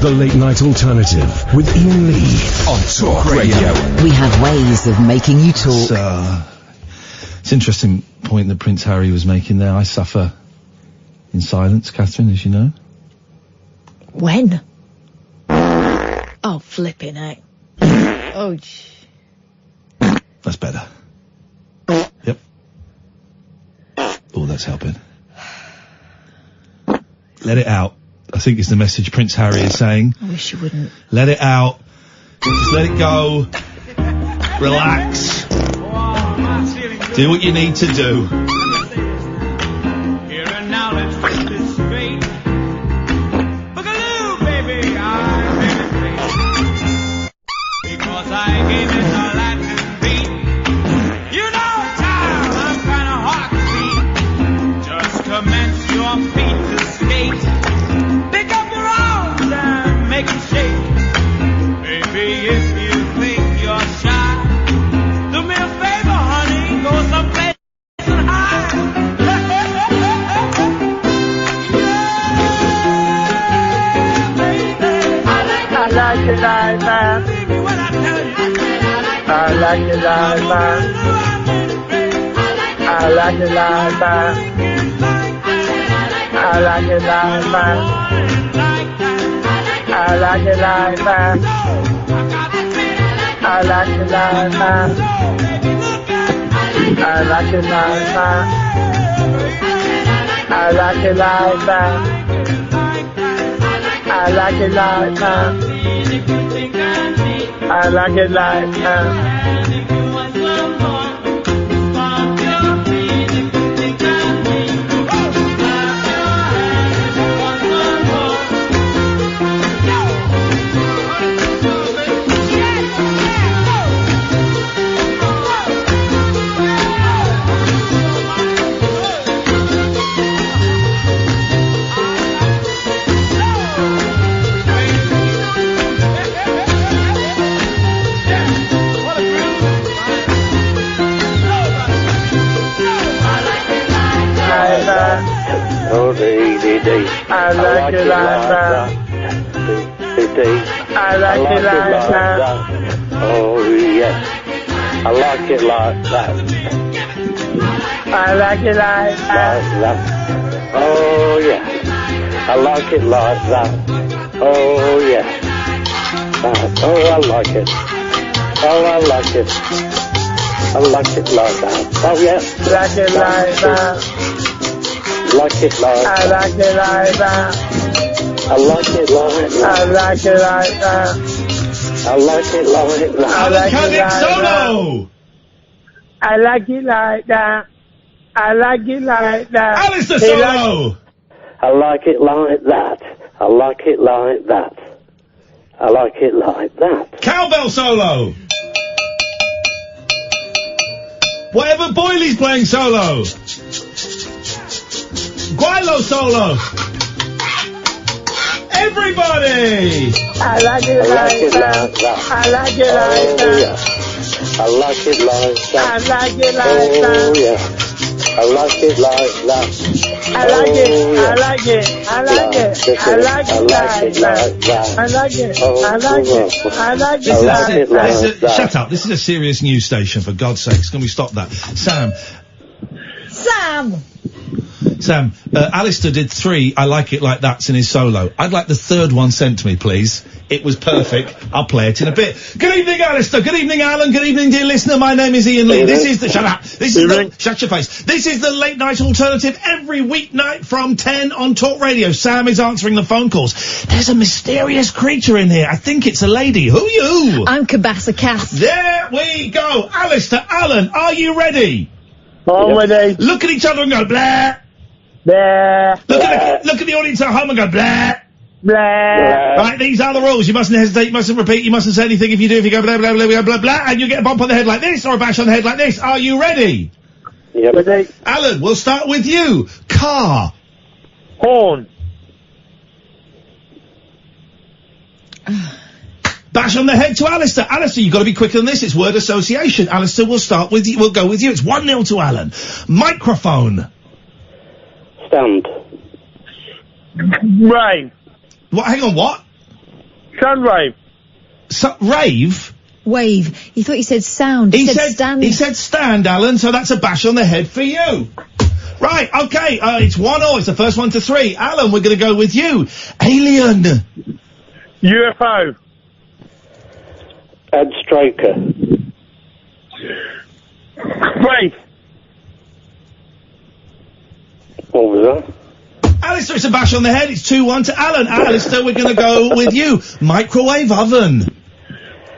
The Late Night Alternative with Iain Lee on Talk Radio. We have ways of making you talk. It's an interesting point that Prince Harry was making there. I suffer in silence, Catherine, as you know. When? Oh, flipping heck. Oh, That's better. Yep. Oh, that's helping. Let it out, I think is the message Prince Harry is saying. I wish you wouldn't. Let it out. Just let it go. Relax. Do what you need to do. Here and now, let's get this straight. Boogaloo, baby, I'm very straight. Because I gave it a Latin beat. You know, child, I'm kind of hard to beat. Just commence your feet to skate. Pick up your arms and make them shake. Baby, if you think you're shy, do me a favor, honey, go someplace and hide. I like it like that. I like it like that. I like it like that. I like it like that. I like it like that. I like it like that. I like it like that. I like it like that. I like it like that. I like it like that. Oh, D. I like it like that. I like it like that. Oh, yes. I like it like that. I like it like that. Oh, yes. I like it like that. Oh, yes. Oh, I like it. Oh, I like it. I like it like that. Oh, yes. Like it like that. Like it like I like it like that. I like it like that. I like it like that. I like it like that. I like it Caddick like solo! I like it like that. I like it like that. Alistair solo! I like it like that. I like it like that. I like it like that. Cowbell solo! Whatever Boyley's playing solo! Guilo solo! Everybody! I like it like that. I like it like that. I like it like that. I like it like that. Oh, yeah. I like it like that. I like it. I like it. I like it. I like it like that. I like it. I like it. I like it like that. Shut up. This is a serious news station, for God's sakes. Can we stop that? Sam, Alistair did 3 I like it like that's in his solo. I'd like the third one sent to me, please. It was perfect. I'll play it in a bit. Good evening, Alistair. Good evening, Alan. Good evening, dear listener. My name is Iain Lee. This is the... Shut up. This is the... Shut your face. This is the Late Night Alternative every weeknight from 10 on Talk Radio. Sam is answering the phone calls. There's a mysterious creature in here. I think it's a lady. Who are you? I'm Cabassa Cass. There we go. Alistair, Alan, are you ready? I'm ready. Look at each other and go, blah. Blah. Look at the audience at home and go, blah. Blah. Right, these are the rules. You mustn't hesitate, you mustn't repeat, you mustn't say anything. If you do, if you go blah, blah, blah, blah, blah, blah, and you get a bump on the head like this, or a bash on the head like this. Are you ready? Yep. Ready. Alan, we'll start with you. Car. Horn. Bash on the head to Alistair. Alistair, you've got to be quicker than this. It's word association. Alistair, we'll start with you. We'll go with you. It's 1-0 to Alan. Microphone. Stand. Rain. What? Hang on, what? Sound wave. Rave? Wave. He thought you said sound. He said stand. He said stand, Alan, so that's a bash on the head for you. Right, okay, it's 1-0, it's the first one to 3. Alan, we're gonna go with you. Alien. UFO. Ad striker. Space. What was that? Alistair, it's a bash on the head, it's 2-1 to Alan. Alistair, we're gonna go with you. Microwave oven.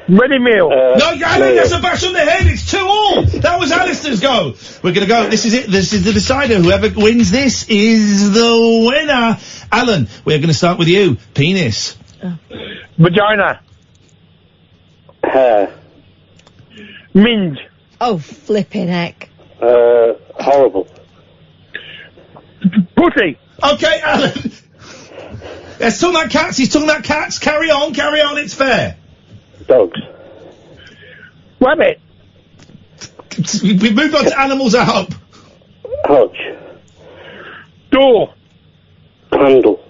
Ready meal. No, Alan, that's a bash on the head. It's 2-all. That was Alistair's go. We're gonna go. This is it. This is the decider. Whoever wins this is the winner. Alan, we're gonna start with you. Penis. Vagina. Hair. Minge. Oh, flipping heck. Horrible. Pussy. Okay, Alan. He's talking about cats. He's talking about cats. Carry on. It's fair. Dogs. Rabbit. We've moved on to animals. I hope. Hutch. Door. Handle.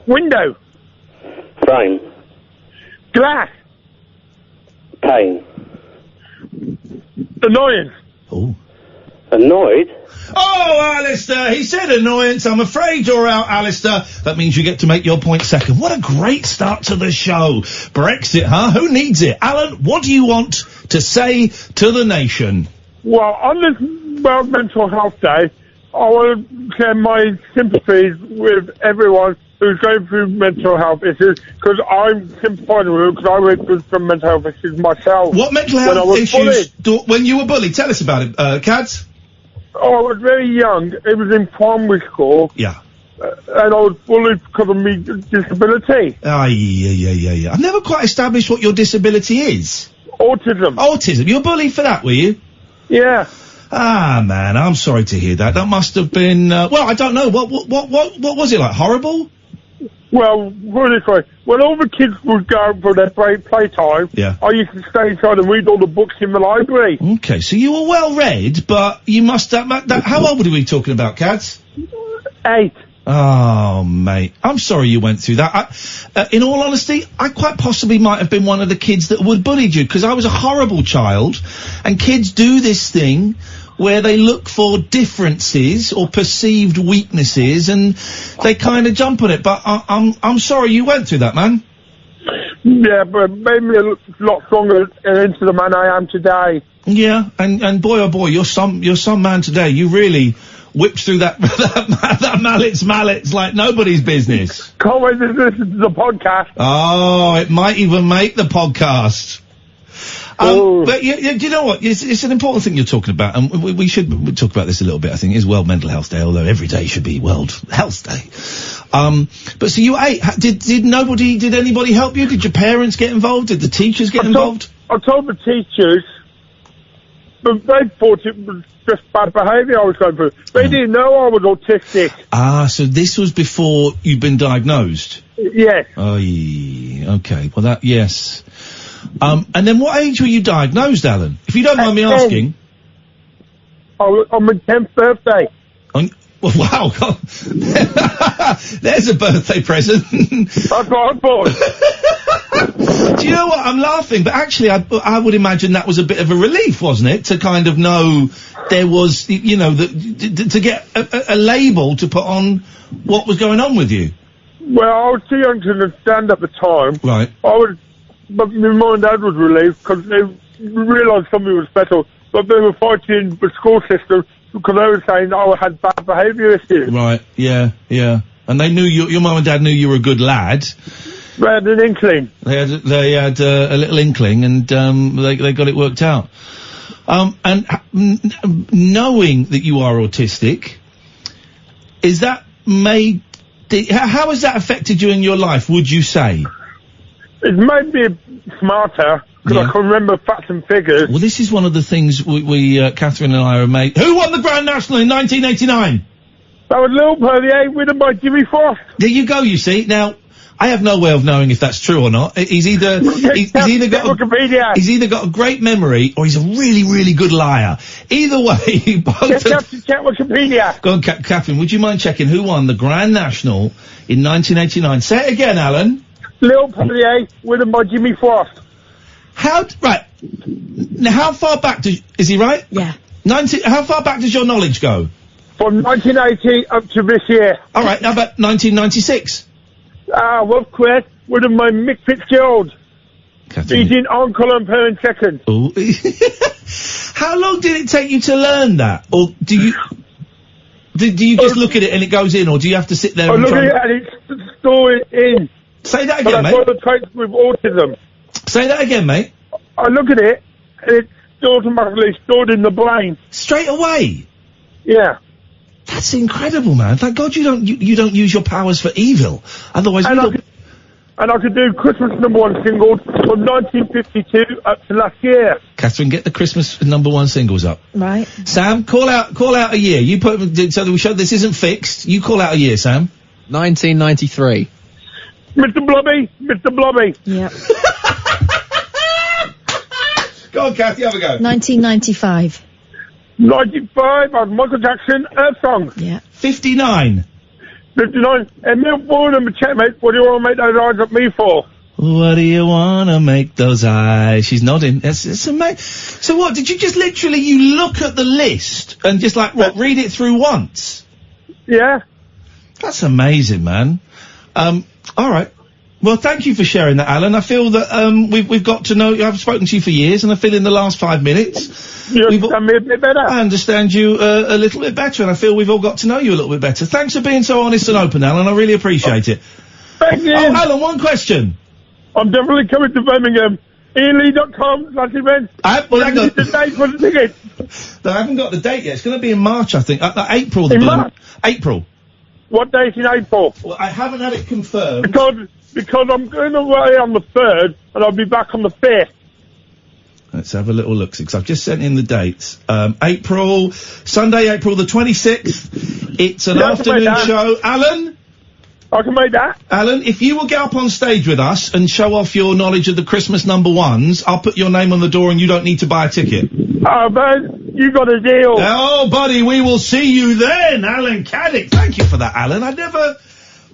Window. Frame. Glass. Pane. Annoyance. Oh. Annoyed. Oh, Alistair, he said annoyance. I'm afraid you're out, Alistair. That means you get to make your point second. What a great start to the show. Brexit, huh? Who needs it? Alan, what do you want to say to the nation? Well, on this World Mental Health Day, I want to share my sympathies with everyone who's going through mental health issues, because I'm sympathising with it, because I went through some mental health issues myself. What mental health issues when you were bullied? Tell us about it, Cads. Oh, I was very young. It was in primary school. Yeah. And I was bullied because of my disability. Yeah. I've never quite established what your disability is. Autism. Autism. You were bullied for that, were you? Yeah. Ah, man, I'm sorry to hear that. That must have been, well, I don't know. What was it like? Horrible? Well, really sorry. When all the kids would go for their playtime, yeah, I used to stay inside and read all the books in the library. Okay, so you were well read, but you must have... how old were we talking about, Cads? 8. Oh, mate. I'm sorry you went through that. In all honesty, I quite possibly might have been one of the kids that would bullied you, because I was a horrible child, and kids do this thing where they look for differences or perceived weaknesses, and they kind of jump on it. But I'm sorry you went through that, man. Yeah, but it made me a lot stronger and into the man I am today. Yeah, and boy oh boy, you're some man today. You really whipped through that mallets like nobody's business. Can't wait to listen to the podcast. Oh, it might even make the podcast. But you know what? It's an important thing you're talking about, and we should talk about this a little bit. I think it is World Mental Health Day, although every day should be World Health Day. But so you were 8. Did anybody help you? Did your parents get involved? Did the teachers get involved? I told the teachers, but they thought it was just bad behaviour I was going through. They didn't know I was autistic. Ah, so this was before you'd been diagnosed? Yes. Oh, okay. Well, yes. And then what age were you diagnosed, Alan? If you don't mind me asking. On my 10th birthday. Wow. There's a birthday present. That's what I thought. Do you know what? I'm laughing, but actually I would imagine that was a bit of a relief, wasn't it? To kind of know there was, to get a label to put on what was going on with you. Well, I was too young to understand at the time. Right. But my mum and dad was relieved because they realised something was special. But they were fighting the school system because they were saying I had bad behaviour issues. Right, yeah. And they knew your mum and dad knew you were a good lad. They had an inkling. They had a little inkling, and they got it worked out. And knowing that you are autistic, is that how has that affected you in your life, would you say? It made me smarter, because I can remember facts and figures. Well, this is one of the things we Catherine and I are made. Who won the Grand National in 1989? That was Little Perlier, winner by Jimmy Frost. There you go, you see. Now, I have no way of knowing if that's true or not. He's either got a great memory, or he's a really, really good liar. Either way, both check Wikipedia. Go on, Catherine, would you mind checking who won the Grand National in 1989? Say it again, Alan. Little Polly written by Jimmy Frost. Right. Now, how far back is he right? Yeah. How far back does your knowledge go? From 1980 up to this year. All right, how about 1996? Well, Chris, written by Mick Fitzgerald. Catherine. He's in Uncle and Parent Second. Ooh. How long did it take you to learn that? Or do you... Do you just look at it and it goes in, or do you have to sit there and look at it and it's stored in. Say that again, mate. That's one of the traits with autism. Say that again, mate. I look at it and it's automatically stored in the brain. Straight away? Yeah. That's incredible, man. Thank God you don't use your powers for evil. Otherwise, and I could do Christmas #1 singles from 1952 up to last year. Catherine, get the Christmas #1 singles up. Right. Sam, call out a year. You put so that we show this isn't fixed. You call out a year, Sam. 1993. Mr. Blobby. Yep. Go on, Kathy, have a go. 1995. 95 on Michael Jackson, Earth Song. Yeah. 59. 59. And Milk Boy and checkmate, what do you want to make those eyes at me for? What do you want to make those eyes? She's nodding. It's amazing. So what, did you just literally, you look at the list and just like, what, read it through once? Yeah. That's amazing, man. Alright. Well, thank you for sharing that, Alan. I feel that, we've got to know, I've spoken to you for years, and I feel in the last 5 minutes, you understand me a bit better. I understand you, a little bit better, and I feel we've all got to know you a little bit better. Thanks for being so honest and open, Alan. I really appreciate it. Thank you. Oh, Alan, one question. I'm definitely coming to Birmingham. IanLee.com/events. Well, hang on. The date for the tickets. No, I haven't got the date yet. It's going to be in March, I think. April. March? April. What date in April? Well, I haven't had it confirmed. Because I'm going away on the 3rd, and I'll be back on the 5th. Let's have a little look, because I've just sent in the dates. Sunday, April the 26th. It's an afternoon show. Alan? I can make that. Alan, if you will get up on stage with us and show off your knowledge of the Christmas #1s, I'll put your name on the door and you don't need to buy a ticket. Oh, man, you got a deal. Oh, buddy, we will see you then, Alan Caddick. Thank you for that, Alan.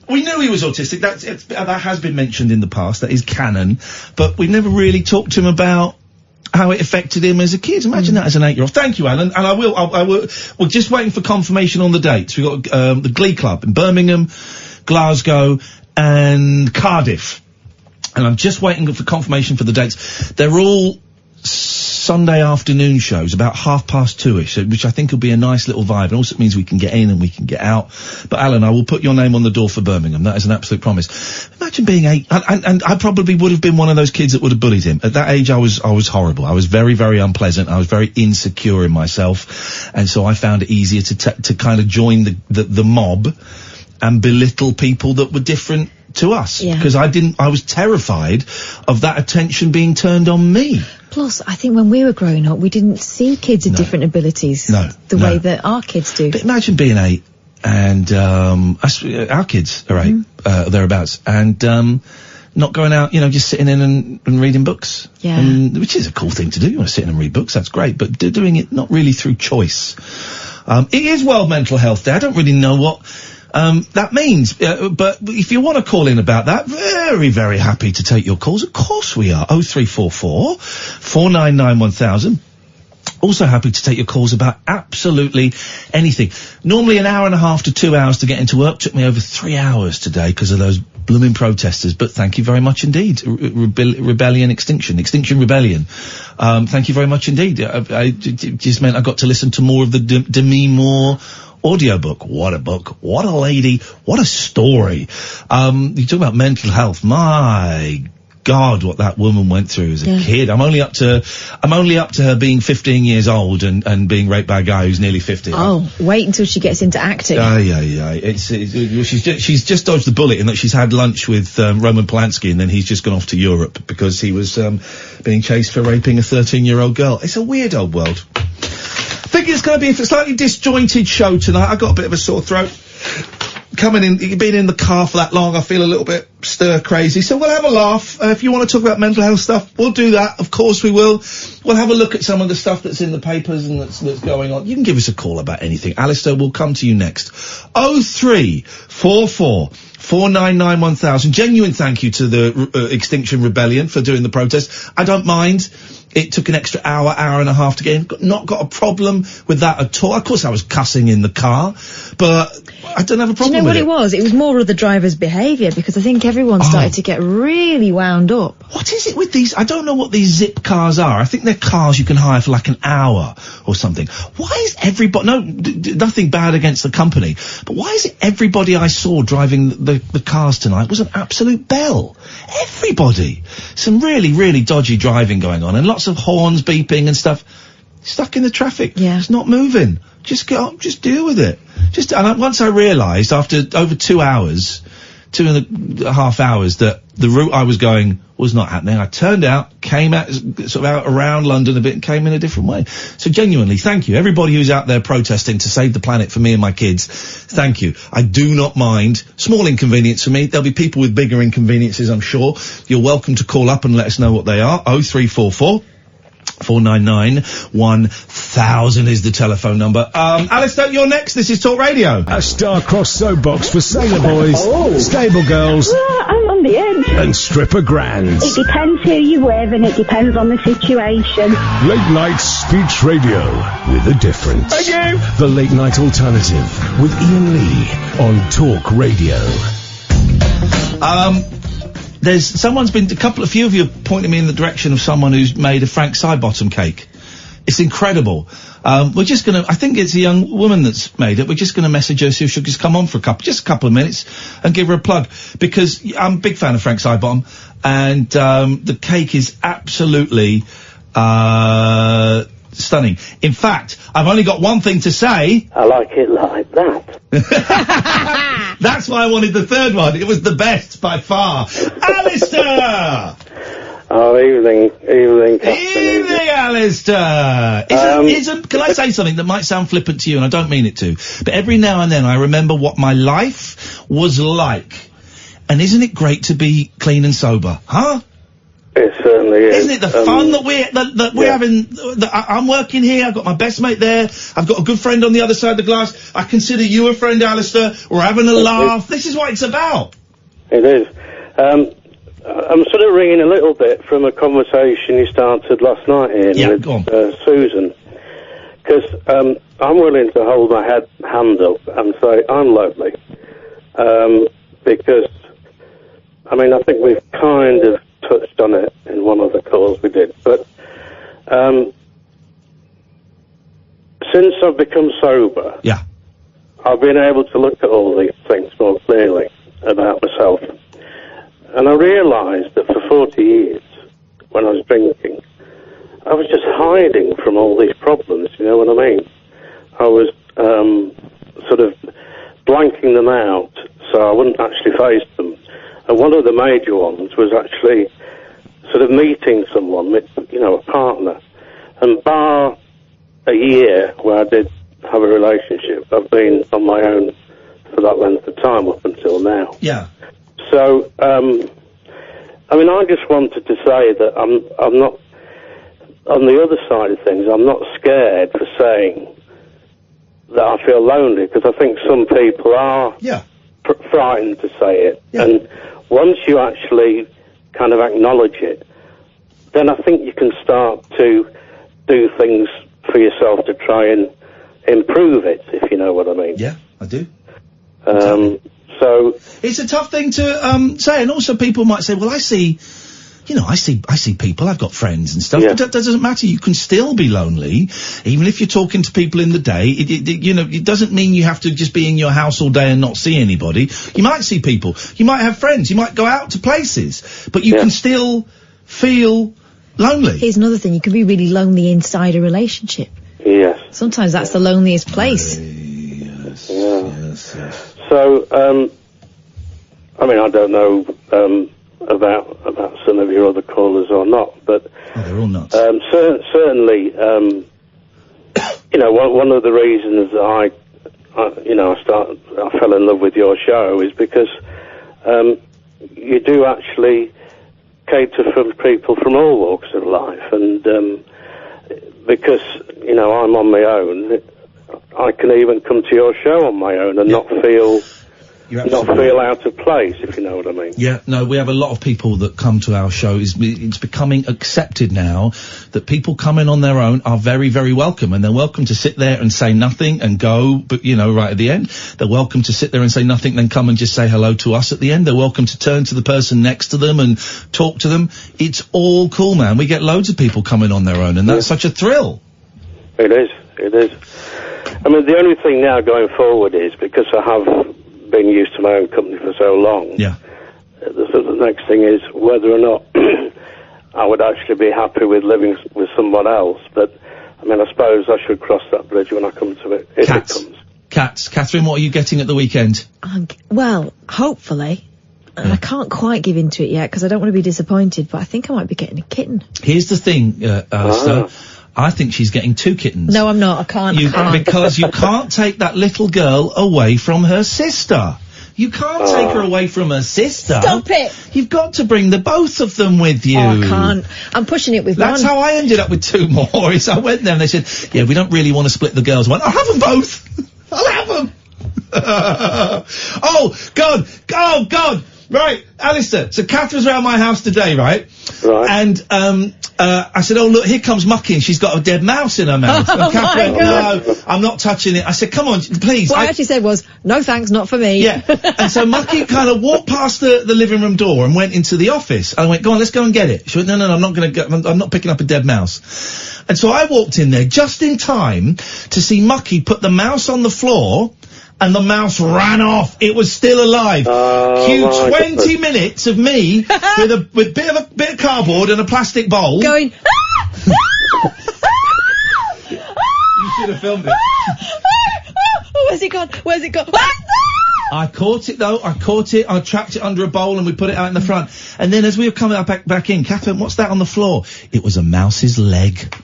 We knew he was autistic. That has been mentioned in the past. That is canon. But we never really talked to him about how it affected him as a kid. Imagine that as an 8-year-old. Thank you, Alan. And I will. We're just waiting for confirmation on the dates. We've got the Glee Club in Birmingham, Glasgow, and Cardiff. And I'm just waiting for confirmation for the dates. They're all Sunday afternoon shows, about 2:30ish, which I think will be a nice little vibe. And also it means we can get in and we can get out. But Alan, I will put your name on the door for Birmingham. That is an absolute promise. Imagine being 8, and I probably would have been one of those kids that would have bullied him. At that age, I was horrible. I was very, very unpleasant. I was very insecure in myself. And so I found it easier to kind of join the mob and belittle people that were different to us. Yeah. Because I was terrified of that attention being turned on me. Plus, I think when we were growing up, we didn't see kids with different abilities. The way that our kids do. But imagine being 8 and, our kids are 8, thereabouts, and, not going out, just sitting in and reading books. Yeah. Which is a cool thing to do. You want to sit in and read books, that's great, but doing it not really through choice. It is World Mental Health Day. I don't really know what that means, but if you want to call in about that, very, very happy to take your calls. Of course we are. 0344 499 1000. Also happy to take your calls about absolutely anything. Normally an hour and a half to 2 hours to get into work. Took me over 3 hours today because of those blooming protesters. But thank you very much indeed. Rebellion Extinction Rebellion. Thank you very much indeed. It just meant I got to listen to more of the Demi Moore audiobook. What a book. What a lady. What a story. You talk about mental health. My God, what that woman went through as a kid. I'm only up to her being 15 years old and being raped by a guy who's nearly 50. Oh, wait until she gets into acting. Yeah. She's just dodged the bullet in that she's had lunch with Roman Polanski and then he's just gone off to Europe because he was being chased for raping a 13-year-old girl. It's a weird old world. I think it's going to be a slightly disjointed show tonight. I got a bit of a sore throat. Coming in, being in the car for that long, I feel a little bit stir crazy. So we'll have a laugh. If you want to talk about mental health stuff, we'll do that. Of course we will. We'll have a look at some of the stuff that's in the papers and that's going on. You can give us a call about anything. Alistair will come to you next. 0344 499-1000. Genuine thank you to the Extinction Rebellion for doing the protest. I don't mind. It took an extra hour and a half to get in. Not got a problem with that at all. Of course, I was cussing in the car, but I don't have a problem with it. Do you know what it was? It was more of the driver's behaviour, because I think everyone started to get really wound up. What is it with these? I don't know what these zip cars are. I think they're cars you can hire for like an hour or something. Why is everybody... No, nothing bad against the company, but why is it everybody I saw driving the cars tonight was an absolute bell? Everybody. Some really, really dodgy driving going on, and lots of horns beeping and stuff. Stuck in the traffic. Yeah. It's not moving. Just get up, just deal with it. Once I realised, after over 2 hours, 2.5 hours, that the route I was going was not happening, I turned out, came out, sort of out around London a bit, and came in a different way. So genuinely, thank you. Everybody who's out there protesting to save the planet for me and my kids, thank you. I do not mind. Small inconvenience for me. There'll be people with bigger inconveniences, I'm sure. You're welcome to call up and let us know what they are. 0344 499 1000 is the telephone number. Alistair, you're next. This is Talk Radio. A star-crossed soapbox for sailor boys, stable girls, I'm on the edge. and stripper grands. It depends who you're with, and it depends on the situation. Late night speech radio with a difference. Thank you. The Late Night Alternative with Iain Lee on Talk Radio. A few of you have pointed me in the direction of someone who's made a Frank Sidebottom cake. It's incredible. We're just gonna, I think it's a young woman that's made it. We're just gonna message her, see if she'll just come on for just a couple of minutes and give her a plug, because I'm a big fan of Frank Sidebottom, and, the cake is absolutely, stunning. In fact, I've only got one thing to say. I like it like that. That's why I wanted the third one. It was the best by far. Alistair! Oh, evening, Catherine. Evening, Alistair! Can I say something that might sound flippant to you, and I don't mean it to, but every now and then I remember what my life was like. And isn't it great to be clean and sober? Huh? It certainly is. Isn't it the fun that we're having? I'm working here. I've got my best mate there. I've got a good friend on the other side of the glass. I consider you a friend, Alistair. We're having a laugh. This is what it's about. It is. I'm sort of ringing a little bit from a conversation you started last night, Ian, with Susan. Because I'm willing to hold my hand up and say I'm lonely. Because, I mean, I think we've kind of touched on it in one of the calls we did, but since I've become sober, I've been able to look at all these things more clearly about myself, and I realised that for 40 years, when I was drinking, I was just hiding from all these problems, you know what I mean? I was sort of blanking them out so I wouldn't actually face them. And one of the major ones was actually sort of meeting someone, you know, a partner. And bar a year where I did have a relationship, I've been on my own for that length of time up until now. Yeah. So, I mean, I just wanted to say that I'm not, on the other side of things, I'm not scared for saying that I feel lonely, because I think some people are frightened to say it. Yeah. And once you actually kind of acknowledge it, then I think you can start to do things for yourself to try and improve it, if you know what I mean. Yeah, I do. So it's a tough thing to say, and also people might say, well, I see people, I've got friends and stuff, but that doesn't matter. You can still be lonely, even if you're talking to people in the day. It doesn't mean you have to just be in your house all day and not see anybody. You might see people, you might have friends, you might go out to places, but you can still feel lonely. Here's another thing, you can be really lonely inside a relationship. Yes. Sometimes that's the loneliest place. Yes. So, I mean, I don't know, about some of your other callers or not, but they're all nuts. Certainly, you know, one of the reasons that I fell in love with your show is because you do actually cater for people from all walks of life, and because you know I'm on my own, I can even come to your show on my own and not feel not feel out of place, if you know what I mean. Yeah, no, we have a lot of people that come to our show. It's becoming accepted now that people coming on their own are very, very welcome, and they're welcome to sit there and say nothing and go, but, right at the end. They're welcome to sit there and say nothing, then come and just say hello to us at the end. They're welcome to turn to the person next to them and talk to them. It's all cool, man. We get loads of people coming on their own, and that's such a thrill. It is. I mean, the only thing now going forward is, because I have been used to my own company for so long, the next thing is whether or not I would actually be happy with living with someone else. But, I mean, I suppose I should cross that bridge when I come to it, if it comes. Cats. Catherine, what are you getting at the weekend? Well, hopefully. And I can't quite give into it yet because I don't want to be disappointed, but I think I might be getting a kitten. Here's the thing, Alistair. I think she's getting 2 kittens. No, I'm not. I can't. Because you can't take that little girl away from her sister. You can't take her away from her sister. Stop it! You've got to bring the both of them with you. Oh, I can't. I'm pushing it with That's one. how I ended up with 2 more. Is I went there and they said, yeah, we don't really want to split the girls. I went, I'll have them both. I'll have them. Oh, God. Right, Alistair, so Catherine's around my house today, right? Right. And, I said, oh, look, here comes Mucky, and she's got a dead mouse in her mouth. Oh, and Catherine, my God. no, I'm not touching it. I said, come on, please. What I actually said was, no thanks, not for me. Yeah. And so Mucky kind of walked past the living room door and went into the office. I went, go on, let's go and get it. She went, no, I'm not going to go, I'm not picking up a dead mouse. And so I walked in there just in time to see Mucky put the mouse on the floor, and the mouse ran off. It was still alive. Cue 20 minutes of me with bit of cardboard and a plastic bowl going. You should have filmed it. Where's it gone? I caught it though. I trapped it under a bowl and we put it out in the front. And then as we were coming back in, Catherine, what's that on the floor? It was a mouse's leg.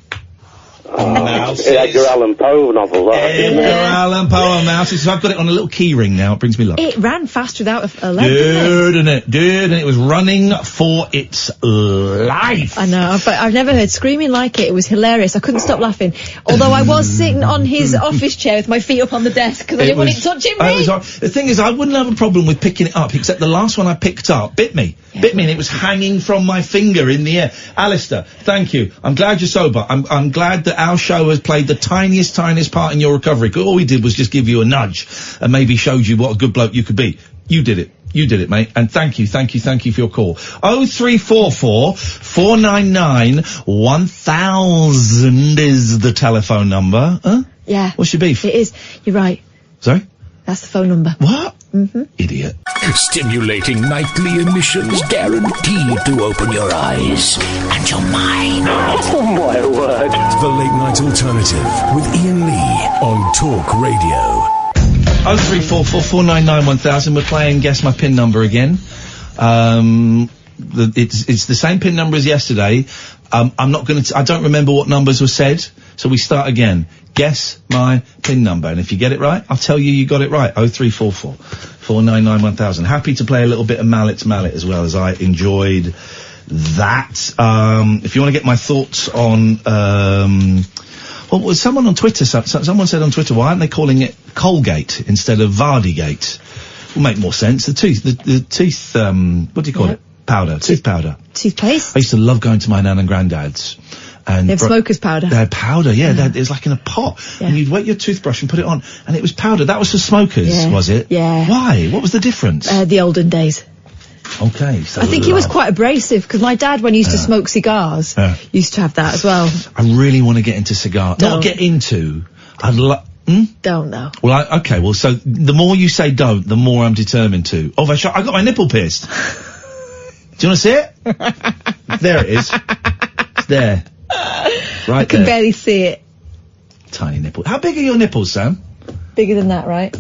Edgar Allan Poe novel, that. Edgar Allan Poe and mouses. So I've got it on a little key ring now. It brings me luck. It ran fast without a leg, didn't it? And it was running for its life. I know, but I've never heard screaming like it. It was hilarious. I couldn't stop laughing. Although I was sitting on his office chair with my feet up on the desk because I didn't want it touching me. The thing is, I wouldn't have a problem with picking it up, except the last one I picked up bit me. And it was hanging from my finger in the air. Alistair, thank you. I'm glad you're sober. I'm glad that our show has played the tiniest part in your recovery. 'Cause all we did was just give you a nudge and maybe showed you what a good bloke you could be. You did it, mate. And thank you for your call. 0344 499 1000 is the telephone number. Huh? Yeah. What's your beef? It is. You're right. Sorry? That's the phone number. What? Mm-hmm. Idiot. Stimulating nightly emissions guaranteed to open your eyes and your mind. Oh, my word. The Late Night Alternative with Iain Lee on Talk Radio. 0344 499 1000. We're playing Guess My PIN Number again. It's the same PIN number as yesterday. I'm not going to. I don't remember what numbers were said, so we start again. Guess my PIN number, and if you get it right, I'll tell you got it right. 0344 499 1000. Happy to play a little bit of Mallet to Mallet as well, as I enjoyed that. If you want to get my thoughts on, well, someone on Twitter, someone said on Twitter, why aren't they calling it Colgate instead of Vardygate? Will make more sense. The teeth, what do you call it? Powder, tooth powder. Toothpaste? I used to love going to my nan and granddad's. And they have smoker's powder. They had powder, yeah. It was like in a pot. Yeah. And you'd wet your toothbrush and put it on. And it was powder. That was for smokers, was it? Yeah. Why? What was the difference? The olden days. Okay. So I think he was quite abrasive, because my dad, when he used to smoke cigars, used to have that as well. I really want to get into cigars. Not get into. I'd Don't know. Well, okay. Well, so the more you say don't, the more I'm determined to. Oh, I got my nipple pierced. Do you want to see it? There it is. It's there. Right I can barely see it. Tiny nipple. How big are your nipples, Sam? Bigger than that, right?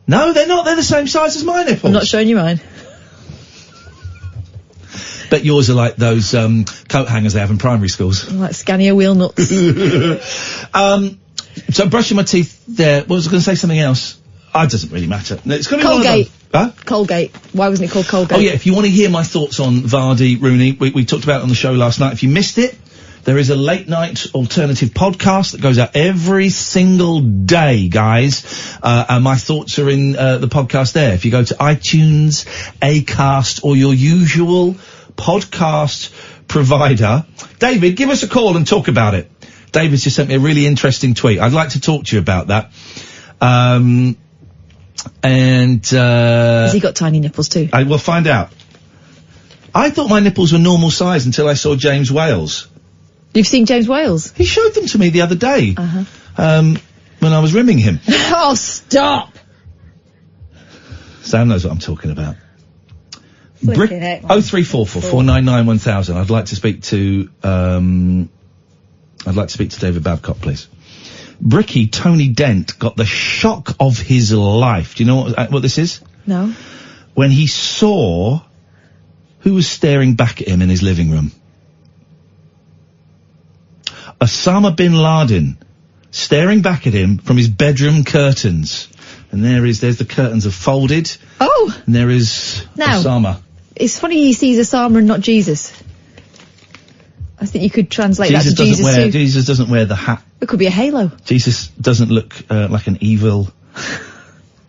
No, they're not. They're the same size as my nipples. I'm not showing you mine. Bet yours are like those coat hangers they have in primary schools. Like Scania wheel nuts. So brushing my teeth there. Well, I was going to say something else. It doesn't really matter. It's going to be Colgate. Huh? Colgate. Why wasn't it called Colgate? Oh yeah, if you want to hear my thoughts on Vardy, Rooney, we talked about it on the show last night. If you missed it, There is a late night alternative podcast that goes out every single day, guys. And my thoughts are in the podcast there. If you go to iTunes, Acast, or your usual podcast provider. David, give us a call and talk about it. David's just sent me a really interesting tweet. I'd like to talk to you about that. Has he got tiny nipples too? I will find out. I thought my nipples were normal size until I saw James Wales. You've seen James Wales? He showed them to me the other day. When I was rimming him. Oh, stop! Sam knows what I'm talking about. Flipping it. 0344 499 1000. I'd like to speak to David Babcock, please. Bricky Tony Dent got the shock of his life. Do you know what this is? No. When he saw who was staring back at him in his living room. Osama bin Laden staring back at him from his bedroom curtains. And there's the curtains are folded. Oh! And there is Osama. It's funny he sees Osama and not Jesus. I think you could translate that to Jesus too. Jesus doesn't wear the hat. It could be a halo. Jesus doesn't look like an evil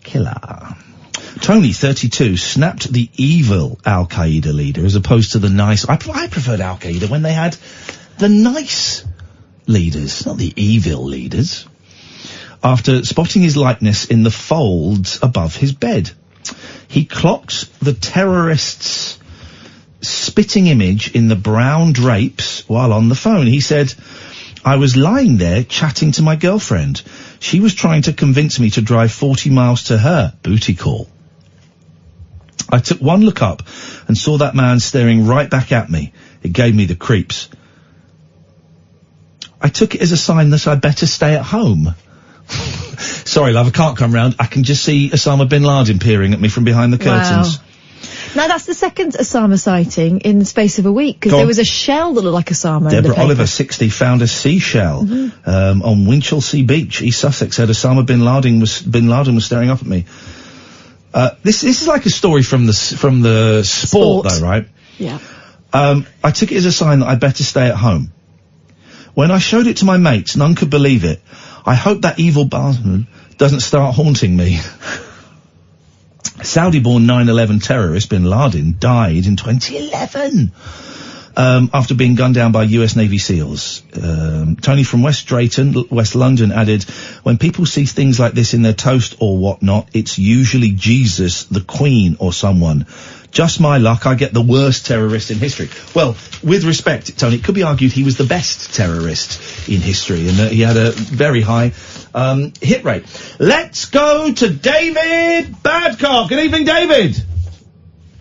killer. Tony, 32, snapped the evil Al-Qaeda leader as opposed to the nice... I preferred Al-Qaeda when they had the nice leaders, not the evil leaders. After spotting his likeness in the folds above his bed. He clocked the terrorists' spitting image in the brown drapes while on the phone. He said, I was lying there chatting to my girlfriend. She was trying to convince me to drive 40 miles to her. Booty call. I took one look up and saw that man staring right back at me. It gave me the creeps. I took it as a sign that I'd better stay at home. Sorry, love, I can't come round. I can just see Osama bin Laden peering at me from behind the curtains. Wow. Now, that's the second Osama sighting in the space of a week, because there was a shell that looked like Osama. Deborah Oliver, 60, found a seashell on Winchelsea Beach, East Sussex. Said Osama bin Laden was staring up at me. This is like a story from the sport, though, right? Yeah. I took it as a sign that I'd better stay at home. When I showed it to my mates, none could believe it. I hope that evil bastard doesn't start haunting me. Saudi-born 9/11 terrorist bin Laden died in 2011 after being gunned down by US Navy SEALs. Tony from West Drayton, West London, added, when people see things like this in their toast or whatnot, it's usually Jesus, the Queen, or someone. Just my luck, I get the worst terrorist in history. Well, with respect, Tony, it could be argued he was the best terrorist in history, and he had a very high hit rate. Let's go to David Babcock. Good evening, David.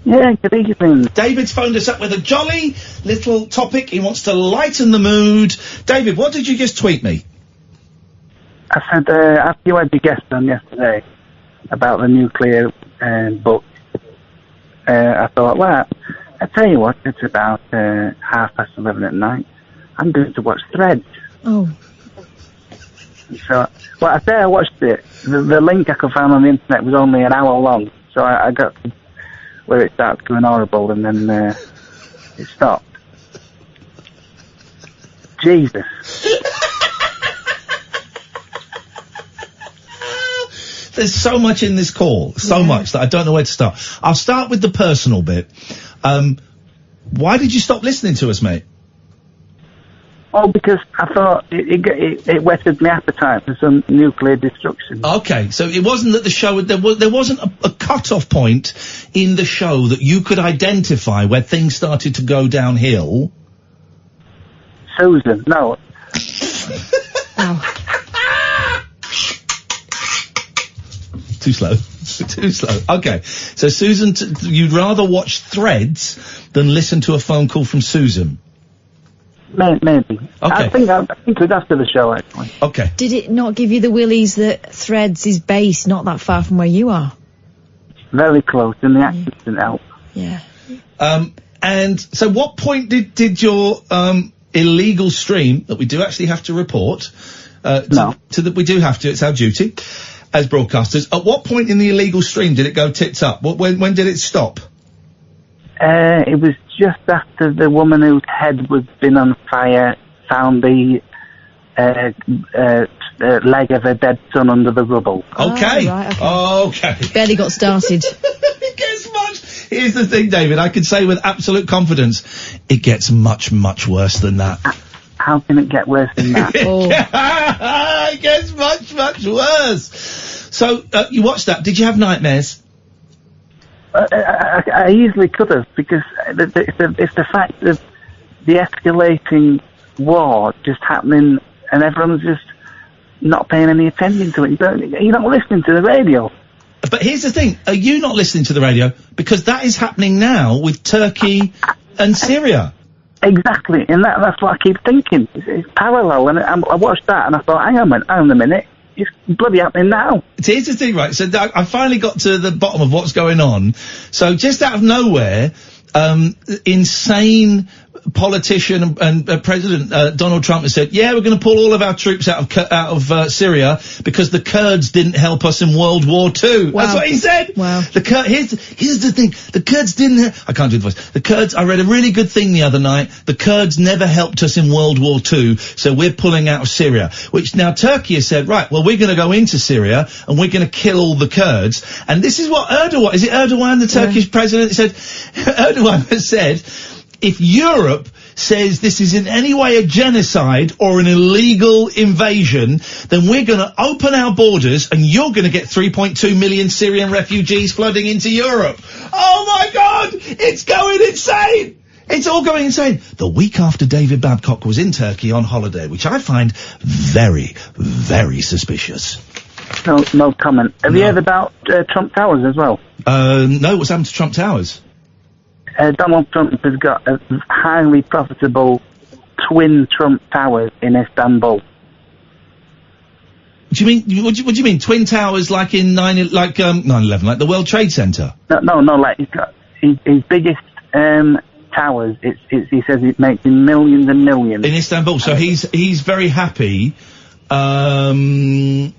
Yeah, good evening. David's phoned us up with a jolly little topic. He wants to lighten the mood. David, what did you just tweet me? I said, after you had your guest on yesterday about the nuclear book, I thought, well, I tell you what, it's about 11:30 at night. I'm going to watch Threads. Oh. So, well, I say I watched it. The link I could find on the internet was only an hour long, so I got where it started going horrible, and then it stopped. Jesus. There's so much in this call, so much that I don't know where to start. I'll start with the personal bit. Why did you stop listening to us, mate? Oh, because I thought it whetted my appetite for some nuclear destruction. Okay, so it wasn't that the show, there wasn't a cut-off point in the show that you could identify where things started to go downhill? Susan, no. Oh. Too slow. Too slow. Okay. So Susan, you'd rather watch Threads than listen to a phone call from Susan? Maybe. Okay. I think it was after the show, actually. Okay. Did it not give you the willies that Threads is based not that far from where you are? Very close, and the accent didn't help. Yeah. And so what point did your illegal stream, that we do actually have to report, we do have to, it's our duty as broadcasters, at what point in the illegal stream did it go tits up? When did it stop? It was just after the woman whose head was been on fire found the leg of a dead son under the rubble. Okay. Oh, right, Okay. Barely got started. It gets much. Here's the thing, David. I can say with absolute confidence, it gets much, much worse than that. How can it get worse than that? It gets much, much worse. So, you watched that. Did you have nightmares? I easily could have, because it's the fact of the escalating war just happening and everyone's just not paying any attention to it. You're not listening to the radio. But here's the thing. Are you not listening to the radio? Because that is happening now with Turkey and Syria. Exactly, and that's what I keep thinking. It's parallel, and I watched that and I thought, hang on a minute, it's bloody happening now. Here's the thing, right? So I finally got to the bottom of what's going on. So just out of nowhere, insane politician and President Donald Trump has said, yeah, we're going to pull all of our troops out of Syria because the Kurds didn't help us in World War II. Wow. That's what he said. Wow. Here's the thing. The Kurds didn't. I can't do the voice. The Kurds. I read a really good thing the other night. The Kurds never helped us in World War II, so we're pulling out of Syria. Which now Turkey has said, right, well, we're going to go into Syria and we're going to kill all the Kurds. And this is what Erdogan. Is it Erdogan, the Turkish president, said? Erdogan has said, if Europe says this is in any way a genocide or an illegal invasion, then we're going to open our borders and you're going to get 3.2 million Syrian refugees flooding into Europe. Oh my God! It's going insane! It's all going insane. The week after David Babcock was in Turkey on holiday, which I find very, very suspicious. No comment. Have you heard about Trump Towers as well? No, what's happened to Trump Towers? Donald Trump has got a highly profitable twin Trump Towers in Istanbul. Do you mean, what do you mean, twin towers like in 9/11, like the World Trade Center? No, like he's got his biggest towers. He says it makes him millions and millions. In Istanbul, so he's very happy to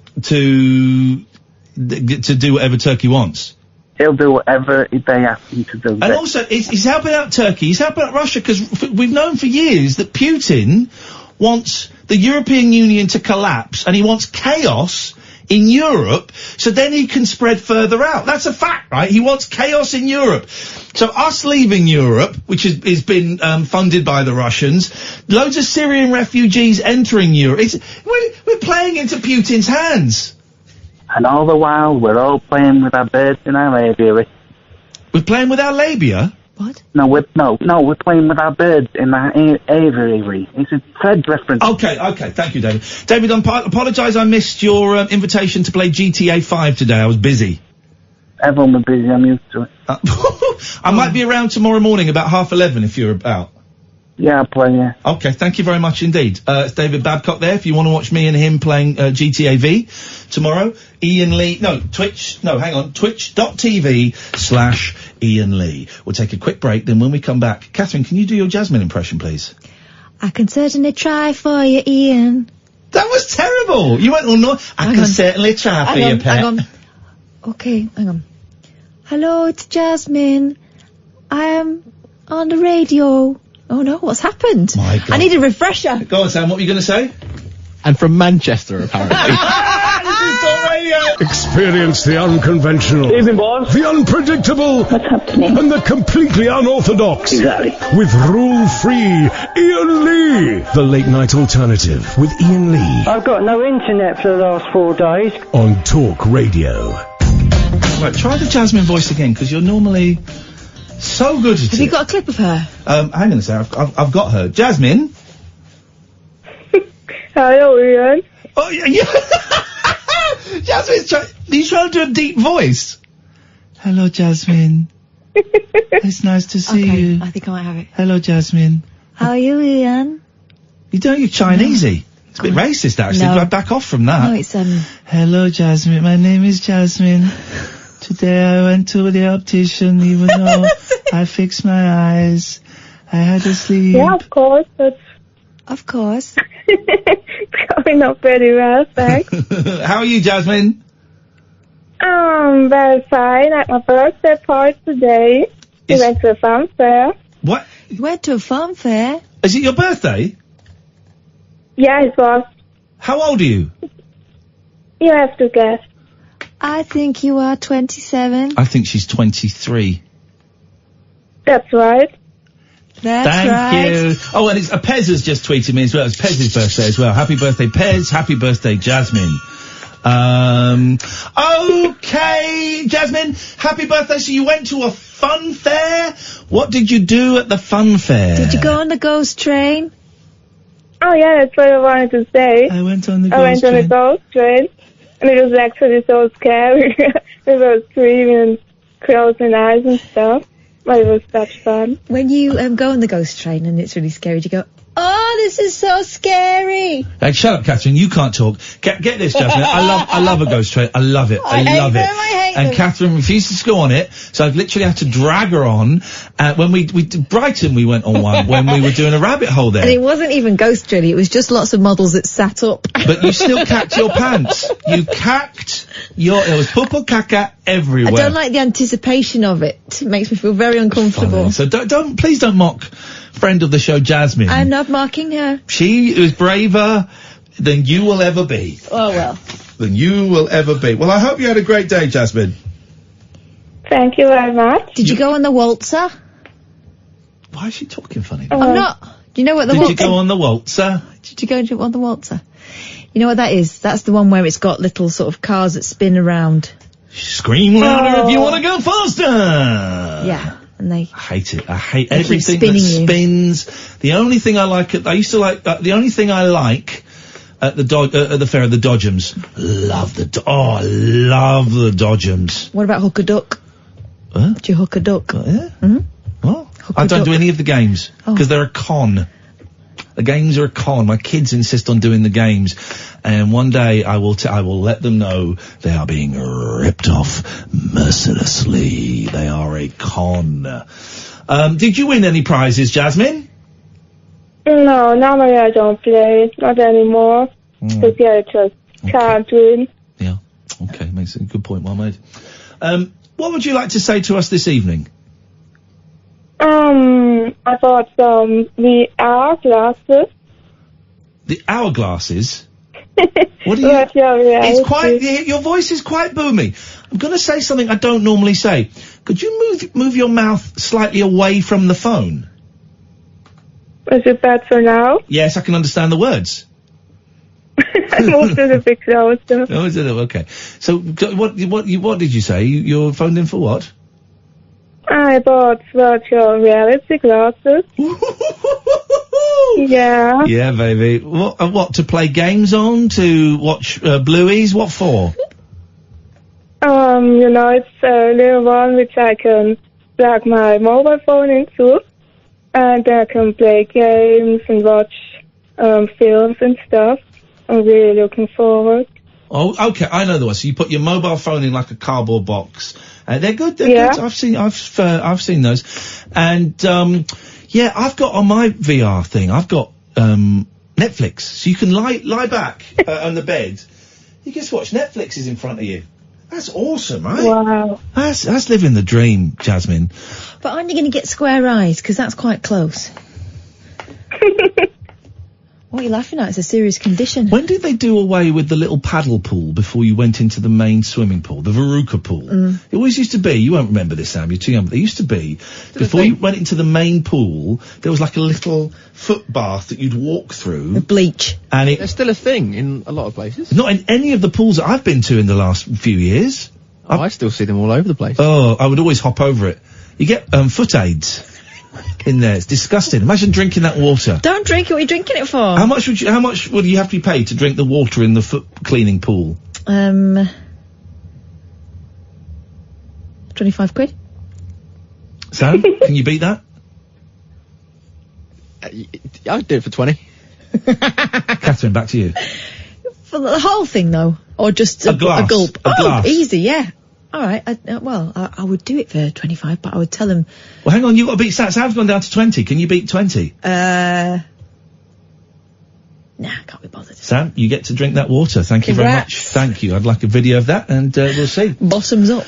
do whatever Turkey wants. He'll do whatever they ask him to do. And also, he's helping out Turkey, he's helping out Russia, because we've known for years that Putin wants the European Union to collapse, and he wants chaos in Europe, so then he can spread further out. That's a fact, right? He wants chaos in Europe. So us leaving Europe, which is been funded by the Russians, loads of Syrian refugees entering Europe. We're playing into Putin's hands. And all the while, we're all playing with our birds in our aviary. We're playing with our labia? What? No, we're playing with our birds in our aviary. It's a third reference. Okay, thank you, David. David, I apologise I missed your invitation to play GTA 5 today. I was busy. Everyone was busy, I'm used to it. I might be around tomorrow morning about 11:30 if you're about. Yeah, I'll play, yeah. Okay, thank you very much indeed. It's David Babcock there. If you want to watch me and him playing GTA V tomorrow, Iain Lee, twitch.tv/Iain Lee. We'll take a quick break, then when we come back, Catherine, can you do your Jasmine impression, please? I can certainly try for you, Iain. That was terrible! You went, I can certainly try for you, Pet. Hang on. Okay, hang on. Hello, it's Jasmine. I am on the radio. Oh no, what's happened? My God. I need a refresher. Go on, Sam, what were you going to say? And from Manchester, apparently. Experience the unconventional, Evening, boss. the unpredictable, What's happening? and the completely unorthodox. Exactly. With rule-free Iain Lee. The late night alternative with Iain Lee I've got no internet for the last 4 days. on Talk Radio. Right, try the Jasmine voice again, because you're normally so good at it. Have you got a clip of her? Hang on a second, I've got her. Jasmine? Hello, Ian. Oh, yeah. Jasmine's he's trying to do a deep voice. Hello, Jasmine. It's nice to see you. I think I might have it. Hello, Jasmine. How are you, Ian? You're Chinesey. It's a bit racist, actually. No. Do I back off from that? No, it's Hello, Jasmine. My name is Jasmine. Today I went to the optician, even though I fixed my eyes. I had to sleep. Yeah, of course. Of course. It's going up very well, thanks. How are you, Jasmine? Very fine. At my birthday party today. We went to a fun fair. What? You went to a farm fair? Is it your birthday? Yeah, it was. How old are you? You have to guess. I think you are 27. I think she's 23. That's right. That's Thank right. you. Oh, and it's Pez has just tweeted me as well. It's Pez's birthday as well. Happy birthday, Pez. Happy birthday, Jasmine. Okay, Jasmine. Happy birthday. So you went to a fun fair? What did you do at the fun fair? Did you go on the ghost train? Oh, yeah, that's what I wanted to say. I went on the I went on a ghost train, and it was actually so scary. It was screaming and closing eyes and stuff. But it was such fun. When you go on the ghost train and it's really scary, do you go, oh, this is so scary? Hey, shut up, Catherine. You can't talk. Get this, Jasmine. I love a ghost train. I love it. I love it. And Catherine refuses to go on it, so I've literally had to drag her on. When we did Brighton, we went on one when we were doing a rabbit hole there. And it wasn't even ghost really. It was just lots of models that sat up. But you still cacked your pants. You cacked your. It was purple caca everywhere. I don't like the anticipation of it. It makes me feel very uncomfortable. So please don't mock friend of the show, Jasmine. I'm not mocking her. She is braver than you will ever be. Oh, well. Than you will ever be. Well, I hope you had a great day, Jasmine. Thank you very much. Did you go on the waltzer? Why is she talking funny? I'm not. Do you know what the waltzer... Did you go on the waltzer? Did you go on the waltzer? You know what that is? That's the one where it's got little sort of cars that spin around. Scream louder if you want to go faster! Yeah. And they... I hate it. I hate They keep everything that spinning spins. The only thing I like the only thing I like at the fair of the Dodgems. Love the Dodgems. What about hook a duck? Huh? Do you hook a duck? Yeah? Mm-hmm. What? I don't do any of the games because they're a con. The games are a con. My kids insist on doing the games, and one day I will let them know they are being ripped off mercilessly. They are a con. Did you win any prizes, Jasmine? No, normally I don't play. Not anymore. Because yeah, I just can't win. Yeah. Okay, makes a good point, well made. What would you like to say to us this evening? I bought some VR glasses. The hourglasses? What are you... It's quite... Your voice is quite boomy. I'm going to say something I don't normally say. Could you move your mouth slightly away from the phone? Is it better now? Yes, I can understand the words. I moved it a bit closer. Oh, is it? Okay. So, what did you say? You phoned in for what? I bought virtual reality glasses. Yeah. Yeah, baby. What, to play games on? To watch, Blueies? What for? It's a little one which I can plug my mobile phone into. And I can play games and watch, films and stuff. I'm really looking forward. Oh, okay, I know the one. So you put your mobile phone in like a cardboard box. They're good, good. I've seen those. And, I've got on my VR thing, I've got, Netflix. So you can lie back, on the bed. You just watch Netflix is in front of you. That's awesome, right? Wow. That's living the dream, Jasmine. But aren't you going to get square eyes? Because that's quite close. What are you laughing at? It's a serious condition. When did they do away with the little paddle pool before you went into the main swimming pool, the Veruca pool? It always used to be, you won't remember this, Sam, you're too young, but there used to be, before you went into the main pool, there was like a little foot bath that you'd walk through. The bleach. And There's still a thing in a lot of places. Not in any of the pools that I've been to in the last few years. I still see them all over the place. Oh, I would always hop over it. You get, foot aids in there. It's disgusting. Imagine drinking that water. Don't drink it. What are you drinking it for? How much would you have to be paid to drink the water in the foot cleaning pool? 25 quid. Sam, can you beat that? I'd do it for 20. Catherine, back to you. For the whole thing, though? Or just a glass? A gulp? A glass. Easy, yeah. All right. I would do it for 25, but I would tell him... Well, hang on, you've got to beat... Sam's gone down to 20. Can you beat 20? Nah, I can't be bothered. Sam, you get to drink that water. Thank you very much. Thank you. I'd like a video of that, and we'll see. Bottoms up.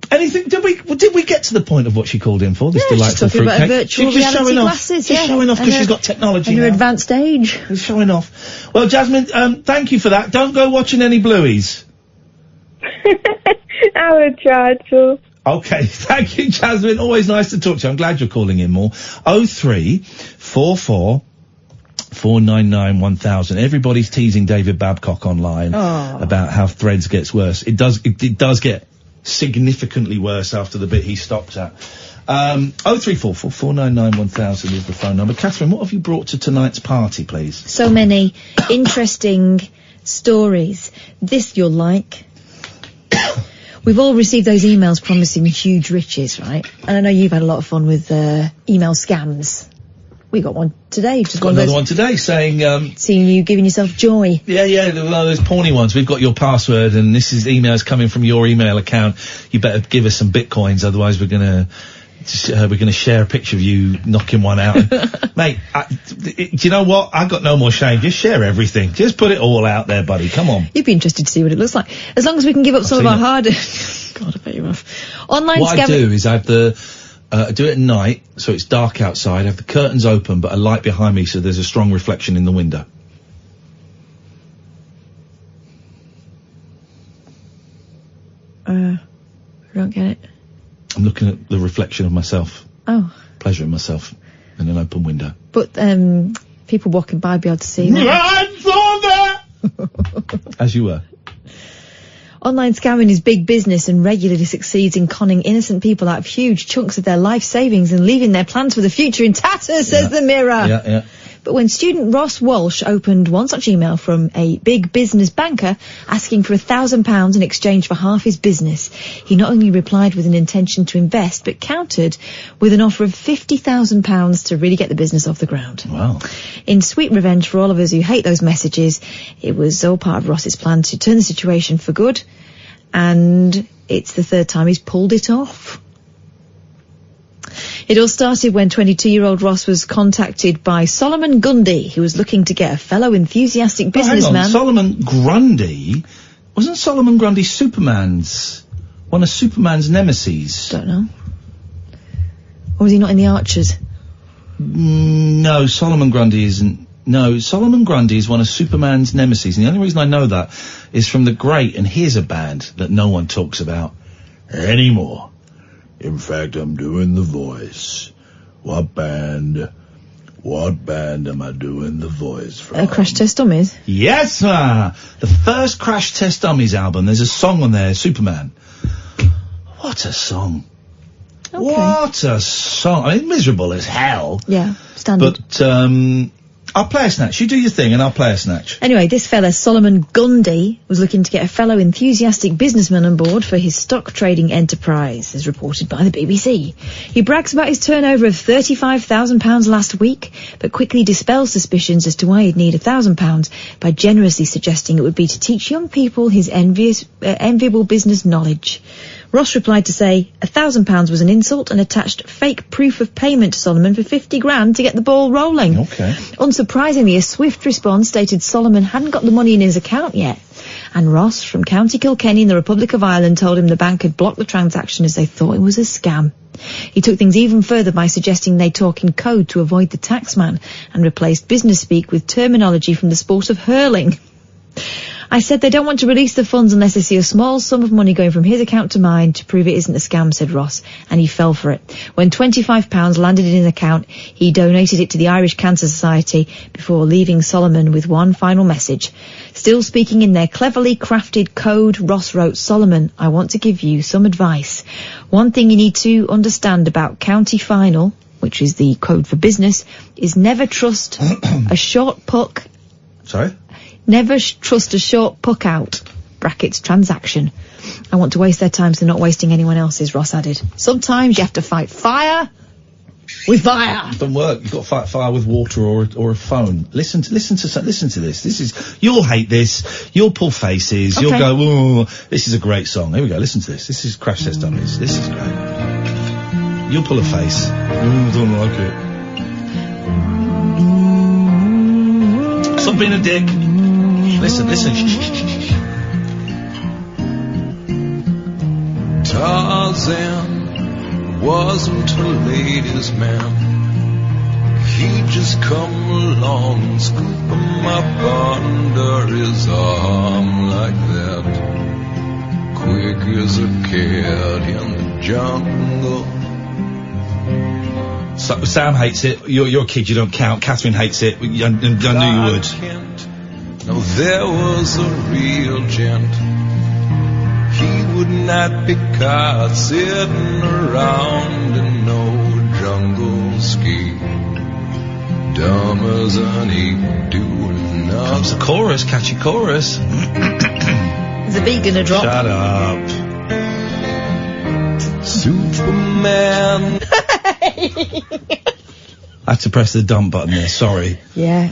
Anything... Did Did we get to the point of what she called in for? This Yeah, she's delightful talking about her fruitcake? virtual She's just reality showing glasses, off. Just yeah. showing off And because her- she's got technology And her now. advanced age. She's showing off. Well, Jasmine, thank you for that. Don't go watching any Blueies. I would try to. Okay, thank you, Jasmine. Always nice to talk to you. I'm glad you're calling in more. 0344 499 1000. Everybody's teasing David Babcock online about how Threads gets worse. It does get significantly worse after the bit he stopped at. 0344 499 1000 is the phone number. Catherine, what have you brought to tonight's party, please? So many interesting stories. This you'll like. We've all received those emails promising huge riches, right? And I know you've had a lot of fun with email scams. We got one today. Just Got another one today saying... seeing you giving yourself joy. Yeah, those porny ones. We've got your password and this is emails coming from your email account. You better give us some bitcoins, otherwise we're gonna share a picture of you knocking one out. Mate, do you know what? I've got no more shame. Just share everything. Just put it all out there, buddy. Come on. You'd be interested to see what it looks like. As long as we can give up some of our hard... God, I bet you're off. Online What I scam... do is I have I do it at night, so it's dark outside. I have the curtains open, but a light behind me, so there's a strong reflection in the window. I don't get it. I'm looking at the reflection of myself. Oh. Pleasuring myself in an open window. But, people walking by be able to see that. As you were. Online scamming is big business and regularly succeeds in conning innocent people out of huge chunks of their life savings and leaving their plans for the future in tatters, says the Mirror. Yeah. But when student Ross Walsh opened one such email from a big business banker asking for £1,000 in exchange for half his business, he not only replied with an intention to invest, but countered with an offer of £50,000 to really get the business off the ground. Wow. In sweet revenge for all of us who hate those messages, it was all part of Ross's plan to turn the situation for good, and it's the third time he's pulled it off. It all started when 22-year-old Ross was contacted by Solomon Grundy, who was looking to get a fellow enthusiastic businessman. Hang on. Solomon Grundy? Wasn't Solomon Grundy one of Superman's nemesis? Don't know. Or was he not in the Archers? No, Solomon Grundy isn't. No, Solomon Grundy is one of Superman's nemesis, and the only reason I know that is from The Great, and here's a band that no one talks about anymore. In fact, I'm doing the voice. What band am I doing the voice from? Crash Test Dummies? Yes, the first Crash Test Dummies album. There's a song on there, Superman. What a song. Okay. What a song. I mean, miserable as hell. Yeah, standard. But, I'll play a snatch. You do your thing and I'll play a snatch. Anyway, this fella, Solomon Grundy, was looking to get a fellow enthusiastic businessman on board for his stock trading enterprise, as reported by the BBC. He brags about his turnover of £35,000 last week, but quickly dispels suspicions as to why he'd need £1,000 by generously suggesting it would be to teach young people his enviable business knowledge. Ross replied to say £1,000 was an insult and attached fake proof of payment to Solomon for 50 grand to get the ball rolling. Okay. Unsurprisingly, a swift response stated Solomon hadn't got the money in his account yet. And Ross, from County Kilkenny in the Republic of Ireland, told him the bank had blocked the transaction as they thought it was a scam. He took things even further by suggesting they talk in code to avoid the taxman and replaced business speak with terminology from the sport of hurling. I said they don't want to release the funds unless they see a small sum of money going from his account to mine to prove it isn't a scam, said Ross, and he fell for it. When £25 landed in his account, he donated it to the Irish Cancer Society before leaving Solomon with one final message. Still speaking in their cleverly crafted code, Ross wrote, Solomon, I want to give you some advice. One thing you need to understand about County Final, which is the code for business, is never trust a short puck. Sorry? Never trust a short puck out, brackets, transaction. I want to waste their time, so they're not wasting anyone else's, Ross added. Sometimes you have to fight fire with fire. It doesn't work. You've got to fight fire with water or a phone. Listen to this. You'll hate this. You'll pull faces. Okay. You'll go, ooh, this is a great song. Here we go. Listen to this. This is Crash Test Dummies. This is great. You'll pull a face. Ooh, don't like it. Stop being a dick. Listen. Tarzan wasn't a ladies' man. He'd just come along and scoop him up under his arm like that. Quick as a cat in the jungle. So, Sam hates it. You're a kid, you don't count. Catherine hates it. I knew you would. Now there was a real gent. He would not be caught sitting around in no jungle ski. Dumb as an ape doing nothing. Comes the chorus, catchy chorus. Is the beat gonna drop? Shut up. Superman. I had to press the dump button there, sorry. Yeah.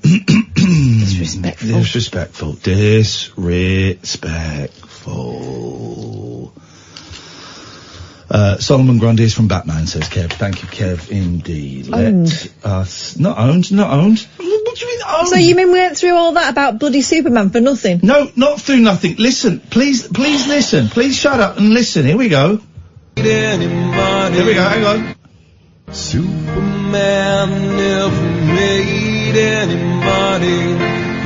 Disrespectful. Disrespectful. Solomon Grundy is from Batman, says Kev. Thank you, Kev, indeed. Let us... Not owned. What do you mean owned? So you mean we went through all that about bloody Superman for nothing? No, not through nothing. Listen, please listen. Please shut up and listen. Here we go. Here we go, hang on. Superman never made any money,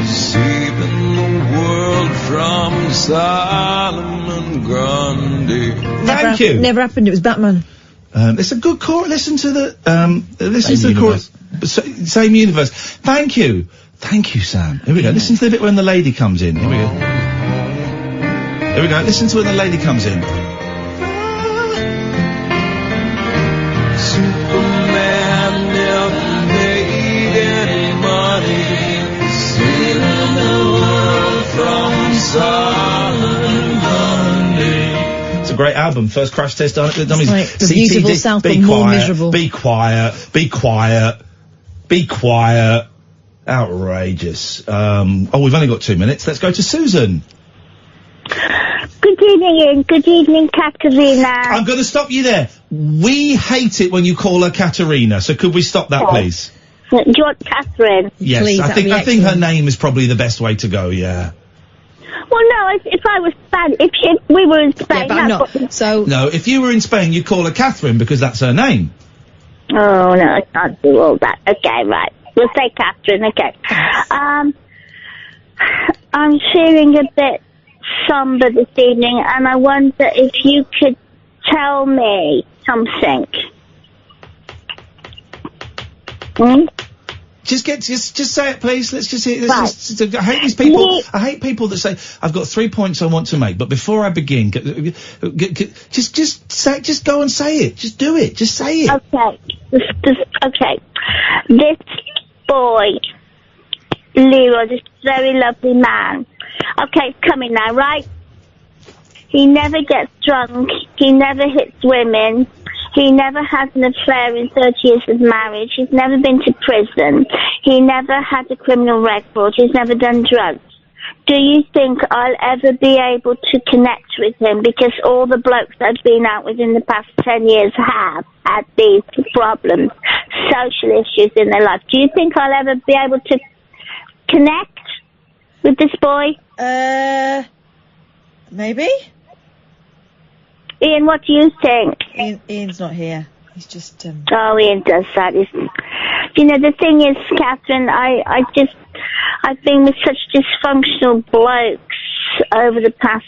saving the world from Solomon Grundy. Thank you. Never happened, it was Batman. It's a good chorus. Listen to the chorus. Same universe. Thank you, Sam. Here we go. Listen to the bit when the lady comes in. Here we go. Listen to when the lady comes in. Superman never made any money, saving the world from Solomon Grundy. It's a great album. First crash test done at the dummies. Like the beautiful South, but more miserable. Be quiet. Outrageous. We've only got 2 minutes. Let's go to Susan. Good evening, Ian. Good evening, Katerina. I'm going to stop you there. We hate it when you call her Katerina, so could we stop that, please? Do you want Catherine? Yes, Please, I think her name is probably the best way to go, yeah. Well, no, if I was Spain, if we were in Spain... Yeah, but I'm not, so... No, if you were in Spain, you'd call her Catherine, because that's her name. Oh, no, I can't do all that. Okay, right. We'll say Catherine, okay. I'm feeling a bit somber this evening, and I wonder if you could tell me something. Just say it, please. Let's just hear. Right. I hate these people. I hate people that say, "I've got 3 points I want to make," but before I begin, just go and say it. Just do it. Just say it. Okay. Okay. This boy, Leroy, this very lovely man. Okay, it's coming now, right? He never gets drunk. He never hits women. He never had an affair in 30 years of marriage. He's never been to prison. He never had a criminal record. He's never done drugs. Do you think I'll ever be able to connect with him? Because all the blokes I've been out with in the past 10 years have had these problems, social issues in their life. Do you think I'll ever be able to connect with this boy? Maybe? Ian, what do you think? Ian's not here. He's just, Oh, Ian does that. You know, the thing is, Catherine, I've been with such dysfunctional blokes over the past,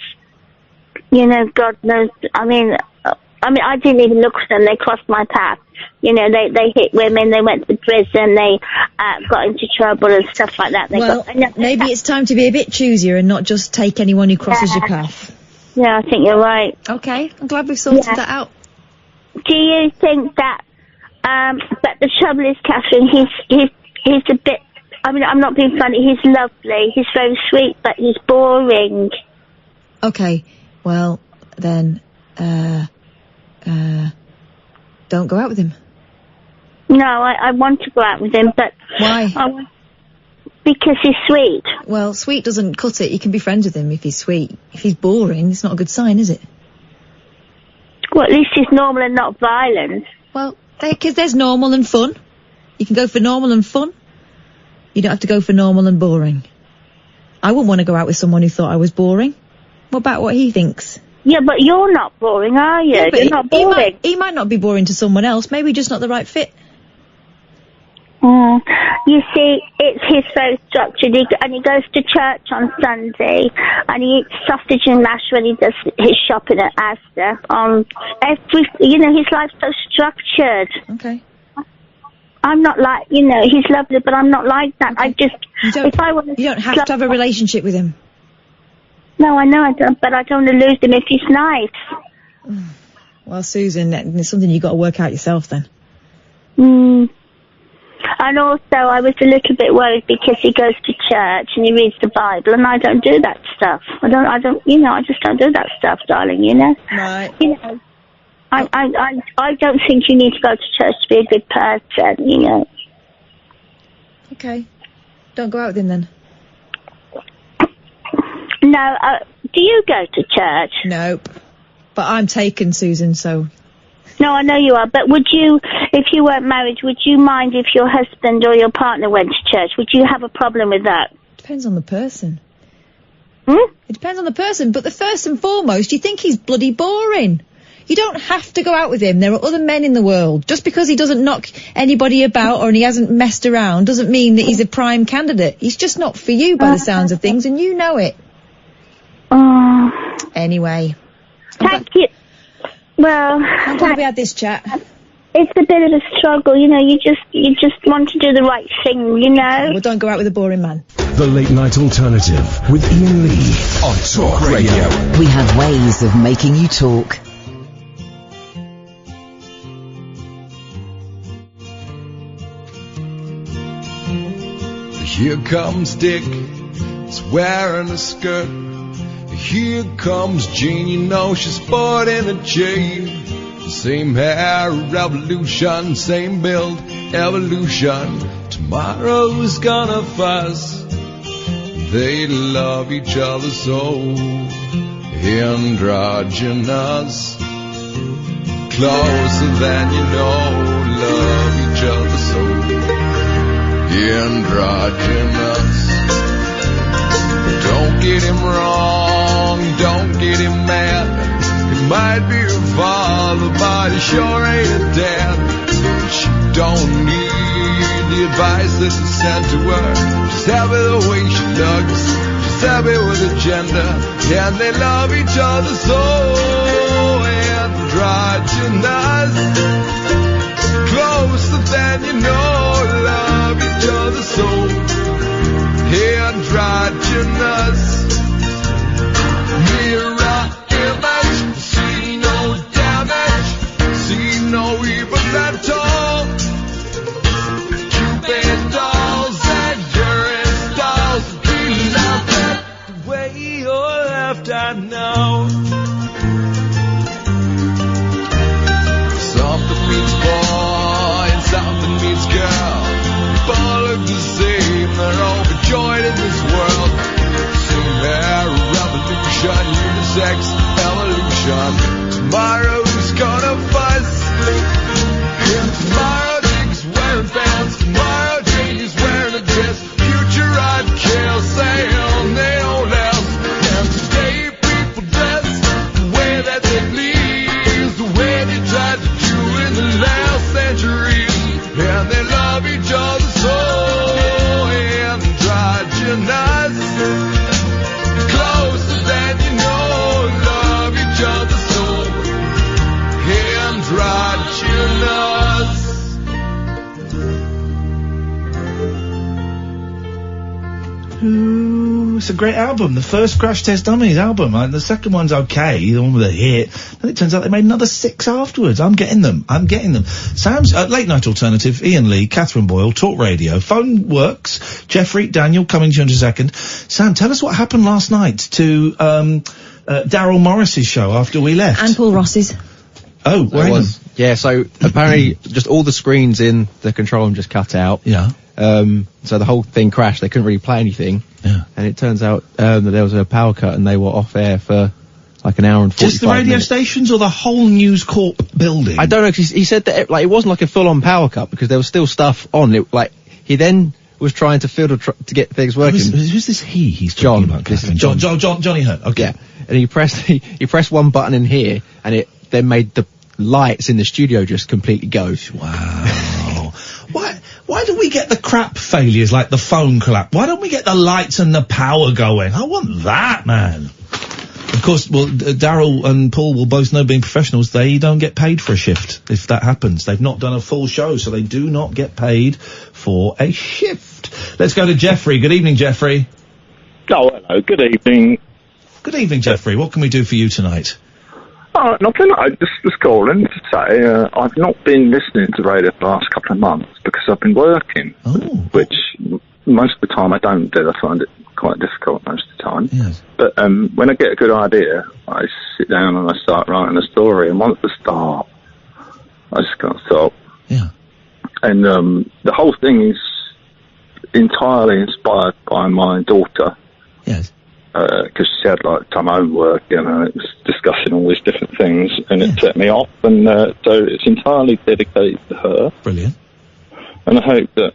God knows, I mean, I didn't even look for them. They crossed my path. You know, they hit women, they went to prison, they got into trouble and stuff like that. Maybe it's time to be a bit choosier and not just take anyone who crosses your path. Yeah, I think you're right. Okay, I'm glad we've sorted that out. Do you think that, but the trouble is, Catherine, he's a bit, I mean, I'm not being funny, he's lovely, he's very sweet, but he's boring. Okay, well, then, don't go out with him. No, I want to go out with him, but... Why? Because he's sweet. Well, sweet doesn't cut it. You can be friends with him if he's sweet. If he's boring, it's not a good sign, is it? Well, at least he's normal and not violent. Well, because there's normal and fun. You can go for normal and fun. You don't have to go for normal and boring. I wouldn't want to go out with someone who thought I was boring. What about what he thinks? Yeah, but you're not boring, are you? Yeah, but You're not he boring. he might not be boring to someone else. Maybe just not the right fit. You see, he's very structured, and he goes to church on Sunday, and he eats sausage and mash when he does his shopping at Asda. His life's so structured. Okay. I'm not like, he's lovely, but I'm not like that. Okay. You don't have to have a relationship with him. No, I know I don't, but I don't want to lose him if he's nice. Well, Susan, it's something you've got to work out yourself then. And also, I was a little bit worried because he goes to church and he reads the Bible, and I don't do that stuff. I just don't do that stuff, darling, Right. I don't think you need to go to church to be a good person, Okay. Don't go out with him then. No, do you go to church? Nope. But I'm taken, Susan, so... No, I know you are, but would you, if you weren't married, would you mind if your husband or your partner went to church? Would you have a problem with that? Depends on the person. It depends on the person, but the first and foremost, you think he's bloody boring. You don't have to go out with him. There are other men in the world. Just because he doesn't knock anybody about or he hasn't messed around doesn't mean that he's a prime candidate. He's just not for you by the sounds of things, and you know it. Anyway. Thank you. Well, I'm glad we had this chat. It's a bit of a struggle, you just want to do the right thing, Well, don't go out with a boring man. The Late Night Alternative with Iain Lee on Talk Radio. We have ways of making you talk. Here comes Dick, he's wearing a skirt. Here comes Jean, she's sporting a chain. Same hair, revolution, same build, evolution. Tomorrow's gonna fuss. They love each other so androgynous. Closer than you know, love each other so androgynous. Don't get him wrong, don't get him mad. He might be her father, but he sure ain't a dad. She don't need the advice that was sent to her. She's happy the way she looks, she's happy with her gender, and they love each other so androgynous. Closer than you know, love each other so androgynous. Mirror image, see no damage, see no evil at all. Cupid dolls and urine dolls, we love it the way you're left, I know. Something means boy and something means girl, both look the same, they're overjoyed in this world. Same hair, revolution, unisex, evolution. Tomorrow's gonna fuss. And tomorrow Dick's wearing pants, tomorrow Janie's wearing a dress. Future I'd kill, Sam, they don't last. And today people dress the way that they please, the way they tried to do in the last century. And they love each other so androgynous. Closer than you know, love each other so androgynous. Ooh, it's a great album. The first Crash Test Dummies album. The second one's okay, the one with a hit. Then it turns out they made another 6 afterwards. I'm getting them. Sam's Late Night Alternative, Iain Lee, Catherine Boyle, Talk Radio. Phone works. Jeffrey, Daniel, coming to you in a second. Sam, tell us what happened last night to Daryl Morris's show after we left. And Paul Ross's. Oh, where it was? Yeah, so apparently just all the screens in the control room just cut out. Yeah. So the whole thing crashed. They couldn't really play anything. Yeah. And it turns out that there was a power cut and they were off air for like an hour and 45 minutes. Just the radio stations or the whole News Corp building? I don't know, 'cause he said that it wasn't like a full-on power cut because there was still stuff on. He then was trying to to get things working. Who's this he? He's talking about This is Johnny Hunt. Okay. and he pressed one button in here, and it then made the lights in the studio just completely go. Wow. Why do we get the crap failures like the phone collapse? Why don't we get the lights and the power going? I want that, man. Of course, well, Daryl and Paul will both know, being professionals, they don't get paid for a shift if that happens. They've not done a full show, so they do not get paid for a shift. Let's go to Jeffrey. Good evening, Jeffrey. Oh, hello. Good evening. Good evening, Jeffrey. What can we do for you tonight? Oh, nothing. I just was calling to say I've not been listening to radio for the last couple of months because I've been working, which most of the time I don't do. I find it quite difficult most of the time. Yes. But when I get a good idea, I sit down and I start writing a story, and once I start, I just can't stop. Yeah. And the whole thing is entirely inspired by my daughter. Yes. Because she had like some homework, you know, it was discussing all these different things, and it set me off, and so it's entirely dedicated to her. Brilliant. And I hope that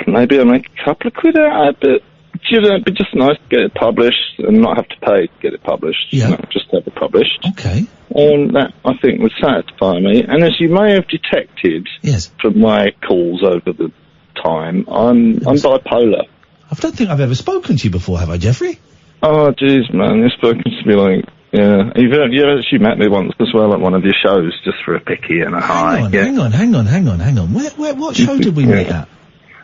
maybe I'll make a couple of quid out of it, but you know, it'd be just nice to get it published and not have to pay to get it published. Yeah. You know, just have it published. Okay. And that, I think, would satisfy me. And as you may have detected from my calls over the time, I'm bipolar. I don't think I've ever spoken to you before, have I, Jeffrey? Oh, jeez, man, you've spoken to me like, yeah. You've actually met me once as well at one of your shows, just for a picky and a hi. Hang on. What show did we meet at?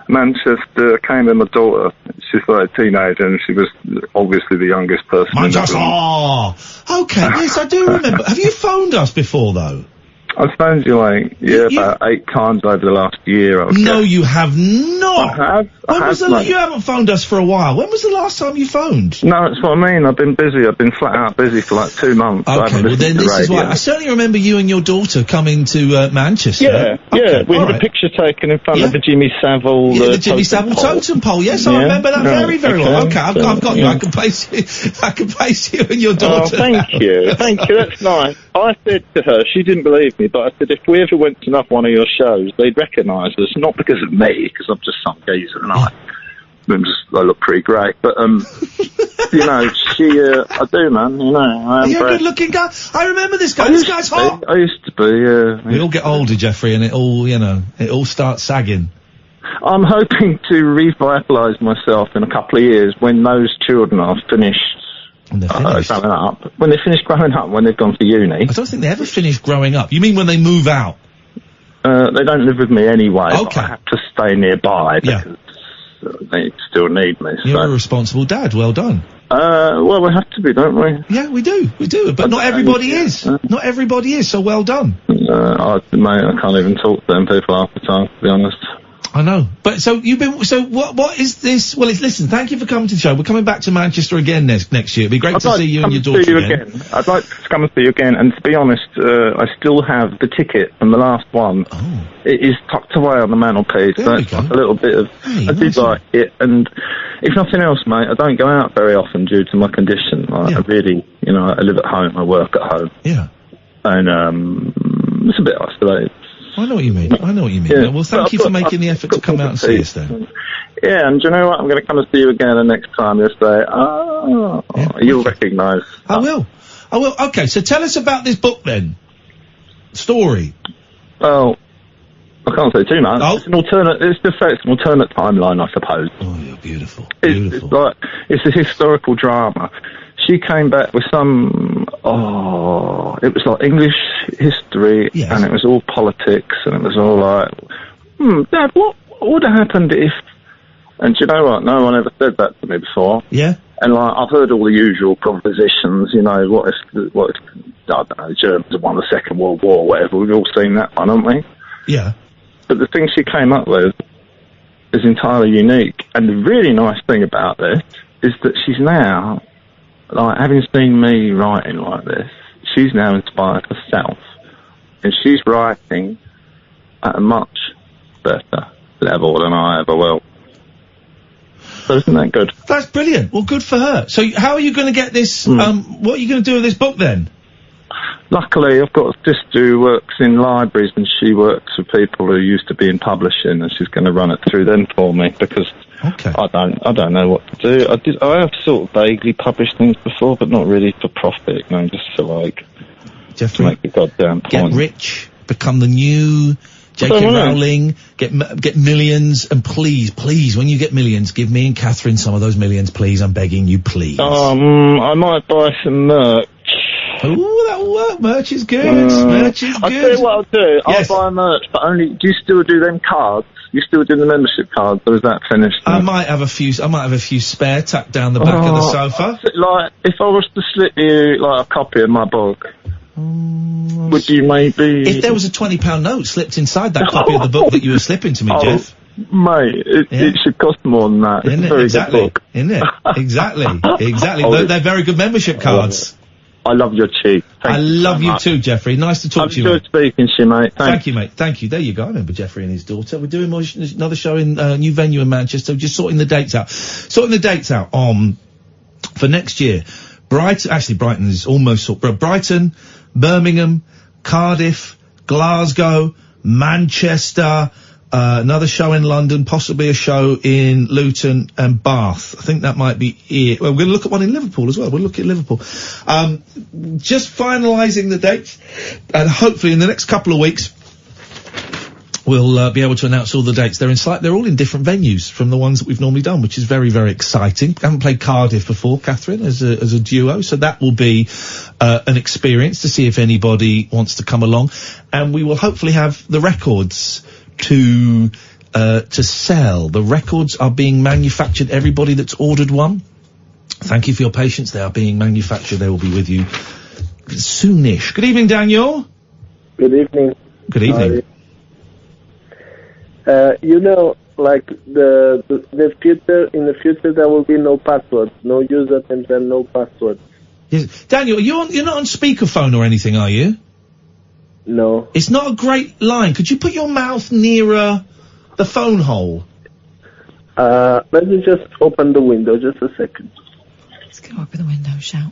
Manchester. Came with my daughter. She's like a teenager, and she was obviously the youngest person. Manchester! Oh, okay, yes, I do remember. Have you phoned us before, though? I've phoned you about 8 times over the last year. No, you have not. I have. You haven't phoned us for a while. When was the last time you phoned? No, that's what I mean. I've been busy. I've been flat out busy for like 2 months. Okay, well then this is why. I certainly remember you and your daughter coming to Manchester. Yeah. We had a picture taken in front of the Jimmy Savile. The Jimmy Savile totem pole. Yes, I remember that very, very well. Okay, I've got you. I can place you and your daughter. Oh, thank you. That's nice. I said to her, she didn't believe me, but I said if we ever went to another one of your shows, they'd recognise us, not because of me, because I'm just some geezer and I look pretty great, but you know, I do, man. You know, you're a good-looking guy. I remember this guy. This guy's hot. I used to be. Yeah. We all get older, Jeffrey, and it all starts sagging. I'm hoping to revitalise myself in a couple of years when those children are finished. When they finish growing up, when they've gone to uni. I don't think they ever finish growing up. You mean when they move out? They don't live with me anyway. Okay. I have to stay nearby because they still need me. You're a responsible dad. Well done. Well, we have to be, don't we? Yeah, we do. But not everybody is. Not everybody is, so well done. Mate, I can't even talk to them people half the time, to be honest. I know. But what is this? Well, listen, thank you for coming to the show. We're coming back to Manchester again next year. It'd be great to see you and your daughter again. I'd like to come and see you again, and to be honest, I still have the ticket from the last one. Oh. It is tucked away on the mantelpiece. There we go. A little bit of, I did like it, and if nothing else, mate, I don't go out very often due to my condition. I really, you know, I live at home, I work at home. Yeah. And, it's a bit isolated. I know what you mean. Yeah. Well, thank you for making the effort to come out and see us then. Yeah, and do you know what? I'm going to come and see you again, and next time you'll say, you'll recognise. I will. Okay, so tell us about this book then. Story. Well, I can't say too much. Oh. It's an alternate timeline, I suppose. Oh, you're beautiful. It's a historical drama. She came back with it was like English history, and it was all politics, and it was all like, Dad, what would have happened if, and do you know what, no one ever said that to me before. Yeah. And like, I've heard all the usual propositions, you know, what if, I don't know, the Germans won the Second World War, whatever, we've all seen that one, haven't we? Yeah. But the thing she came up with is entirely unique, and the really nice thing about this is that she's now, like, having seen me writing like this, she's now inspired herself. And she's writing at a much better level than I ever will. So isn't that good? That's brilliant. Well, good for her. So how are you going to get this, what are you going to do with this book then? Luckily, I've got a sister who works in libraries, and she works with people who used to be in publishing, and she's going to run it through them for me, because Okay. I don't know what to do. I have sort of vaguely published things before, but not really for profit. No, just for like, Jeffrey, to make the goddamn point. Get rich, become the new J.K. Rowling, get millions, and please, when you get millions, give me and Catherine some of those millions, please. I'm begging you, please. I might buy some merch. Ooh, that'll work. Merch is good. Merch is good. I'll tell you what I'll do. Yes. I'll buy merch, but only. Do you still do them cards? You still do the membership cards, or is that finished now? I might have a few spare tucked down the back of the sofa. Like, if I was to slip you like a copy of my book, would you maybe? If there was a £20 note slipped inside that copy of the book that you were slipping to me, Jeff. Mate, it should cost more than that. It's a very good book. Isn't it? Exactly. They're very good membership cards. I love your cheek. I love you too, Jeffrey. Nice to talk to you, mate. I've enjoyed speaking to you, mate. Thank you, mate. Thank you. There you go. I remember Jeffrey and his daughter. We're doing another show in a new venue in Manchester. Just sorting the dates out. For next year. Brighton is almost sorted. Brighton, Birmingham, Cardiff, Glasgow, Manchester, another show in London, possibly a show in Luton and Bath. I think that might be it. Well, we're going to look at one in Liverpool as well. We'll look at Liverpool. Just finalising the dates, and hopefully in the next couple of weeks, we'll be able to announce all the dates. They're all in different venues from the ones that we've normally done, which is very, very exciting. I haven't played Cardiff before, Catherine, as a duo, so that will be an experience to see if anybody wants to come along. And we will hopefully have the records to sell. The records are being manufactured. Everybody that's ordered one, thank you for your patience. They are being manufactured. They will be with you soonish. Good evening, Daniel. Good evening. Good evening. Like the future, in the future there will be no passwords, no usernames and no passwords. Yes. Daniel, you're not on speakerphone or anything, are you? No. It's not a great line. Could you put your mouth nearer the phone hole? Let me just open the window, just a second. Let's go open the window, shout.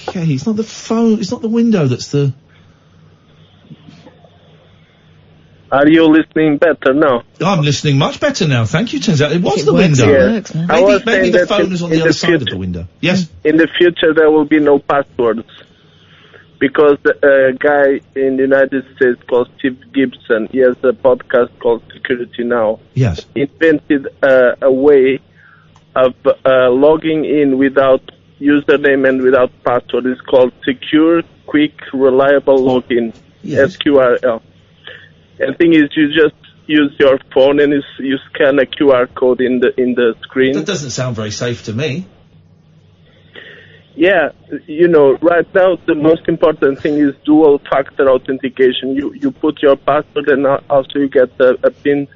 Okay, it's not the phone, it's not the window that's the... Are you listening better now? I'm listening much better now, thank you. Turns out it was the works, window. it works, man. Maybe the phone is on the other side of the window. Yes? In the future there will be no passwords. Because a guy in the United States called Steve Gibson, he has a podcast called Security Now. Yes. Invented a way of logging in without username and without password. It's called Secure, Quick, Reliable Login, SQRL. And the thing is, you just use your phone and you scan a QR code in the screen. That doesn't sound very safe to me. Yeah, right now the most important thing is dual-factor authentication. You put your password and also you get a PIN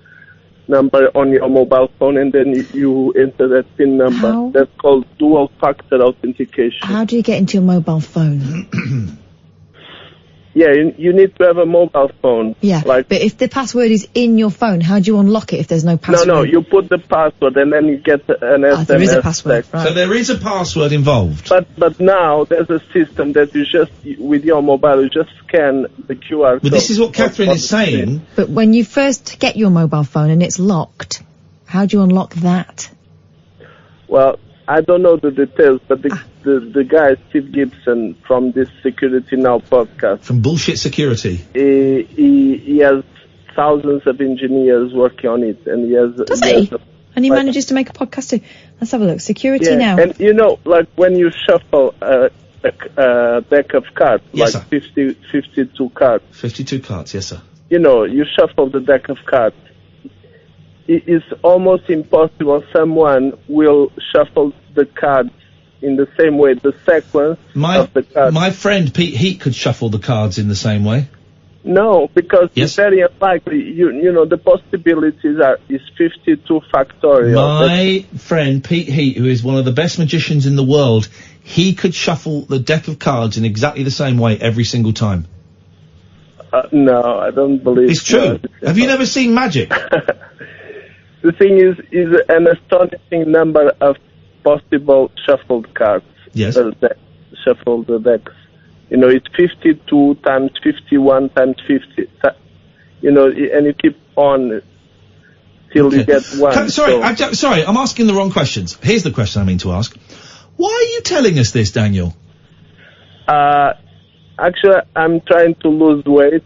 number on your mobile phone, and then you enter that PIN number. How? That's called dual-factor authentication. How do you get into your mobile phone? Yeah, you need to have a mobile phone. Yeah, but if the password is in your phone, how do you unlock it if there's no password? No, you put the password and then you get an SMS. There is a password, right. So there is a password involved. But now there's a system that you just, with your mobile, you just scan the QR code. But this is what Catherine is saying. But when you first get your mobile phone and it's locked, how do you unlock that? Well, I don't know the details, but the guy, Steve Gibson, from this Security Now podcast. From Bullshit Security. He has thousands of engineers working on it, and he has... Does he? And he manages to make a podcast too. Let's have a look. Security Now. And like when you shuffle a deck of cards, yes, like 52 cards. 52 cards, yes, sir. You shuffle the deck of cards. It is almost impossible someone will shuffle the cards in the same way, the sequence of the cards. My friend Pete Heat could shuffle the cards in the same way. No, because it's very unlikely. The possibilities is 52 factorial. My friend Pete Heat, who is one of the best magicians in the world, he could shuffle the deck of cards in exactly the same way every single time. No, I don't believe it's true. Have you never seen magic? The thing is an astonishing number of possible shuffled cards. Yes. Shuffle the decks. It's 52 times 51 times 50. And you keep on till you get one. Sorry, I'm asking the wrong questions. Here's the question I mean to ask. Why are you telling us this, Daniel? Actually, I'm trying to lose weight.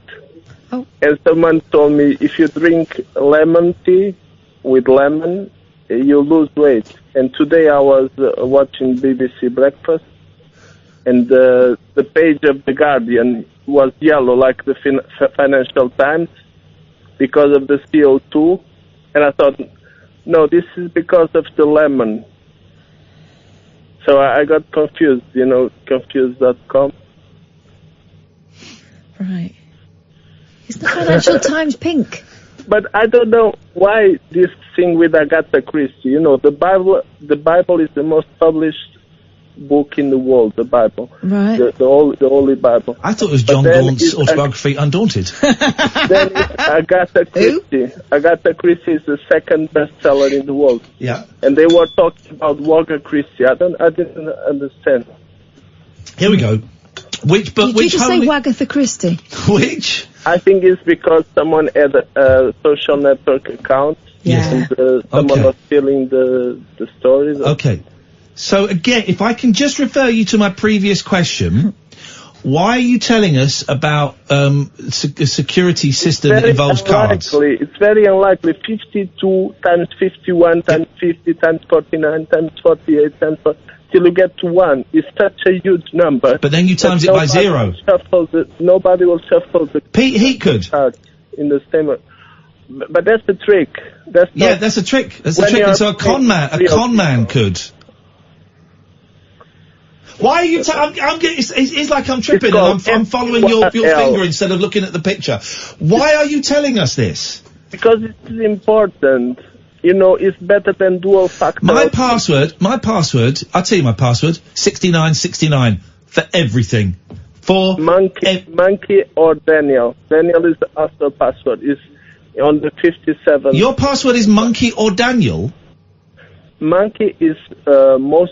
Oh. And someone told me if you drink lemon tea with lemon, you lose weight. And today I was watching BBC Breakfast, and the page of The Guardian was yellow like the Financial Times because of the CO2. And I thought, no, this is because of the lemon. So I got confused, confused.com. Right. Is the Financial Times pink? But I don't know why this thing with Agatha Christie. The Bible is the most published book in the world. The Bible, right? The Holy Bible. I thought it was John Gaunt's autobiography, Undaunted. Then it's Agatha Christie. Agatha Christie is the second bestseller in the world. Yeah. And they were talking about Walker Christie. I didn't understand. Here we go. Did you just say Wagatha Christie? Which? I think it's because someone had a social network account. Yeah. And someone was stealing the stories. Okay. So again, if I can just refer you to my previous question, why are you telling us about a security system that involves cards? It's very unlikely. 52 times 51 times 50 times 49 times 48 times 40, till you get to 1 is such a huge number. But then you times it by 0. Nobody will shuffle the Pete, he could. cards in the same. But that's the trick. That's a trick. That's the trick. And so a con man could. Why are you? I'm getting. It's like I'm tripping and I'm following your finger instead of looking at the picture. Why are you telling us this? Because it's important. It's better than dual factor. My password. I'll tell you my password. 6969 for everything. For monkey or Daniel. Daniel is the after password. Is on the 57. Your password is monkey or Daniel. Monkey is more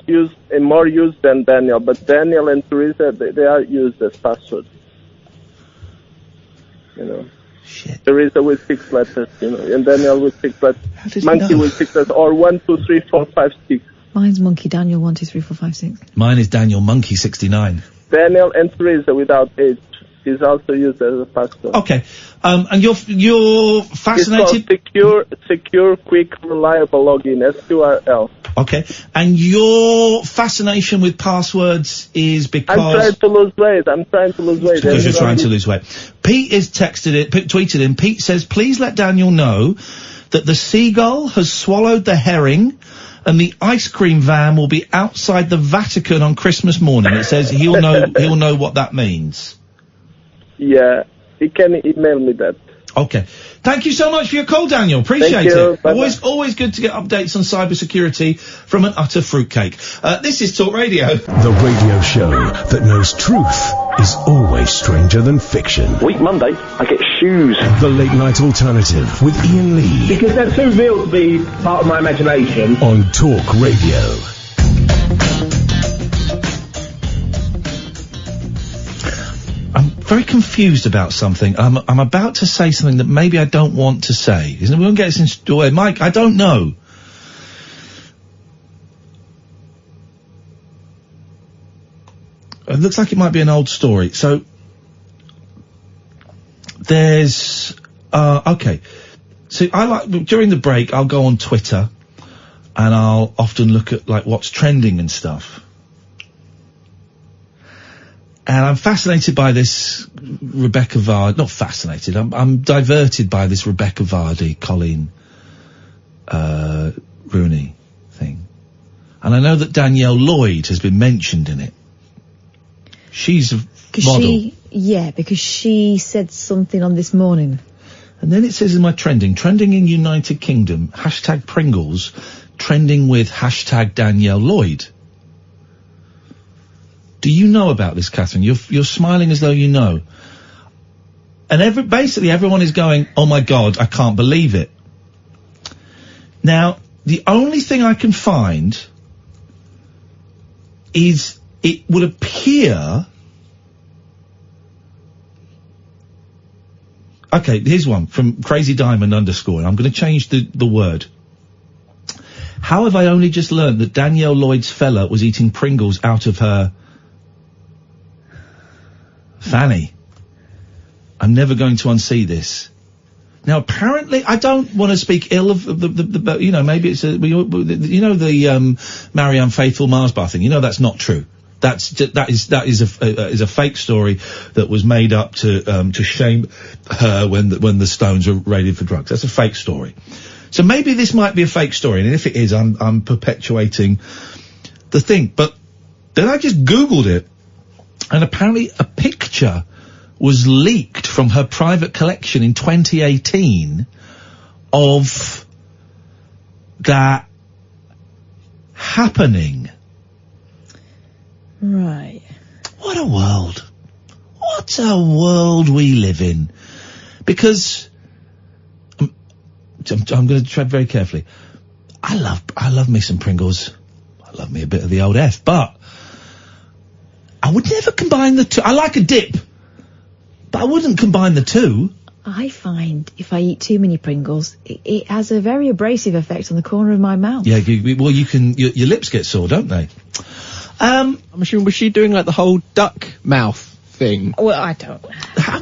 used than Daniel, but Daniel and Teresa they are used as passwords. Shit. Teresa with 6 letters, and Daniel with 6 letters. Monkey with 6 letters, or 1, 2, 3, 4, 5, 6. Mine's Monkey Daniel 1, 2, 3, 4, 5, 6. Mine is Daniel Monkey 69. Daniel and Teresa without H is also used as a password. Okay, and you're fascinated. It's called secure, quick, reliable login, SQRL. Okay, and your fascination with passwords is because I'm trying to lose weight. Because you're trying to lose weight. Pete is tweeted in. Pete says, "Please let Daniel know that the seagull has swallowed the herring." And the ice cream van will be outside the Vatican on Christmas morning. It says he'll know what that means. Yeah, he can email me that. Okay. Thank you so much for your call, Daniel. Appreciate it. Always good to get updates on cybersecurity from an utter fruitcake. This is Talk Radio. The radio show that knows truth is always stranger than fiction. Week Monday, I get shoes. The Late Night Alternative with Iain Lee. Because they're too real to be part of my imagination. On Talk Radio. I'm very confused about something. I'm about to say something that maybe I don't want to say. We won't get this in away. Mike, I don't know. It looks like it might be an old story. So, there's, okay. So during the break, I'll go on Twitter and I'll often look at, what's trending and stuff. And I'm fascinated by this Rebecca Vardy, not fascinated, I'm diverted by this Rebecca Vardy, Colleen, Rooney thing. And I know that Danielle Lloyd has been mentioned in it. She's a model. Because she said something on This Morning. And then it says in my trending in United Kingdom, hashtag Pringles, trending with hashtag Danielle Lloyd. Do you know about this, Catherine? You're smiling as though you know. And basically everyone is going, oh my God, I can't believe it. Now, the only thing I can find is it would appear... Okay, here's one from Crazy Diamond _ and I'm going to change the word. How have I only just learned that Danielle Lloyd's fella was eating Pringles out of her fanny? I'm never going to unsee this. Now, apparently, I don't want to speak ill of the you know, maybe it's you know, the Marianne Faithfull Mars bar thing. You know, that's not true. That is a fake story that was made up to shame her when the Stones were raided for drugs. That's a fake story. So maybe this might be a fake story, and if it is, I'm perpetuating the thing. But then I just Googled it, and apparently a picture was leaked from her private collection in 2018 of that happening. Right. What a world. What a world we live in. Because I'm going to tread very carefully. I love me some Pringles. I love me a bit of the old F, but I would never combine the two. I like a dip, but I wouldn't combine the two. I find if I eat too many Pringles, it has a very abrasive effect on the corner of my mouth. Yeah, you can. Your lips get sore, don't they? I'm assuming, was she doing like the whole duck mouth thing? Well, I don't.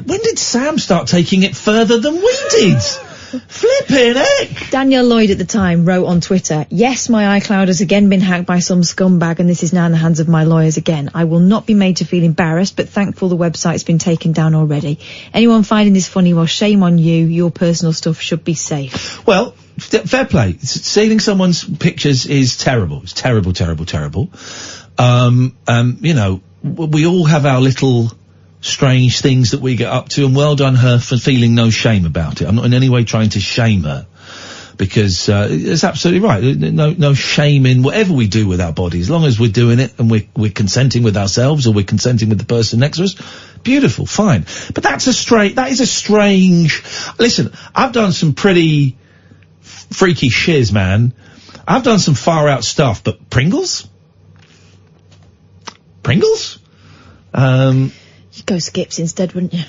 When did Sam start taking it further than we did? Flipping heck! Danielle Lloyd at the time wrote on Twitter, "Yes, my iCloud has again been hacked by some scumbag and this is now in the hands of my lawyers again. I will not be made to feel embarrassed, but thankful the website's been taken down already. Anyone finding this funny, well, shame on you. Your personal stuff should be safe." Well, fair play. Stealing someone's pictures is terrible. It's terrible, terrible, terrible. You know, we all have our little strange things that we get up to, and well done her for feeling no shame about it. I'm not in any way trying to shame her, because it's absolutely right. No shame in whatever we do with our bodies, as long as we're doing it and we're consenting with ourselves or we're consenting with the person next to us. Beautiful, fine. But that is a strange. Listen, I've done some pretty freaky shiz, man. I've done some far out stuff, but Pringles? You'd go Skips instead, wouldn't you?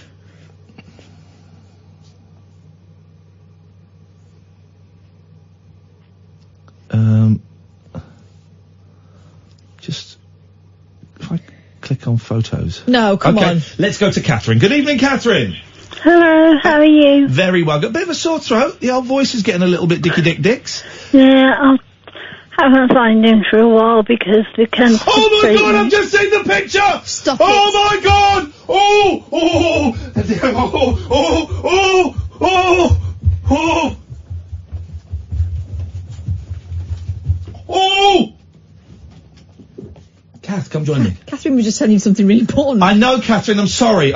Just if I click on photos. No, come on. Let's go to Catherine. Good evening, Catherine. Hello, how are you? Very well. Got a bit of a sore throat. The old voice is getting a little bit dicks. Yeah, I haven't signed in for a while because the cancer. Oh my God! I've just seen the picture. Stop it! Oh my God! Oh! Kath, come join me. Catherine was just telling you something really important. I know, Catherine. I'm sorry.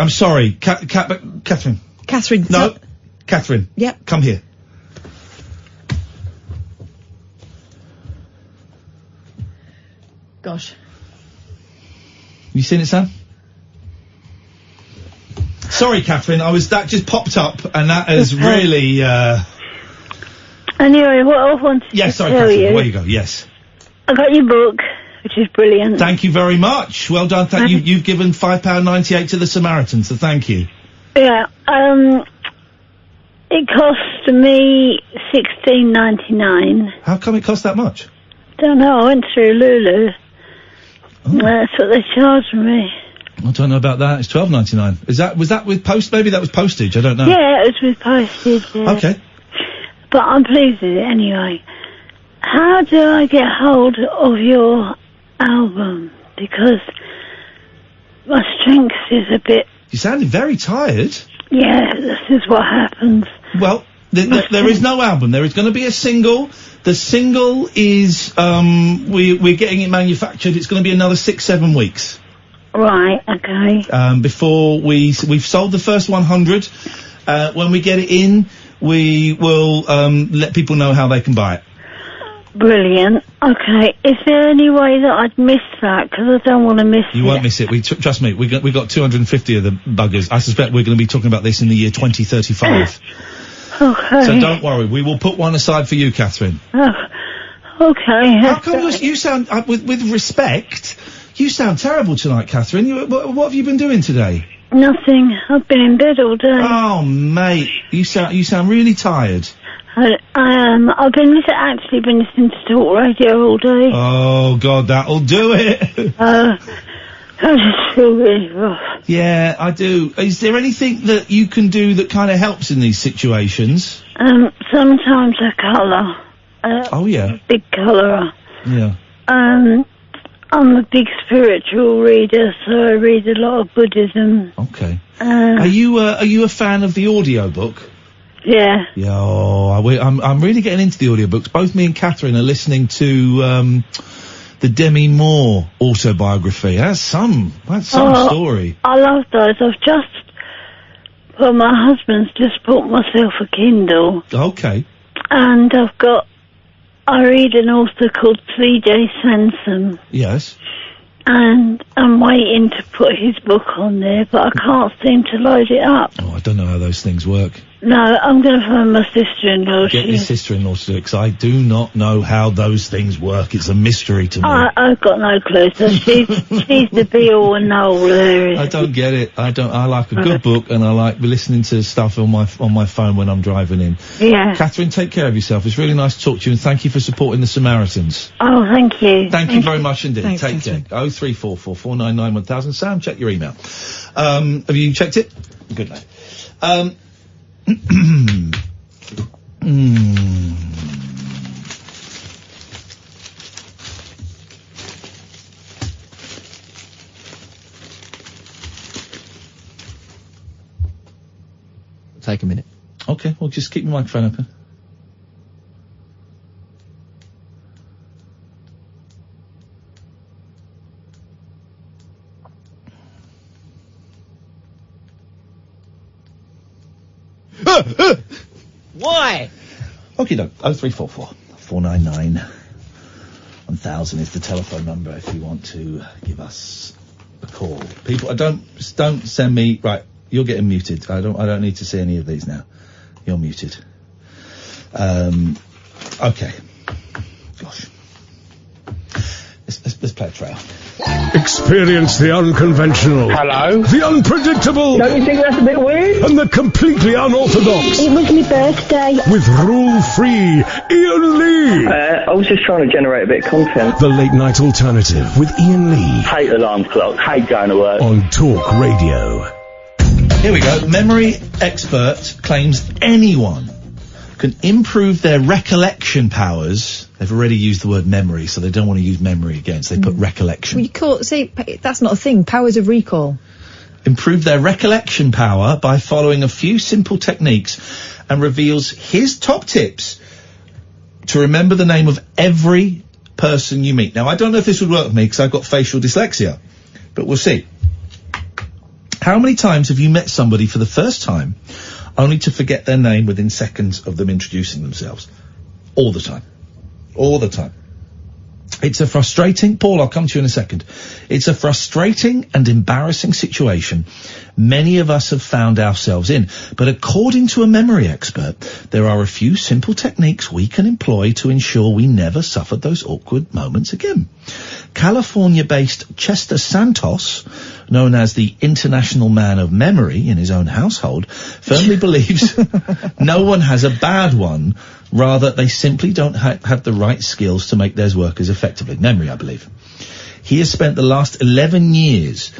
Catherine. Catherine. No, Catherine. Yep. Come here. Gosh. You seen it, Sam? Sorry, Catherine. That just popped up, and that has really. Anyway, what I wanted Yes, to sorry, tell Catherine. you, Where you go? Yes. I got your book, which is brilliant. Thank you very much. Well done. Thank you. You've given £5.98 to the Samaritan, so thank you. Yeah. It cost me $16.99. How come it cost that much? Don't know. I went through Lulu. Oh. That's what they charged me. I don't know about that. It's $12.99. Was that with post? Maybe that was postage. I don't know. Yeah, it was with postage. Yeah. Okay. But I'm pleased with it anyway. How do I get hold of your album? Because my strength is a bit. You sounded very tired. Yeah, this is what happens. Well, there is no album. There is going to be a single. The single is we're getting it manufactured. It's going to be another 6-7 weeks. Right. Okay. Before we've sold the first 100. When we get it in, we will let people know how they can buy it. Brilliant. Okay. Is there any way that I'd miss that? Because I don't want to miss it. You won't miss it. Trust me. We got 250 of the buggers. I suspect we're going to be talking about this in the year 2035. Okay. So don't worry. We will put one aside for you, Catherine. Oh, okay. How come you sound, with respect, you sound terrible tonight, Catherine? What have you been doing today? Nothing. I've been in bed all day. Oh, mate, you sound really tired. I am. I've actually been listening to talk radio all day. Oh, God, that'll do it. I just feel really rough. Yeah, I do. Is there anything that you can do that kind of helps in these situations? Sometimes I colour. Oh, yeah. Big colourer. Yeah. I'm a big spiritual reader, so I read a lot of Buddhism. Okay. Are you a fan of the audiobook? Yeah. Yeah, I'm really getting into the audiobooks. Both me and Katherine are listening to the Demi Moore autobiography. That's some story. I love those. My husband's just bought myself a Kindle. Okay. And I read an author called C.J. Sansom. Yes. And I'm waiting to put his book on there, but I can't seem to load it up. Oh, I don't know how those things work. No, I'm going to find my sister-in-law. Get your sister-in-law to do it, because I do not know how those things work. It's a mystery to me. I've got no clue. So she's the be-all and know-all there. I don't get it. I like a good book, and I like listening to stuff on my phone when I'm driving in. Yeah. Katherine, take care of yourself. It's really nice to talk to you, and thank you for supporting the Samaritans. Oh, thank you. Thank you very much indeed. Thanks, take care. 0344 499 1000. Sam, check your email. Have you checked it? Good night. Take a minute. Okay, well, just keep your microphone open. Why? Okay, no. 0344 499 1000 is the telephone number if you want to give us a call. People, don't send me. Right, you're getting muted. I don't need to see any of these now. You're muted. Okay. Gosh. Let's play a trail. Experience the unconventional. Hello? The unpredictable. Don't you think that's a bit weird? And the completely unorthodox. It was my birthday. With rule-free Iain Lee. I was just trying to generate a bit of content. The late night alternative with Iain Lee. Hate alarm clocks, hate going to work. On Talk Radio. Here we go. Memory expert claims anyone can improve their recollection powers. They've already used the word memory, so they don't want to use memory again, so they put recollection. Well, that's not a thing. Powers of recall. Improve their recollection power by following a few simple techniques, and reveals his top tips to remember the name of every person you meet. Now, I don't know if this would work with me, because I've got facial dyslexia, but we'll see. How many times have you met somebody for the first time only to forget their name within seconds of them introducing themselves? All the time. All the time. It's a frustrating... Paul, I'll come to you in a second. It's a frustrating and embarrassing situation many of us have found ourselves in. But according to a memory expert, there are a few simple techniques we can employ to ensure we never suffered those awkward moments again. California-based Chester Santos, known as the International Man of Memory in his own household, firmly believes no one has a bad one. Rather, they simply don't have the right skills to make theirs work as effectively. Memory, I believe. He has spent the last 11 years,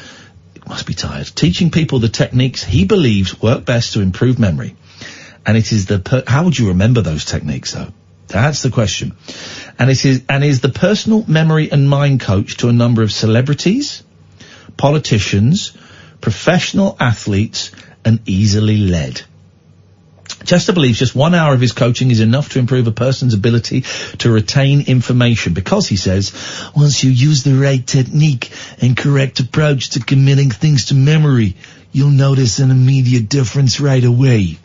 it must be tired, teaching people the techniques he believes work best to improve memory. And it is how would you remember those techniques, though? That's the question. And is the personal memory and mind coach to a number of celebrities, politicians, professional athletes, and easily led. Chester believes just 1 hour of his coaching is enough to improve a person's ability to retain information because, he says, once you use the right technique and correct approach to committing things to memory, you'll notice an immediate difference right away.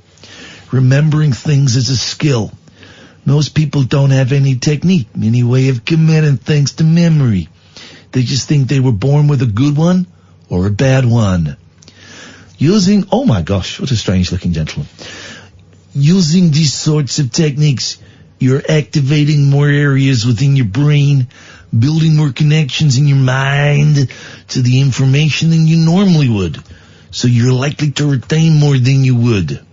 Remembering things is a skill. Most people don't have any technique, any way of committing things to memory. They just think they were born with a good one or a bad one. Oh my gosh, what a strange looking gentleman. Using these sorts of techniques, you're activating more areas within your brain, building more connections in your mind to the information than you normally would. so you're likely to retain more than you would.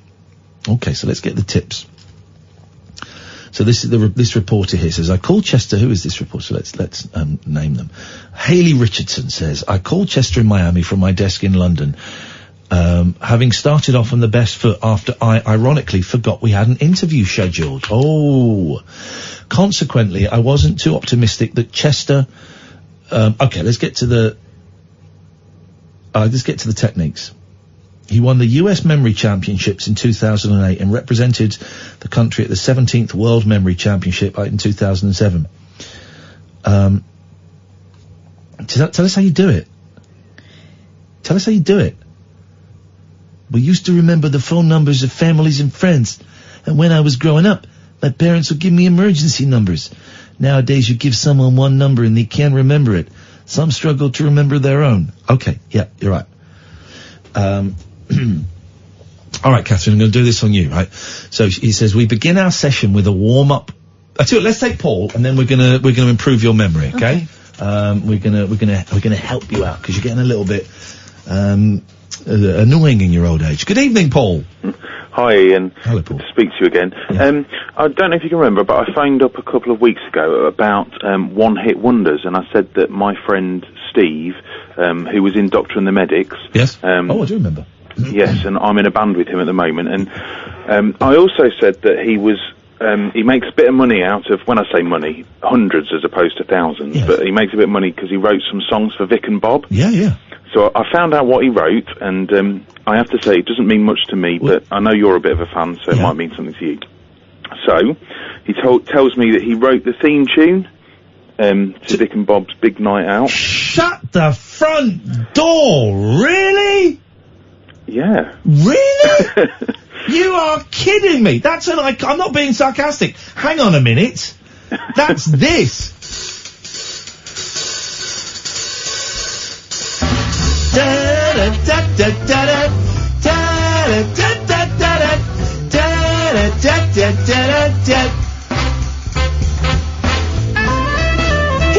Okay, so let's get the tips. So this is this reporter here says, I called Chester. Who is this reporter? Let's name them. Haley Richardson says, I called Chester in Miami from my desk in London, having started off on the best foot after I ironically forgot we had an interview scheduled. Oh, consequently, I wasn't too optimistic that Chester. Okay, let's get to the techniques. He won the US Memory Championships in 2008 and represented the country at the 17th World Memory Championship in 2007. Tell us how you do it. Tell us how you do it. We used to remember the phone numbers of families and friends, and when I was growing up, my parents would give me emergency numbers. Nowadays, you give someone one number and they can't remember it. Some struggle to remember their own. Okay, yeah, you're right. All right, Catherine, I'm going to do this on you, right? So he says we begin our session with a warm up. Let's take Paul, and then we're gonna improve your memory. Okay. We're gonna help you out because you're getting a little bit annoying in your old age. Good evening, Paul. Hi, Ian. Hello, Paul. Good to speak to you again. Yeah. I don't know if you can remember, but I phoned up a couple of weeks ago about one-hit wonders, and I said that my friend Steve, who was in Doctor and the Medics. Yes. I do remember. Yes, and I'm in a band with him at the moment. And I also said that he makes a bit of money out of, when I say money, hundreds as opposed to thousands, yes. But he makes a bit of money because he wrote some songs for Vic and Bob. Yeah, yeah. So I found out what he wrote, and I have to say it doesn't mean much to me, but I know you're a bit of a fan, so it might mean something to you. So he tells me that he wrote the theme tune to Vic and Bob's Big Night Out. Shut the front door! Really? Yeah. Really? You are kidding me! That's I'm not being sarcastic. Hang on a minute. That's this. He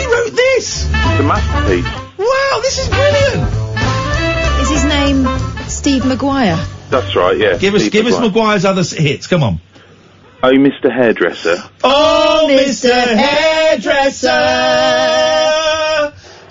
wrote this. It's a masterpiece. Wow, this is brilliant. Is his name Steve Maguire? That's right, yeah. Give us Maguire's other hits, come on. Oh, Mr. Hairdresser. Oh, Mr. Hairdresser.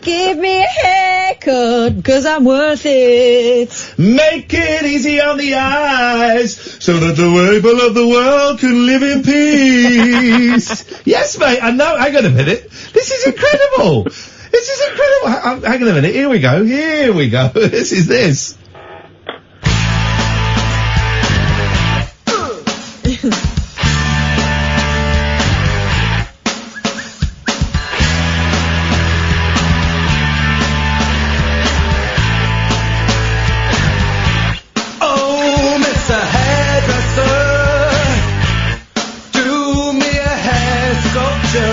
Give me a haircut, 'cause I'm worth it. Make it easy on the eyes, so that the people of the world can live in peace. Yes, mate, I know. Hang on a minute. This is incredible. This is incredible. Hang on a minute. Here we go. This is this.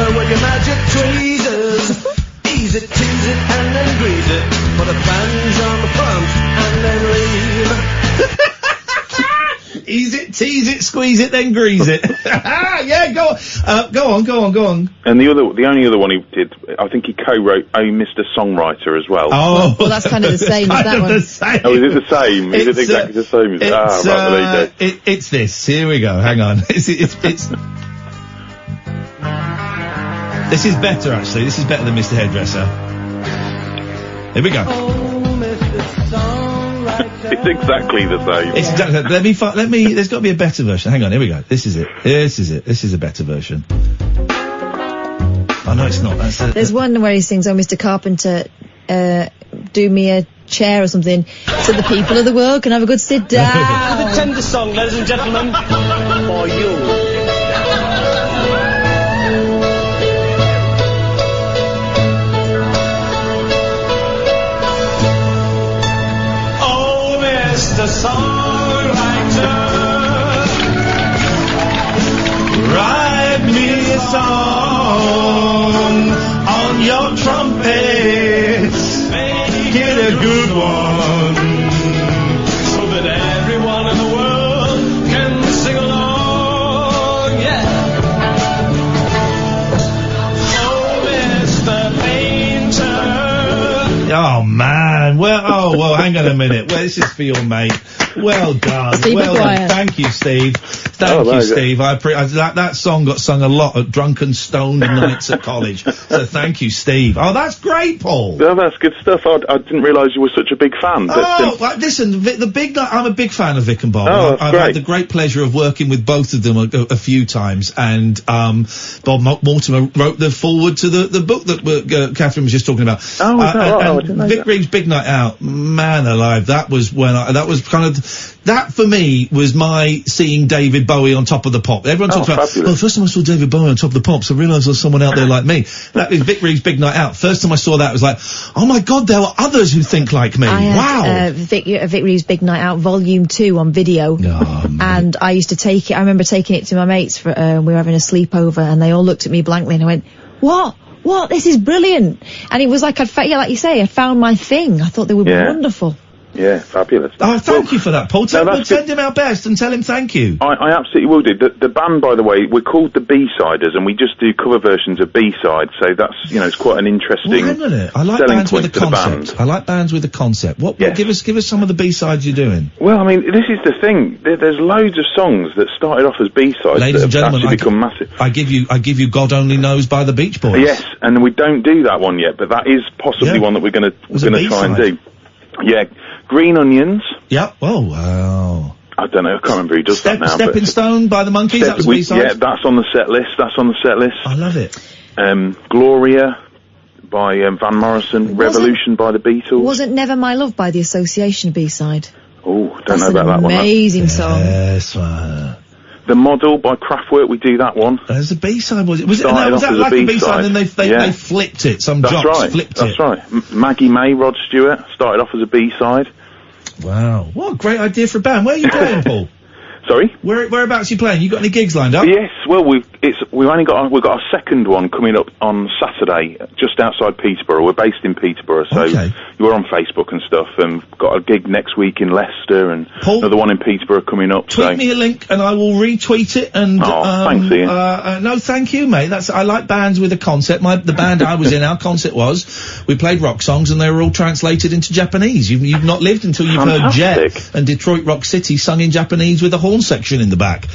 With your magic tweezers, ease it, tease it, and then grease it. Put a banjo on the front, and then leave. Ease it, tease it, squeeze it, then grease it. Yeah, go on. And the only other one he did, I think he co-wrote "Oh, Mr. Songwriter" as well. Oh, well, that's kind of the same as that one. Oh, is it the same? Is it exactly the same? Right, well, there you go. It's this. Here we go. Hang on. It's. This is better, actually. This is better than Mr. Hairdresser. Here we go. It's exactly the same. It's exactly. Let me. There's got to be a better version. Hang on. Here we go. This is it. This is a better version. Oh no, it's not. There's one where he sings, "Oh, Mr. Carpenter, do me a chair or something, so the people of the world can have a good sit down." The tender song, ladies and gentlemen, for you. The songwriter, write me a song on your trumpet. Make it a good one, so that everyone in the world can sing along. Yeah. Oh, Mr. Painter. Oh man, well, hang hang on a minute. Well, this is for your mate. Well done. Steve well McGuire. done. Thank you, Steve. Thank you, Steve. That song got sung a lot at drunken, stoned nights at college. So thank you, Steve. Oh, that's great, Paul. Well, that's good stuff. I didn't realise you were such a big fan. But, Listen, I'm a big fan of Vic and Bob. Oh, that's I've great. had the great pleasure of working with both of them a few times, and Bob Mortimer wrote the foreword to the book that Catherine was just talking about. Oh, is that right? I didn't know Vic that. Reeves' Big Night Out, man alive, that was that for me was my seeing David Bowie on Top of the Pop. Everyone talks about, fabulous. well, first time I saw David Bowie on Top of the Pops, I realised there was someone out there like me. That is Vic Reeves' Big Night Out. First time I saw that, I was like, oh my God, there were others who think like me. I Wow. had Vic Reeves' Big Night Out Volume 2 on video, and I used to take it. I remember taking it to my mates for we were having a sleepover, and they all looked at me blankly, and I went, "What? This is brilliant!" And it was like like you say, I found my thing. I thought they would be wonderful. Yeah, fabulous. Oh, thank you for that, Paul. Send him our best and tell him thank you. I absolutely will do. The band, by the way, we're called the B-Siders, and we just do cover versions of B-sides, so that's, it's quite an interesting Well, hang on a minute. I like selling bands with point a for the concept. band. I like bands with a concept. Give us some of the B-sides you're doing. Well, I mean, this is the thing. There's loads of songs that started off as B-sides Ladies that and have gentlemen, actually become massive. I give you God Only Knows by the Beach Boys. Yes, and we don't do that one yet, but that is possibly one that we're going to try and do. Yeah, Green Onions. Yep. Oh, wow. I don't know. I can't remember who does that now. Stepping Stone by the Monkees. That was a B-side. Yeah, that's on the set list. I love it. Gloria by Van Morrison. Revolution by the Beatles. Wasn't Never My Love by the Association B-side? Oh, don't know about that one. Amazing song. Yes. The Model by Kraftwerk, we do that one. There's a B-side, was it? Was Started that off as like a B-side. B-side and then they flipped it? Some That's jocks right. flipped That's it. right. Maggie May, Rod Stewart, started off as a B-side. Wow. What a great idea for a band. Where are you playing, Paul? Sorry? Whereabouts are you playing? You got any gigs lined up? Yes, well, we've got our second one coming up on Saturday, just outside Peterborough. We're based in Peterborough, so we're on Facebook and stuff, and got a gig next week in Leicester, and another one in Peterborough coming up. Tweet me a link, and I will retweet it. And thanks, Ian. no, thank you, mate. I like bands with a concept. The band I was in, our concept was we played rock songs, and they were all translated into Japanese. You've not lived until you've heard Jet and Detroit Rock City sung in Japanese with a horn section in the back.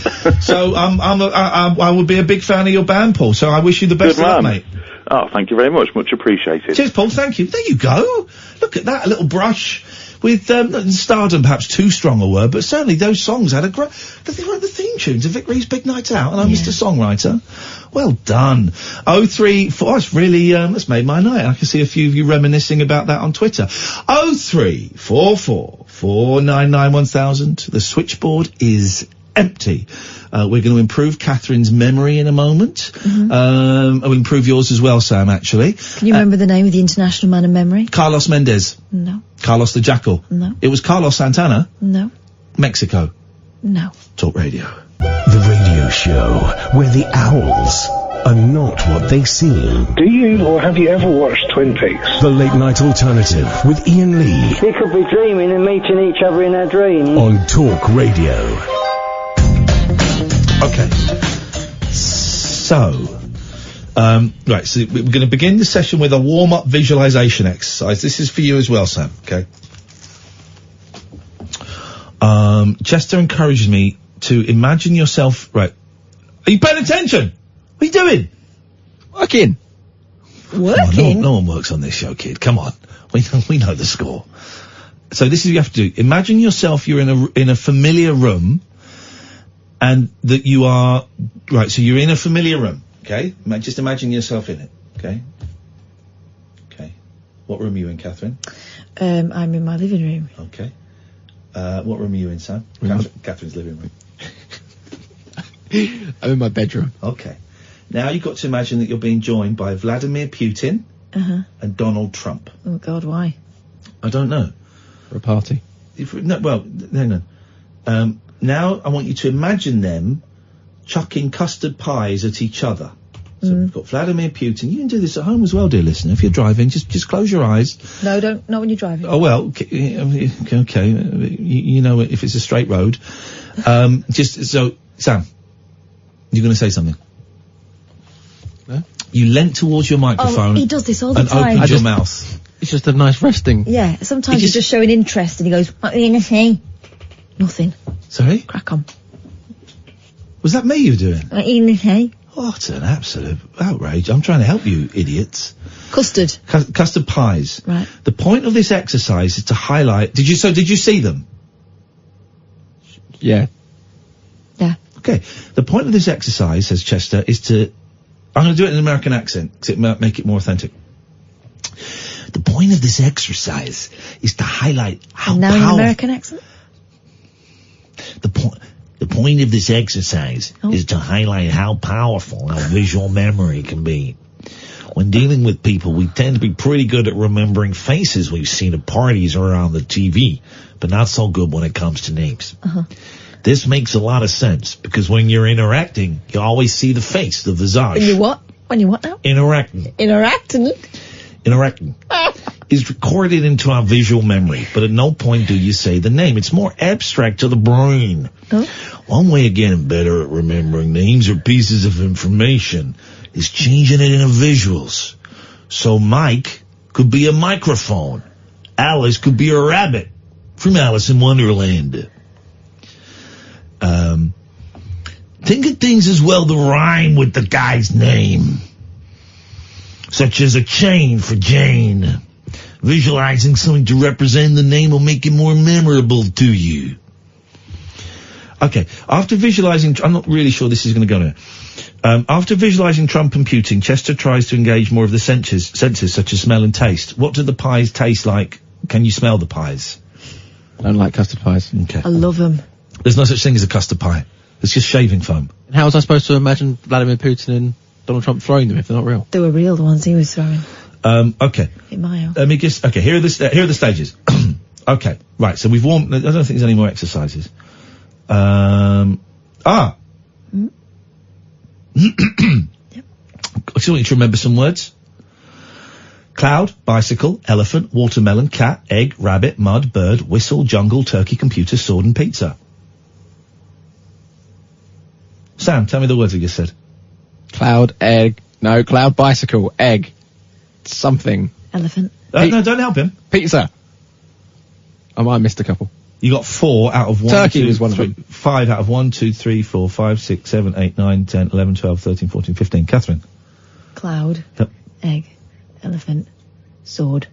So I would be a big fan of your band, Paul. So I wish you the best of luck, mate. Oh, thank you very much. Much appreciated. Cheers, Paul. Thank you. There you go. Look at that, a little brush with stardom, perhaps too strong a word, but certainly those songs had a great. They were the theme tunes of Vic Reeves' Big Night Out, and I'm Mr. Songwriter. Well done. 034. It's really that's made my night. I can see a few of you reminiscing about that on Twitter. 03444 499 1000. The switchboard is empty. We're going to improve Catherine's memory in a moment. I will improve yours as well, Sam, actually. Can you remember the name of the international man of memory? Carlos Mendez. No. Carlos the Jackal. No. It was Carlos Santana. No. Mexico. No. Talk Radio. The radio show where the owls are not what they seem. Do you or have you ever watched Twin Peaks? The Late Night Alternative with Iain Lee We could be dreaming and meeting each other in our dreams. on Talk Radio. Okay. So, right, so we're going to begin the session with a warm-up visualization exercise. This is for you as well, Sam, okay? Chester encourages me to imagine yourself, right. Are you paying attention? What are you doing? Working. Working? No one works on this show, kid. Come on. We know the score. So this is what you have to do. Imagine yourself, you're in a familiar room, and that you are, right, so you're in a familiar room, okay? Just imagine yourself in it, okay? Okay. What room are you in, Catherine? I'm in my living room. Okay. What room are you in, Sam? Catherine's living room. I'm in my bedroom. Okay. Now you've got to imagine that you're being joined by Vladimir Putin and Donald Trump. Oh, God, why? I don't know. For a party. Hang on. Now I want you to imagine them chucking custard pies at each other. So we've got Vladimir Putin. You can do this at home as well, dear listener. If you're driving, just close your eyes. No, don't. Not when you're driving. Oh, well, okay. You know, if it's a straight road. Sam, you're going to say something. No? You leant towards your microphone. Oh, he does this all the and time. opened your mouth. It's just a nice resting. Yeah, sometimes he's just showing interest and he goes, what are you going to say? Nothing. Sorry? Crack on. Was that me you were doing? What are you going to say? What an absolute outrage. I'm trying to help you, idiots. Custard. Custard pies. Right. The point of this exercise is to highlight... Did you see them? Yeah. Yeah. Okay. The point of this exercise, says Chester, is to... I'm going to do it in an American accent, because it might make it more authentic. The point of this exercise is to highlight how now powerful... in an American accent? The point of this exercise is to highlight how powerful our visual memory can be. When dealing with people, we tend to be pretty good at remembering faces we've seen at parties or on the TV, but not so good when it comes to names. Uh-huh. This makes a lot of sense, because when you're interacting, you always see the face, the visage. When you what? When you what now? Interacting is recorded into our visual memory, but at no point do you say the name. It's more abstract to the brain. Huh? One way of getting better at remembering names or pieces of information is changing it into visuals. So Mike could be a microphone. Alice could be a rabbit from Alice in Wonderland. Think of things as well that rhyme with the guy's name, such as a chain for Jane. Visualizing something to represent the name will make it more memorable to you. Okay, after visualizing, I'm not really sure this is going to go now. After visualizing Trump computing, Chester tries to engage more of the senses such as smell and taste. What do the pies taste like? Can you smell the pies? I don't like custard pies. Okay. I love them. There's no such thing as a custard pie. It's just shaving foam. And how was I supposed to imagine Vladimir Putin and Donald Trump throwing them if they're not real? They were real, the ones he was throwing. Okay. In my house. Let me guess. Okay, here are the stages. Okay, right, so we've warmed... I don't think there's any more exercises. Yep. I just want you to remember some words. Cloud, bicycle, elephant, watermelon, cat, egg, rabbit, mud, bird, whistle, jungle, turkey, computer, sword and pizza. Sam, tell me the words I just said. Cloud, bicycle, egg, something. Elephant. No, don't help him. Pizza. I might have missed a couple. You got 4 out of 1, Turkey 2, was one 3, of them. 5 out of 1, 2, 3, 4, 5, 6, 7, 8, 9, 10, 11, 12, 13, 14, 15. Catherine. Cloud. Yep. Egg. Elephant. Sword.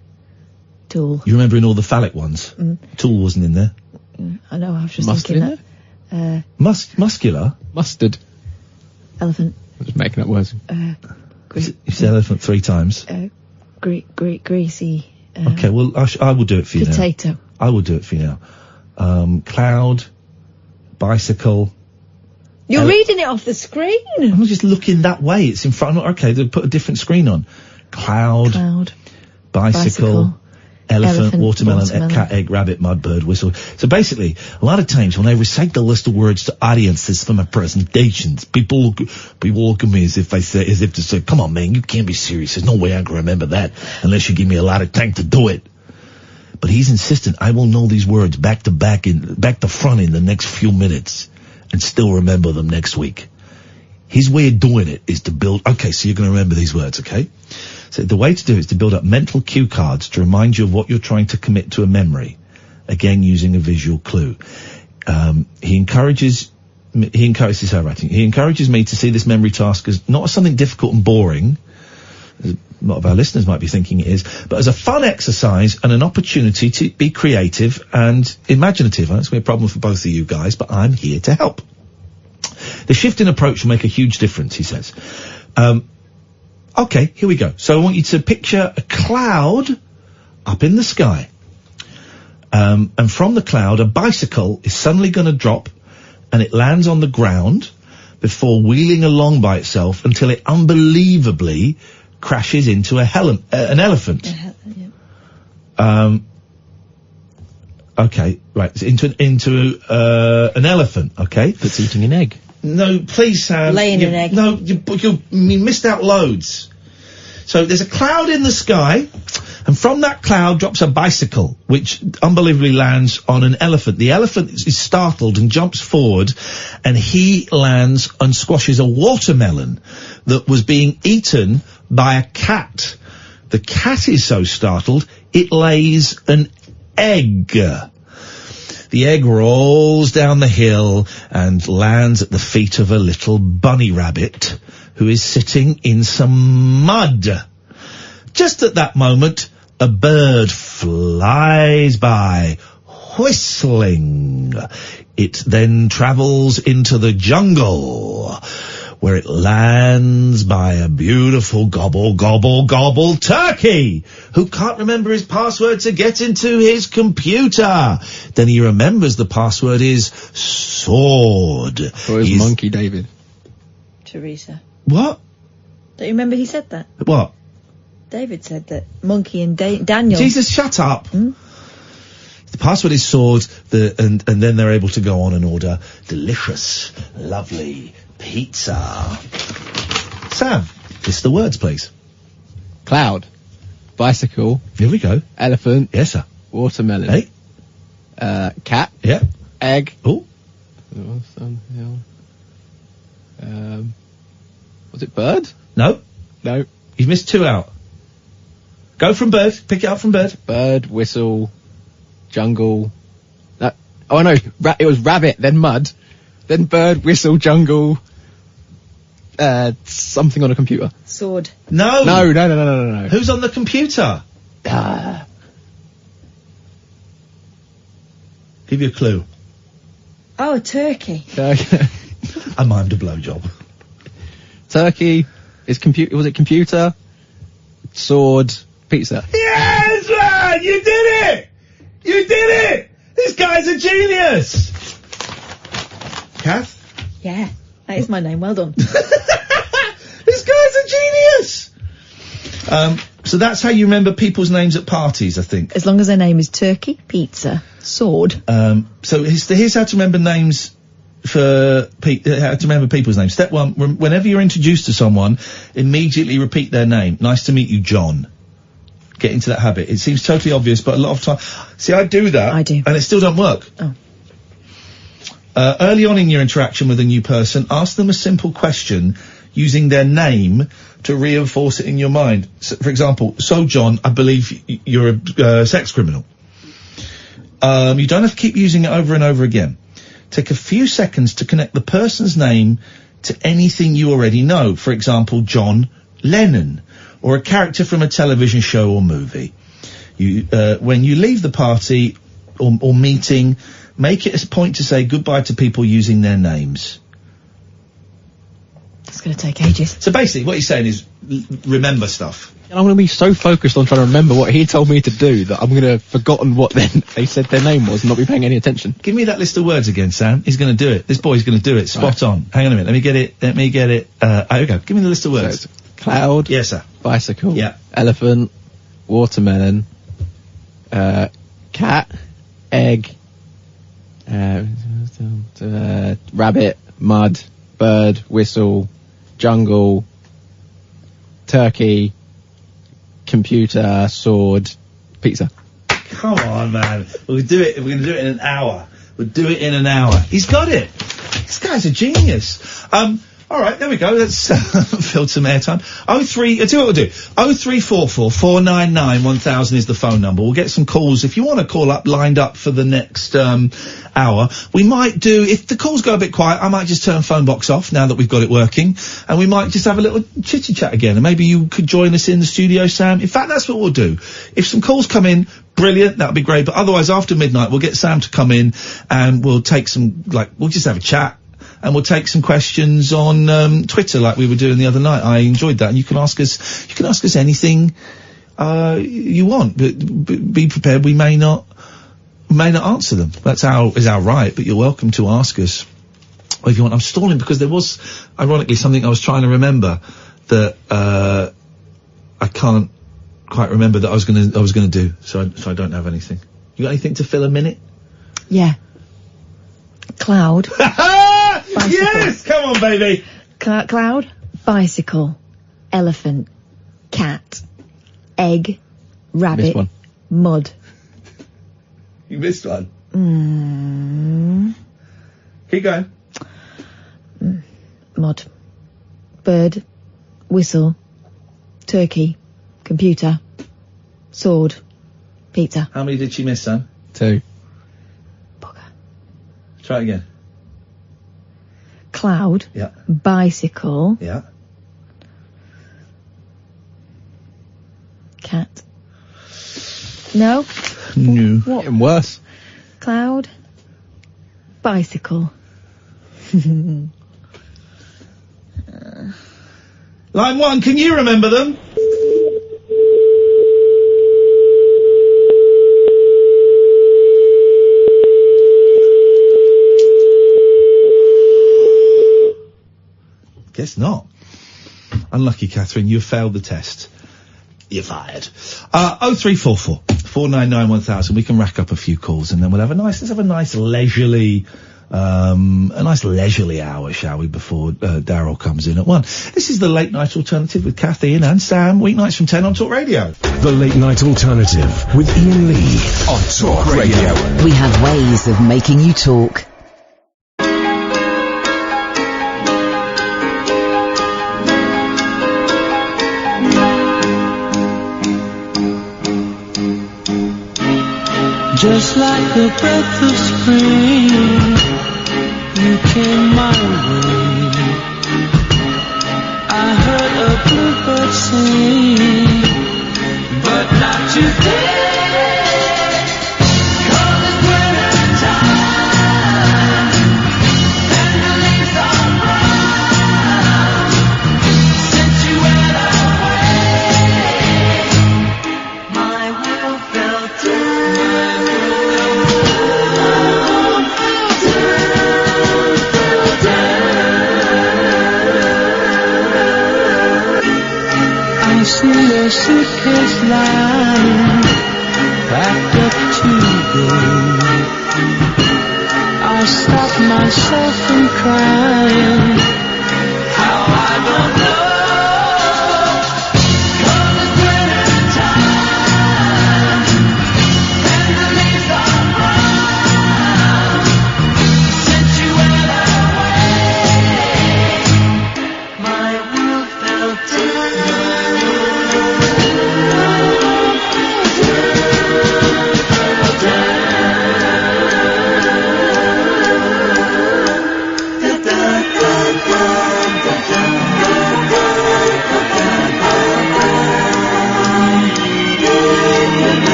Tool. You remembering all the phallic ones? Tool wasn't in there. I know, I was just Mustard thinking in that. Muscular? Mustard. Elephant. I'm just making up words. You said elephant 3 times. Greasy. Okay, well, I will do it for you potato. now. I will do it for you now. Cloud, bicycle. You're reading it off the screen. I'm just looking that way. It's in front. Okay, they put a different screen on. Cloud. Bicycle. Elephant, watermelon, cat, egg, rabbit, mud, bird, whistle. So basically, a lot of times when I recite the list of words to audiences for my presentations, people look at me as if to say, come on, man, you can't be serious. There's no way I can remember that unless you give me a lot of time to do it. But he's insistent I will know these words back to back to front in the next few minutes and still remember them next week. His way of doing it is to build... Okay, so you're going to remember these words, okay? So the way to do it is to build up mental cue cards to remind you of what you're trying to commit to a memory. Again, using a visual clue. He encourages me to see this memory task as not as something difficult and boring, as a lot of our listeners might be thinking it is, but as a fun exercise and an opportunity to be creative and imaginative. That's going to be a problem for both of you guys, but I'm here to help. The shift in approach will make a huge difference, he says. Okay, here we go. So I want you to picture a cloud up in the sky. And from the cloud, a bicycle is suddenly going to drop and it lands on the ground before wheeling along by itself until it unbelievably crashes into an elephant. Okay, right, into an elephant, okay? That's eating an egg. No, please, Sam. Laying an egg. No, you missed out loads. So there's a cloud in the sky, and from that cloud drops a bicycle, which unbelievably lands on an elephant. The elephant is startled and jumps forward, and he lands and squashes a watermelon that was being eaten by a cat The cat is so startled, it lays an egg. The egg rolls down the hill and lands at the feet of a little bunny rabbit who is sitting in some mud. Just at that moment, a bird flies by, whistling. It then travels into the jungle, where it lands by a beautiful gobble, gobble, gobble turkey, who can't remember his password to get into his computer. Then he remembers the password is sword. Or is Monkey David? Teresa. What? Don't you remember he said that? What? David said that Monkey and Daniel. Jesus, shut up. The password is sword, and then they're able to go on and order delicious, lovely pizza. Sam, list the words, please. Cloud. Bicycle. Here we go. Elephant. Yes, sir. Watermelon. Hey. Cat. Yeah. Egg. Oh. Was it bird? No. No. You've missed 2 out. Go from bird. Pick it up from bird. Bird, whistle, jungle. Oh no, it was rabbit, then mud, then bird, whistle, jungle. Something on a computer. Sword. No. No. Who's on the computer? Give you a clue. Oh, a turkey. I mimed a blowjob. Turkey is computer. Was it computer? Sword. Pizza. Yes, man! You did it! You did it! This guy's a genius! Kath? Yeah, that is my name. Well done. This guy's a genius! So that's how you remember people's names at parties, I think. As long as their name is turkey, pizza, sword. So here's how to remember names for how to remember people's names. Step 1, whenever you're introduced to someone, immediately repeat their name. Nice to meet you, John. Get into that habit. It seems totally obvious, but a lot of time... See, I do that. I do. And it still don't work. Oh. Early on in your interaction with a new person, ask them a simple question using their name to reinforce it in your mind. So, for example, so John, I believe you're a sex criminal. You don't have to keep using it over and over again. Take a few seconds to connect the person's name to anything you already know. For example, John Lennon, or a character from a television show or movie. When you leave the party or meeting, make it a point to say goodbye to people using their names. It's going to take ages. So basically, what he's saying is remember stuff. And I'm going to be so focused on trying to remember what he told me to do that I'm going to have forgotten what they said their name was and not be paying any attention. Give me that list of words again, Sam. He's going to do it. This boy's going to do it. Spot on. Hang on a minute. Let me get it. Here we go. Give me the list of words. So cloud. Yes, sir. Bicycle. Yeah. Elephant. Watermelon. Cat. Egg. Rabbit. Mud. Bird. Whistle. Jungle. Turkey. Computer. Sword. Pizza. Come on, man. We'll do it. We're going to do it in an hour. We'll do it in an hour. He's got it. This guy's a genius. All right, there we go. Let's fill some airtime. 03. Do what we'll do. 0344 499 1000 is the phone number. We'll get some calls. If you want to call up, lined up for the next hour, we might do. If the calls go a bit quiet, I might just turn phone box off now that we've got it working, and we might just have a little chitty chat again. And maybe you could join us in the studio, Sam. In fact, that's what we'll do. If some calls come in, brilliant. That'll be great. But otherwise, after midnight, we'll get Sam to come in and we'll take some. We'll just have a chat. And we'll take some questions on Twitter like we were doing the other night. I enjoyed that. And you can ask us anything you want, but be prepared. We may not answer them. That's our right, but you're welcome to ask us if you want. I'm stalling because there was ironically something I was trying to remember that I can't quite remember that I was going to do. So I don't have anything. You got anything to fill a minute? Yeah. Cloud. Bicycle. Yes! Come on, baby! Cloud, bicycle, elephant, cat, egg, rabbit, Missed one. You mud. missed one. Keep going. Mud. Bird, whistle, turkey, Computer. Sword. Pizza. How many did she miss, Sam? 2. Try it again. Cloud. Yeah. Bicycle. Yeah. Cat. No? No. What? Getting worse. Cloud. Bicycle. Line 1, can you remember them? Guess not. Unlucky, Catherine. You failed the test. You're fired. 0344 499 1000. We can rack up a few calls and then we'll have let's have a nice leisurely hour, shall we, before Daryl comes in at 1. This is the Late Night Alternative with Kathy, Ian and Sam, weeknights from 10 on Talk Radio. The Late Night Alternative with Iain Lee on Talk Radio. We have ways of making you talk. Just like a breath of spring, you came my way. I heard a bluebird sing, but not today. 'Cause it's winter time, and the leaves are brown. Since you went away, my world fell down. I see your suitcase lying, packed up to go. I stop myself from crying. How I don't know. 'Cause it's winter time, and the leaves are brown. Since you went away, my world fell down.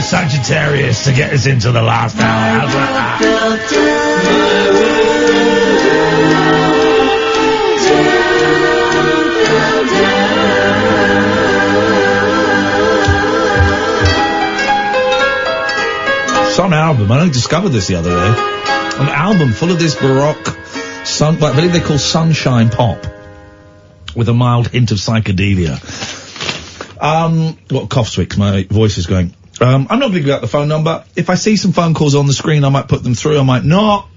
Sagittarius to get us into the last hour. How's that? Some album, I only discovered this the other day. An album full of this baroque, I believe they call sunshine pop, with a mild hint of psychedelia. Got cough swicks, my voice is going. I'm not going to give out the phone number. If I see some phone calls on the screen, I might put them through, I might not.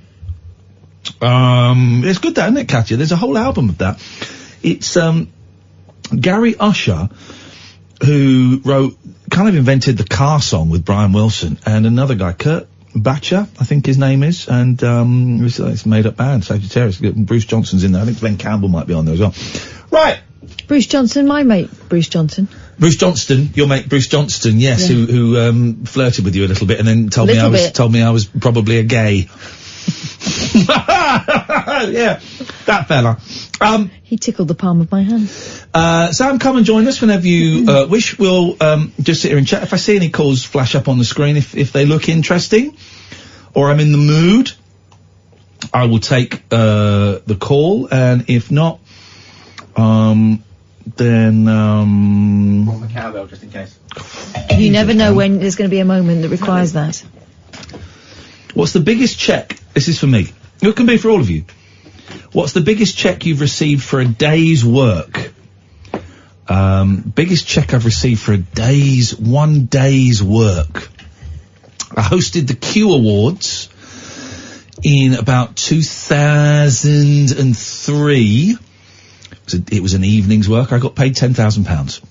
It's good that, isn't it, Katya? There's a whole album of that. It's, Gary Usher, who kind of invented the car song with Brian Wilson, and another guy, Kurt Batcher, I think his name is, and, it's a made-up band, Sagittarius. Bruce Johnson's in there. I think Glenn Campbell might be on there as well. Right. Bruce Johnson, my mate, Bruce Johnson. Bruce Johnston, your mate Bruce Johnston, yes, Yeah. who flirted with you a little bit and then told me I was probably a gay. Yeah, that fella. He tickled the palm of my hand. Sam, come and join us whenever you wish. We'll just sit here and chat. If I see any calls flash up on the screen, if they look interesting, or I'm in the mood, I will take the call, and if not, then Want the cowbell just in case. You never know when there's going to be a moment that requires that. What's the biggest check? This is for me. It can be for all of you. What's the biggest check you've received for a day's work? Biggest check I've received for one day's work. I hosted the Q Awards in about 2003. It was an evening's work. I got paid £10,000.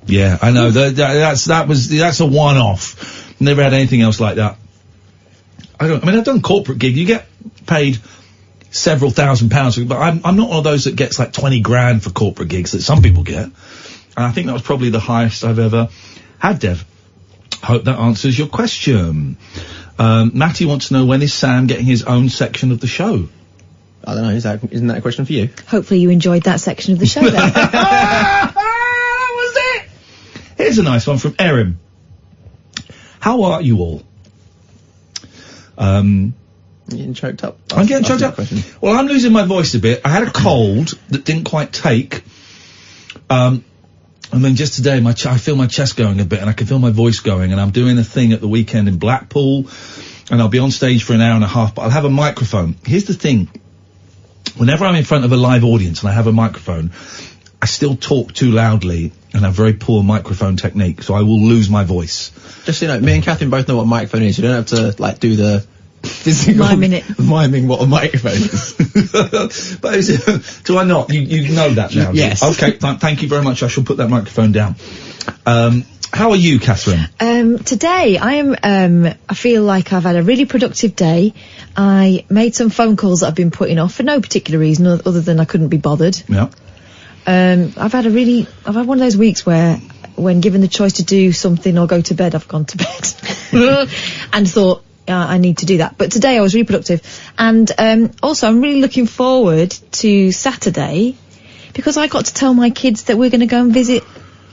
Yeah, I know. That's a one-off. Never had anything else like that. I've done corporate gig. You get paid several £1,000s, but I'm not one of those that gets like 20 grand for corporate gigs that some people get. And I think that was probably the highest I've ever had, Dev. Hope that answers your question. Matty wants to know, when is Sam getting his own section of the show? I don't know, isn't that a question for you? Hopefully you enjoyed that section of the show then. That was it! Here's a nice one from Erin. How are you all? You're getting choked up. I'm getting choked up. Well, I'm losing my voice a bit. I had a cold that didn't quite take. And then just today, I feel my chest going a bit, and I can feel my voice going, and I'm doing a thing at the weekend in Blackpool, and I'll be on stage for an hour and a half, but I'll have a microphone. Here's the thing. Whenever I'm in front of a live audience and I have a microphone, I still talk too loudly and have very poor microphone technique, so I will lose my voice. Just so you know, me and Katherine both know what a microphone is. You don't have to, like, do the physical miming what a microphone is. But do I not? You know that now? Yes. Okay, thank you very much. I shall put that microphone down. How are you, Katherine? Today I feel like I've had a really productive day. I made some phone calls that I've been putting off for no particular reason other than I couldn't be bothered. Yeah. I've had one of those weeks where, when given the choice to do something or go to bed, I've gone to bed. And thought, I need to do that. But today I was really productive. And also I'm really looking forward to Saturday, because I got to tell my kids that we're going to go and visit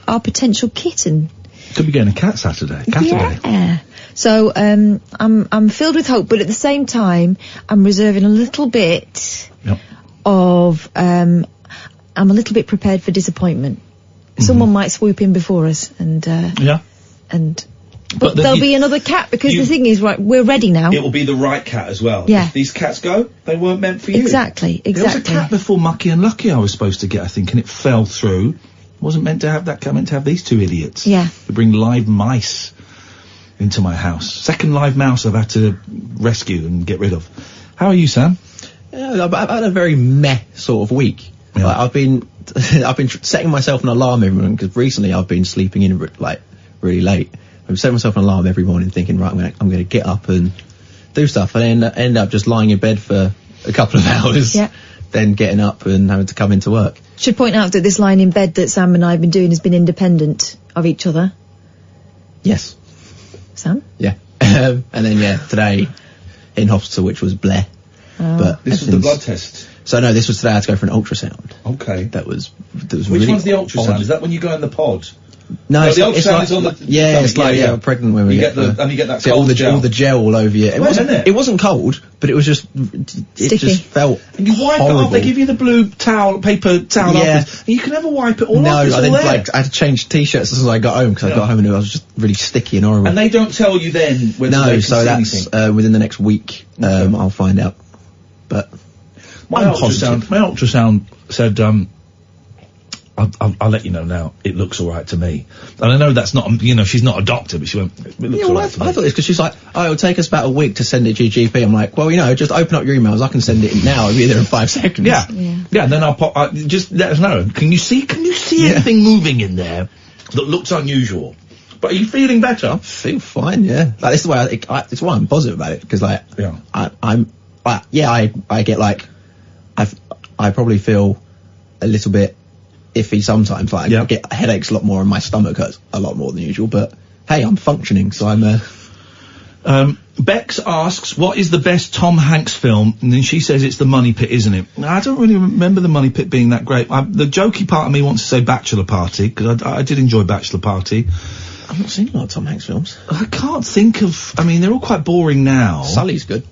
our potential kitten. Could be getting a cat Saturday. Yeah. So I'm filled with hope, but at the same time I'm reserving a little bit of I'm a little bit prepared for disappointment. Someone might swoop in before us, and but there'll be another cat, because the thing is, right, we're ready now. It will be the right cat as well. Yeah. If these cats go, they weren't meant for you. Exactly. There was a cat before Mucky and Lucky I was supposed to get, I think, and it fell through. Wasn't meant to have that cat, meant to have these two idiots. Yeah. To bring live mice into my house. Second live mouse I've had to rescue and get rid of. How are you, Sam? Yeah, I've had a very meh sort of week. Yeah. Like, I've been setting myself an alarm every morning, because recently I've been sleeping in really late. I'm setting myself an alarm every morning, thinking, right, I'm going to get up and do stuff, and then end up just lying in bed for a couple of hours. Yeah. Then getting up and having to come into work. Should point out that this lying in bed that Sam and I have been doing has been independent of each other. Yes. Sam? Yeah. And then, today in hospital, which was bleh. But this was the blood test. So no, this was today. I had to go for an ultrasound. Okay. That was Which really one's the ultrasound? odd. Is that when you go in the pod? No, the ultrasound is on the... Yeah, it's like pregnant women. You get that cold all the gel. all the gel all over you. It wasn't cold, but it was just... It just felt And you wipe horrible. it off. They give you the blue paper towel afterwards, and you can never wipe it all off. No, It's I all then there. I had to change t-shirts as soon as I got home, because I got home and it was just really sticky and horrible. And they don't tell you then whether they No, can so see that's anything. within the next week. I'll find out. But My ultrasound said I'll let you know now. It looks all right to me. And I know that's not, she's not a doctor, but she went, it looks all right to me. I thought this because she's like, it'll take us about a week to send it to your GP. I'm like, well, just open up your emails. I can send it now. It'll be there in 5 seconds. Yeah. Then I'll pop. Just let us know. Can you see anything moving in there that looks unusual? But are you feeling better? I feel fine. Yeah. Like this is why it's why I'm positive about it because I get like I probably feel a little bit iffy sometimes. Like I get headaches a lot more and my stomach hurts a lot more than usual. But hey, I'm functioning, so I'm. Bex asks, what is the best Tom Hanks film? And then she says it's The Money Pit, isn't it? I don't really remember The Money Pit being that great. The jokey part of me wants to say Bachelor Party, because I did enjoy Bachelor Party. I've not seen a lot of Tom Hanks films. I can't think of... they're all quite boring now. Sully's good.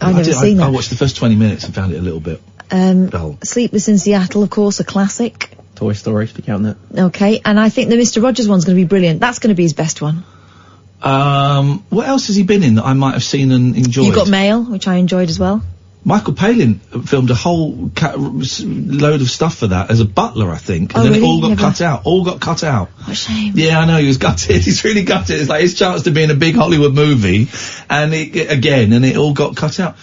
I've never seen that. I watched the first 20 minutes and found it a little bit dull. Sleepless in Seattle, of course, a classic. Toy Story, if you count that. Okay, and I think the Mr. Rogers one's going to be brilliant. That's going to be his best one. What else has he been in that I might have seen and enjoyed? You Got Mail, which I enjoyed as well. Michael Palin filmed a whole load of stuff for that as a butler, I think. And then really? it all got cut out. All got cut out. What a shame. Yeah, I know, he was gutted. He's really gutted. It's like his chance to be in a big Hollywood movie, and it all got cut out.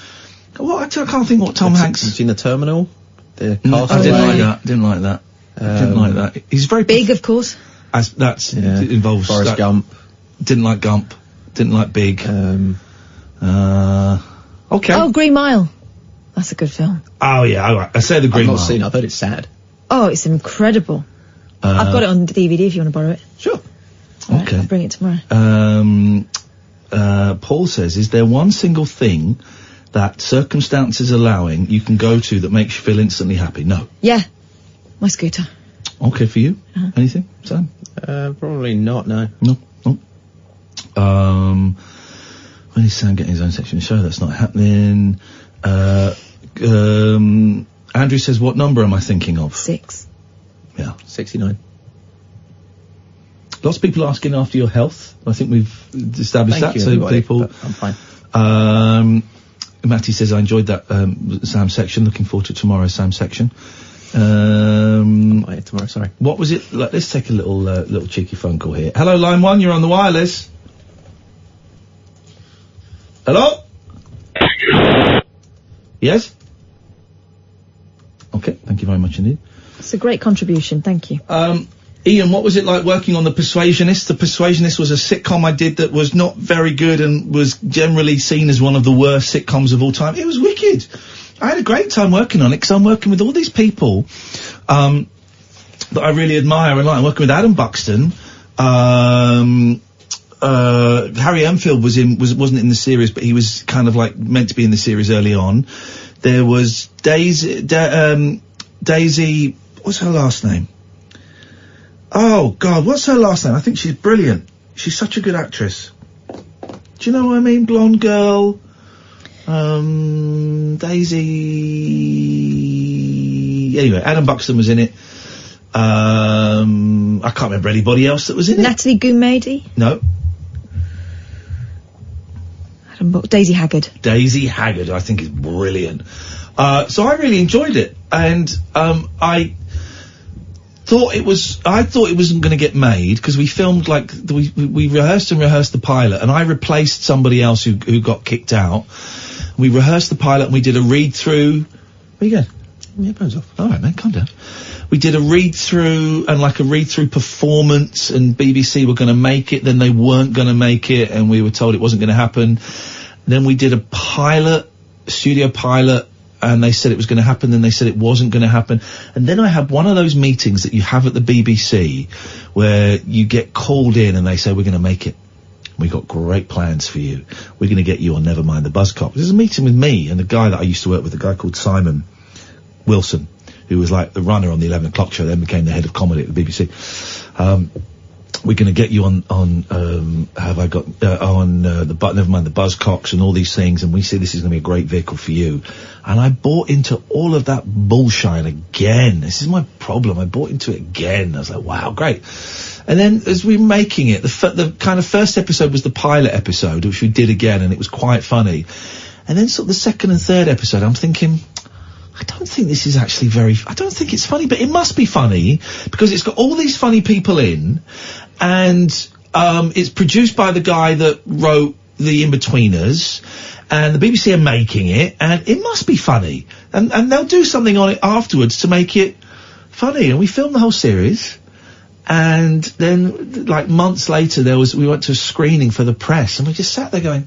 I can't think what Tom Hanks... Have you seen The Terminal? I didn't like that. Didn't like that. He's very... Big, of course. It involves... Forrest Gump. Didn't like Gump. Didn't like Big. Okay. Oh, Green Mile. That's a good film. Oh, yeah, all right. I say The Green Mile. I've not seen it. I've heard it's sad. Oh, it's incredible. I've got it on DVD if you want to borrow it. Sure. Right, Okay. I'll bring it tomorrow. Paul says, is there one single thing that circumstances allowing you can go to that makes you feel instantly happy? No. Yeah. My scooter. Okay, for you? Anything, Sam? Probably not, no. No. When is Sam getting his own section of the show? That's not happening. Andrew says, what number am I thinking of? 6. Yeah. 69. Lots of people asking after your health. I think we've established Thank that. you, So everybody, people... I'm fine. Matty says, I enjoyed that Sam section. Looking forward to tomorrow's Sam section. Tomorrow, sorry. What was it? Let's take a little cheeky phone call here. Hello, line 1, you're on the wireless. Hello? Yes? Okay, thank you very much indeed. It's a great contribution, thank you. Ian, what was it like working on The Persuasionist? The Persuasionist was a sitcom I did that was not very good and was generally seen as one of the worst sitcoms of all time. It was wicked. I had a great time working on it because I'm working with all these people that I really admire and like. I'm working with Adam Buxton. Harry Enfield wasn't in the series, but he was kind of like meant to be in the series early on. There was Daisy, what's her last name? Oh God, what's her last name? I think she's brilliant. She's such a good actress. Do you know what I mean? Blonde girl. Daisy. Anyway, Adam Buxton was in it. I can't remember anybody else that was in it. Natalie Goumedi? No. Daisy Haggard. Daisy Haggard, I think, is brilliant. So I really enjoyed it, and I thought it wasn't going to get made because we filmed we rehearsed the pilot, and I replaced somebody else who got kicked out. We rehearsed the pilot and we did a read through. Where you going? Yeah, phone's off. All right, man, calm down. We did a read through and like a read through performance, and BBC were going to make it, then they weren't going to make it, and we were told it wasn't going to happen. Then we did a studio pilot, and they said it was going to happen, then they said it wasn't going to happen. And then I had one of those meetings that you have at the BBC where you get called in and they say, we're going to make it. We got great plans for you. We're going to get you on Nevermind the Buzzcock. There's a meeting with me and a guy that I used to work with, a guy called Simon Wilson, who was like the runner on the 11 o'clock show, then became the head of comedy at the BBC. We're going to get you on Nevermind the Buzzcocks and all these things, and we see this is going to be a great vehicle for you. And I bought into all of that bullshine again. This is my problem. I bought into it again. I was like, wow, great. And then as we were making it, the kind of first episode was the pilot episode, which we did again, and it was quite funny. And then sort of the second and third episode, I'm thinking, I I don't think this is actually I don't think it's funny, but it must be funny because it's got all these funny people in, and it's produced by the guy that wrote The In-Betweeners, and the BBC are making it, and it must be funny, and they'll do something on it afterwards to make it funny. And we filmed the whole series, and then like months later we went to a screening for the press, and we just sat there going,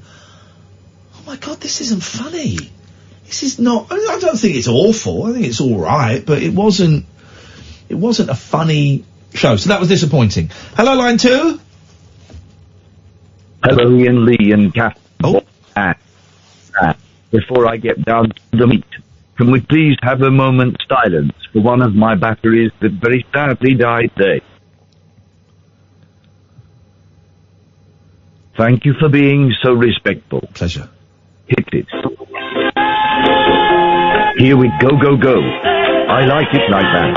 oh my god, this isn't funny. This is not. I don't think it's awful. I think it's all right, but it wasn't a funny show. So that was disappointing. Hello, line 2. Hello, Iain Lee and Katherine. Oh. Before I get down to the meat, can we please have a moment's silence for one of my batteries that very sadly died today? Thank you for being so respectful. Pleasure. Hit it. Here we go, go, go. I like it like that.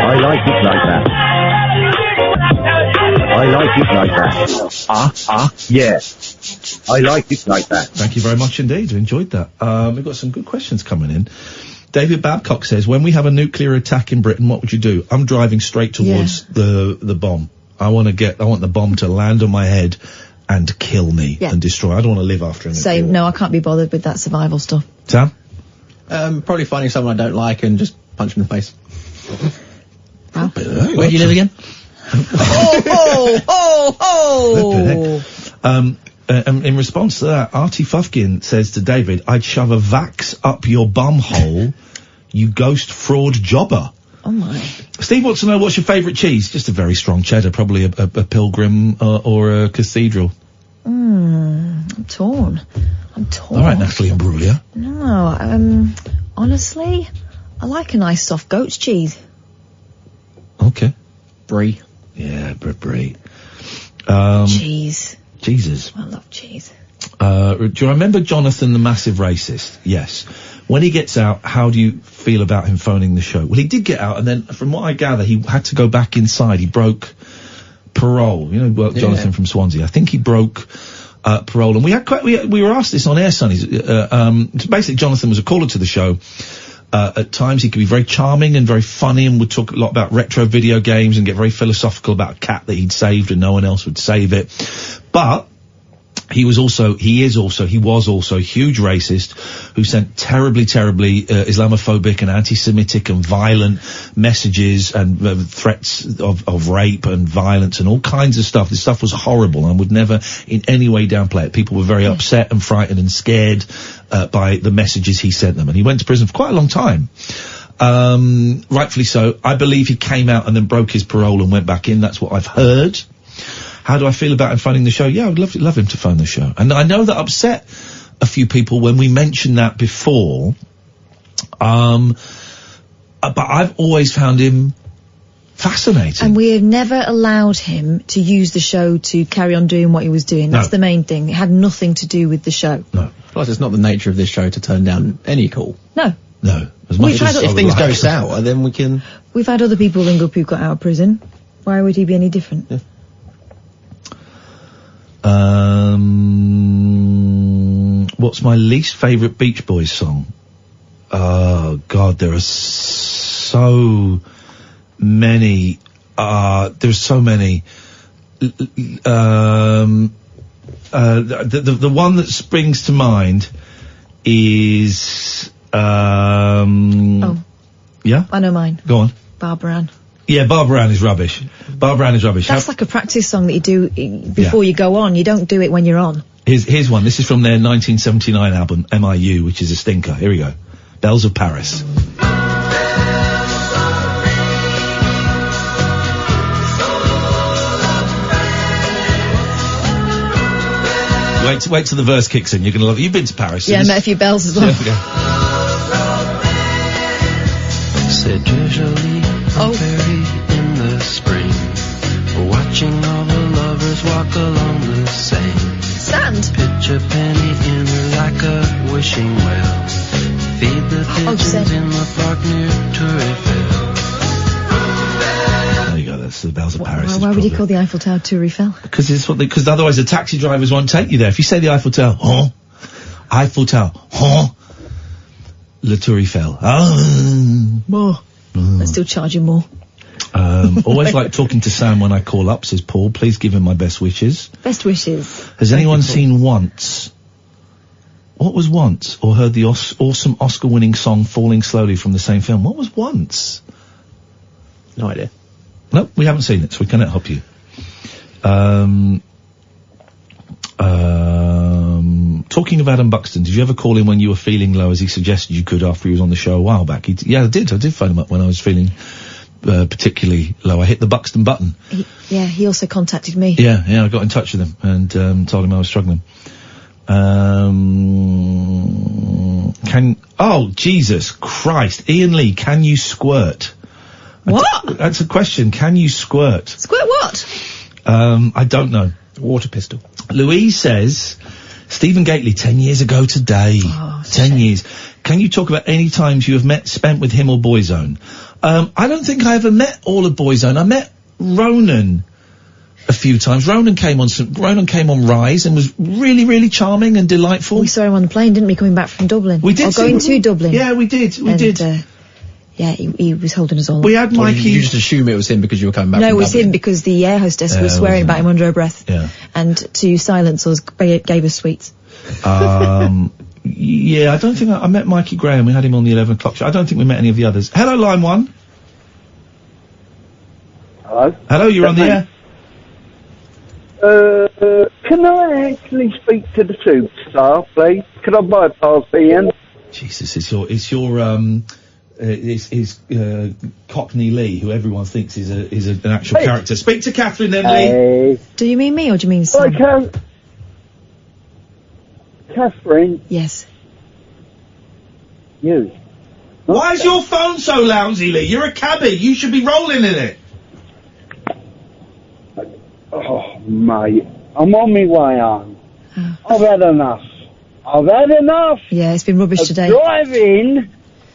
I like it like that. I like it like that. Yeah. I like it like that. Thank you very much indeed. I enjoyed that. We've got some good questions coming in. David Babcock says, when we have a nuclear attack in Britain, what would you do? I'm driving straight towards the bomb. I want the bomb to land on my head and kill me and destroy. I don't want to live after him. Same. No, I can't be bothered with that survival stuff. Sam? Probably finding someone I don't like and just punch them in the face. Where do you live again? In response to that, Artie Fufkin says to David, I'd shove a vax up your bum hole, you ghost fraud jobber. Oh my. Steve wants to know, what's your favourite cheese? Just a very strong cheddar, probably a Pilgrim or a Cathedral. I'm torn. All right, Natalie Imbruglia. No, honestly, I like a nice soft goat's cheese. Okay. Brie. Yeah, brie. Cheese. Jesus. I love cheese. Do you remember Jonathan the Massive Racist? Yes. When he gets out, how do you feel about him phoning the show? Well, he did get out, and then, from what I gather, he had to go back inside. He broke parole. You know, Jonathan from Swansea. I think he broke parole, and we were asked this on air, Sonny. Basically, Jonathan was a caller to the show. At times, he could be very charming and very funny, and would talk a lot about retro video games and get very philosophical about a cat that he'd saved and no one else would save it. But he was also a huge racist who sent terribly Islamophobic and anti-Semitic and violent messages and threats of rape and violence and all kinds of stuff. This stuff was horrible and would never in any way downplay it. People were very upset and frightened and scared by the messages he sent them. And he went to prison for quite a long time. Rightfully so. I believe he came out and then broke his parole and went back in. That's what I've heard. How do I feel about him phoning the show? Yeah, I would love him to phone the show. And I know that upset a few people when we mentioned that before. But I've always found him fascinating. And we have never allowed him to use the show to carry on doing what he was doing. That's the main thing. It had nothing to do with the show. No. Plus, it's not the nature of this show to turn down any call. No. No. As much as if things go sour, then we can... We've had other people ring up who got out of prison. Why would he be any different? Yeah. What's my least favourite Beach Boys song? Oh, God, there are so many. There's so many. The one that springs to mind is... Yeah? I know mine. Go on. Barbara Ann. Yeah, Barbara Ann is rubbish. Barbara Ann is rubbish. That's like a practice song that you do before you go on. You don't do it when you're on. Here's one. This is from their 1979 album, MIU, which is a stinker. Here we go. Bells of Paris. Wait till the verse kicks in. You're going to love it. You've been to Paris. Yeah, I met a few bells as well. Said usually Fairy in the spring, watching all the lovers walk along the Seine. Sand. Pitch a penny in her like a wishing well. Feed the pigeons in the park near Tour Eiffel. There you go. That's the Bells of Paris. Why would you call the Eiffel Tower Tour Eiffel? Because otherwise the taxi drivers won't take you there. If you say the Eiffel Tower, Eiffel Tower, Latour fell. More. Let's still charge him more. Always like talking to Sam when I call up, says Paul. Please give him my best wishes. Best wishes. Has anyone seen Once? What was Once? Or heard the awesome Oscar-winning song Falling Slowly from the same film? What was Once? No idea. No, we haven't seen it, so we cannot help you. Talking of Adam Buxton, did you ever call him when you were feeling low, as he suggested you could after he was on the show a while back? Yeah, I did phone him up when I was feeling particularly low. I hit the Buxton button. He also contacted me. Yeah, I got in touch with him and told him I was struggling. Oh, Jesus Christ. Ian Lee, can you squirt? What? That's a question. Can you squirt? Squirt what? I don't know. Water pistol. Louise says, Stephen Gately, 10 years ago today. 10 years. Can you talk about any times you have spent with him or Boyzone? I don't think I ever met all of Boyzone. I met Ronan a few times. Ronan came on Rise and was really, really charming and delightful. We saw him on the plane, didn't we, coming back from Dublin? We did. Going to Dublin. Yeah, we did. Yeah, he was holding us all. We had Mikey. You just assume it was him because you were coming back No, from it was Dublin. him because the air hostess was swearing about him under her breath. Yeah. And to silence us, gave us sweets. Yeah, I don't think I met Mikey Graham. We had him on the 11 o'clock show. I don't think we met any of the others. Hello, line 1. Hello? Hello, you're on the air. Can I actually speak to the superstar, please? Can I bypass Ian? Jesus, it's Cockney Lee, who everyone thinks is an actual character. Speak to Katherine then, Lee. Do you mean me or do you mean Sam? Katherine? Yes. You. Why is your phone so lousy, Lee? You're a cabbie. You should be rolling in it. Oh, mate. I'm on my way home. I've had enough. Yeah, it's been rubbish today. Driving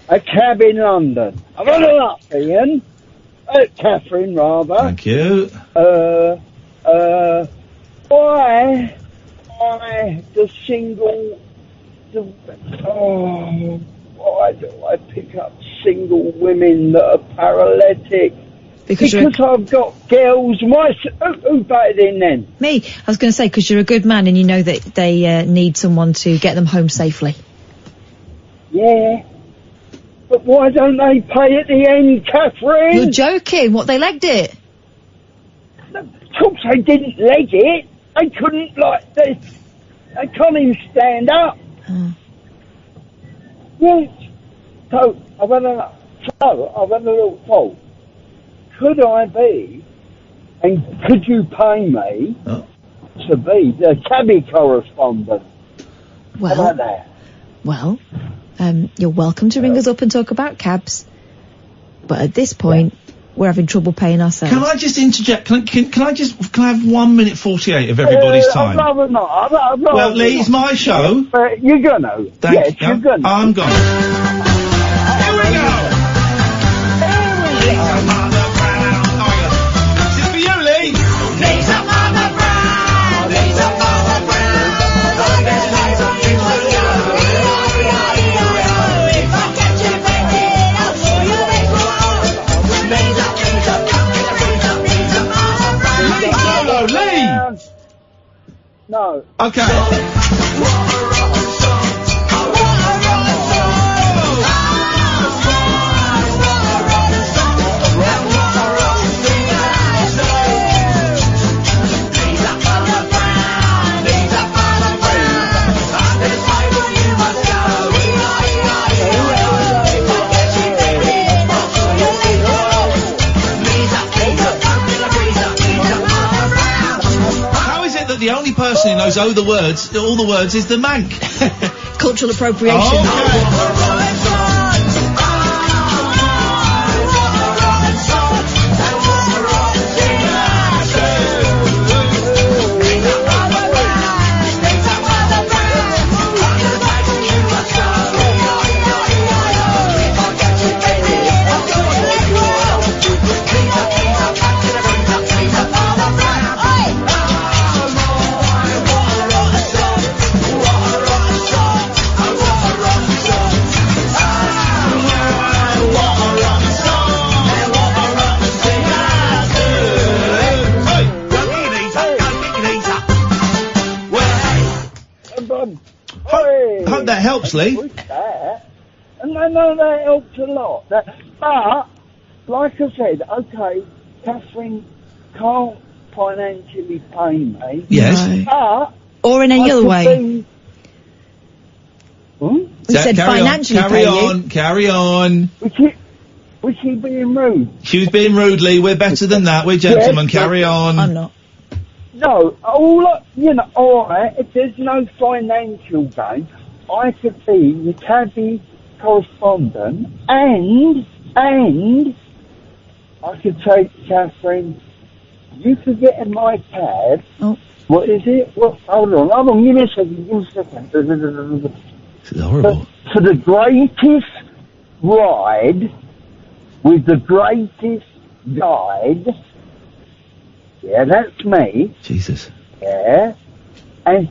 a cab in London. I've had enough, Ian. Katherine, rather. Thank you. Why the single... why do I pick up single women that are paralytic? Because I've got girls. Who batted in then? Me. I was going to say, because you're a good man and you know that they need someone to get them home safely. Yeah. But why don't they pay at the end, Katherine? You're joking. What, they legged it? Of course they didn't leg it. They couldn't, they can't even stand up. Yeah. So, I've had a little thought. Could I be, and could you pay me to be the cabbie correspondent? Well, How about that? Well, you're welcome to ring us up and talk about cabs. But at this point, we're having trouble paying ourselves. Can I just interject? Can I have 1 minute 48 of everybody's time? I'd rather not. Well, Lee, it's my show. You're gonna. Thank you. You're gonna. I'm gone. Here we go. No. Okay. The only person who knows all the words is the Mank. Cultural appropriation. hope that helps, Lee. And I know that helps a lot. But, like I said, okay, Catherine can't financially pay me. Yes. But or in any I other could way. We said financially Carry pay on. Carry on. Was she being rude? She was being rude, Lee. We're better than that. We're gentlemen. Yes, Carry on. I'm not. No, alright, if there's no financial gain, I could be the caddy correspondent and I could say to Catherine, you could get in my cab. Oh. What is it? Hold on, give me a second. This is horrible. For the greatest ride, with the greatest guide, yeah, that's me. Jesus. Yeah. And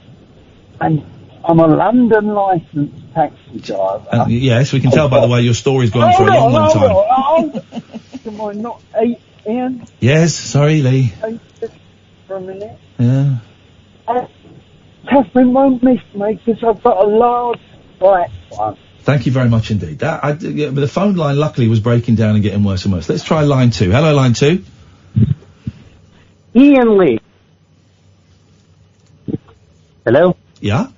I'm a London licensed taxi driver. Yes, we can tell by the way your story's gone for a long time. Hold on. Am I not Ian? Yes, sorry, Lee. Just for a minute. Yeah. Catherine won't miss me because I've got a large black one. Thank you very much indeed. But the phone line, luckily, was breaking down and getting worse and worse. Let's try line 2. Hello, line 2. Iain Lee. Hello? Yeah?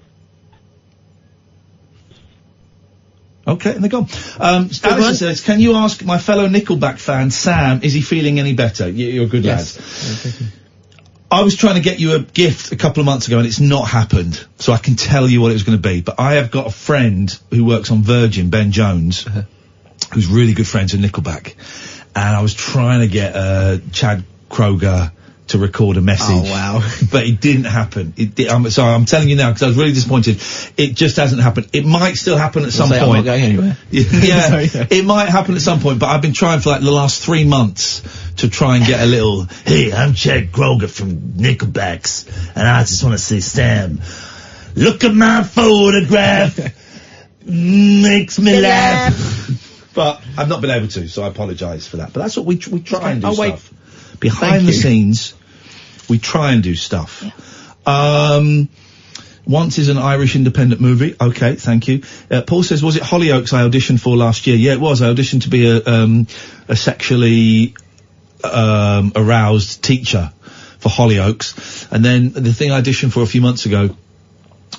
Okay, and they're gone. Alison says, can you ask my fellow Nickelback fan, Sam, is he feeling any better? You're a good lad. I was trying to get you a gift a couple of months ago and it's not happened, so I can tell you what it was going to be. But I have got a friend who works on Virgin, Ben Jones, who's really good friends with Nickelback. And I was trying to get Chad Kroeger to record a message. Oh, wow. But it didn't happen. I'm sorry, I'm telling you now because I was really disappointed. It just hasn't happened. It might still happen at some point. I'm not going anywhere. Yeah, it might happen at some point, but I've been trying for like the last 3 months to try and get a little, hey, I'm Chad Kroeger from Nickelbacks, and I just want to say, Sam, look at my photograph, makes me laugh. But I've not been able to, so I apologise for that. But that's what we try and do stuff. Behind the scenes, we try and do stuff. Yeah. Once is an Irish independent movie. Okay, thank you. Paul says, was it Hollyoaks I auditioned for last year? Yeah, it was. I auditioned to be a sexually aroused teacher for Hollyoaks. And then the thing I auditioned for a few months ago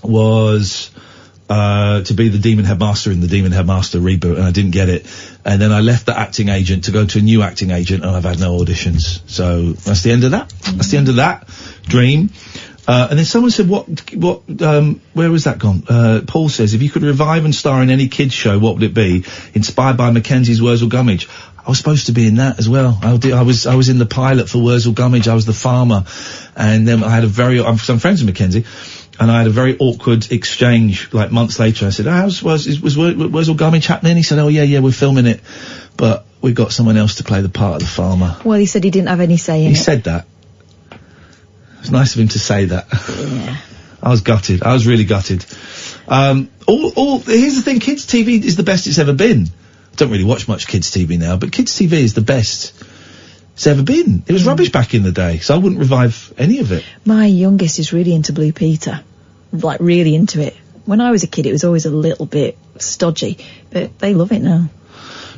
was to be the Demon Headmaster in the Demon Headmaster reboot, and I didn't get it. And then I left the acting agent to go to a new acting agent, and I've had no auditions. So that's the end of that. That's the end of that dream. And then someone said, where was that gone? Paul says, if you could revive and star in any kids show, what would it be? Inspired by Mackenzie's Wurzel Gummidge. I was supposed to be in that as well. I was in the pilot for Wurzel Gummidge. I was the farmer. And then I had I'm friends with Mackenzie. And I had a very awkward exchange, like months later. I said, was Wurzel Gummidge happening? He said, oh yeah, we're filming it. But we got someone else to play the part of the farmer. Well, he said he didn't have any say in it. He said that. It was nice of him to say that. Yeah. I was gutted. I was really gutted. Here's the thing, kids' TV is the best it's ever been. I don't really watch much kids' TV now, but kids' TV is the best it's ever been. It was rubbish back in the day, so I wouldn't revive any of it. My youngest is really into Blue Peter. Like, really into it. When I was a kid, it was always a little bit stodgy, but they love it now.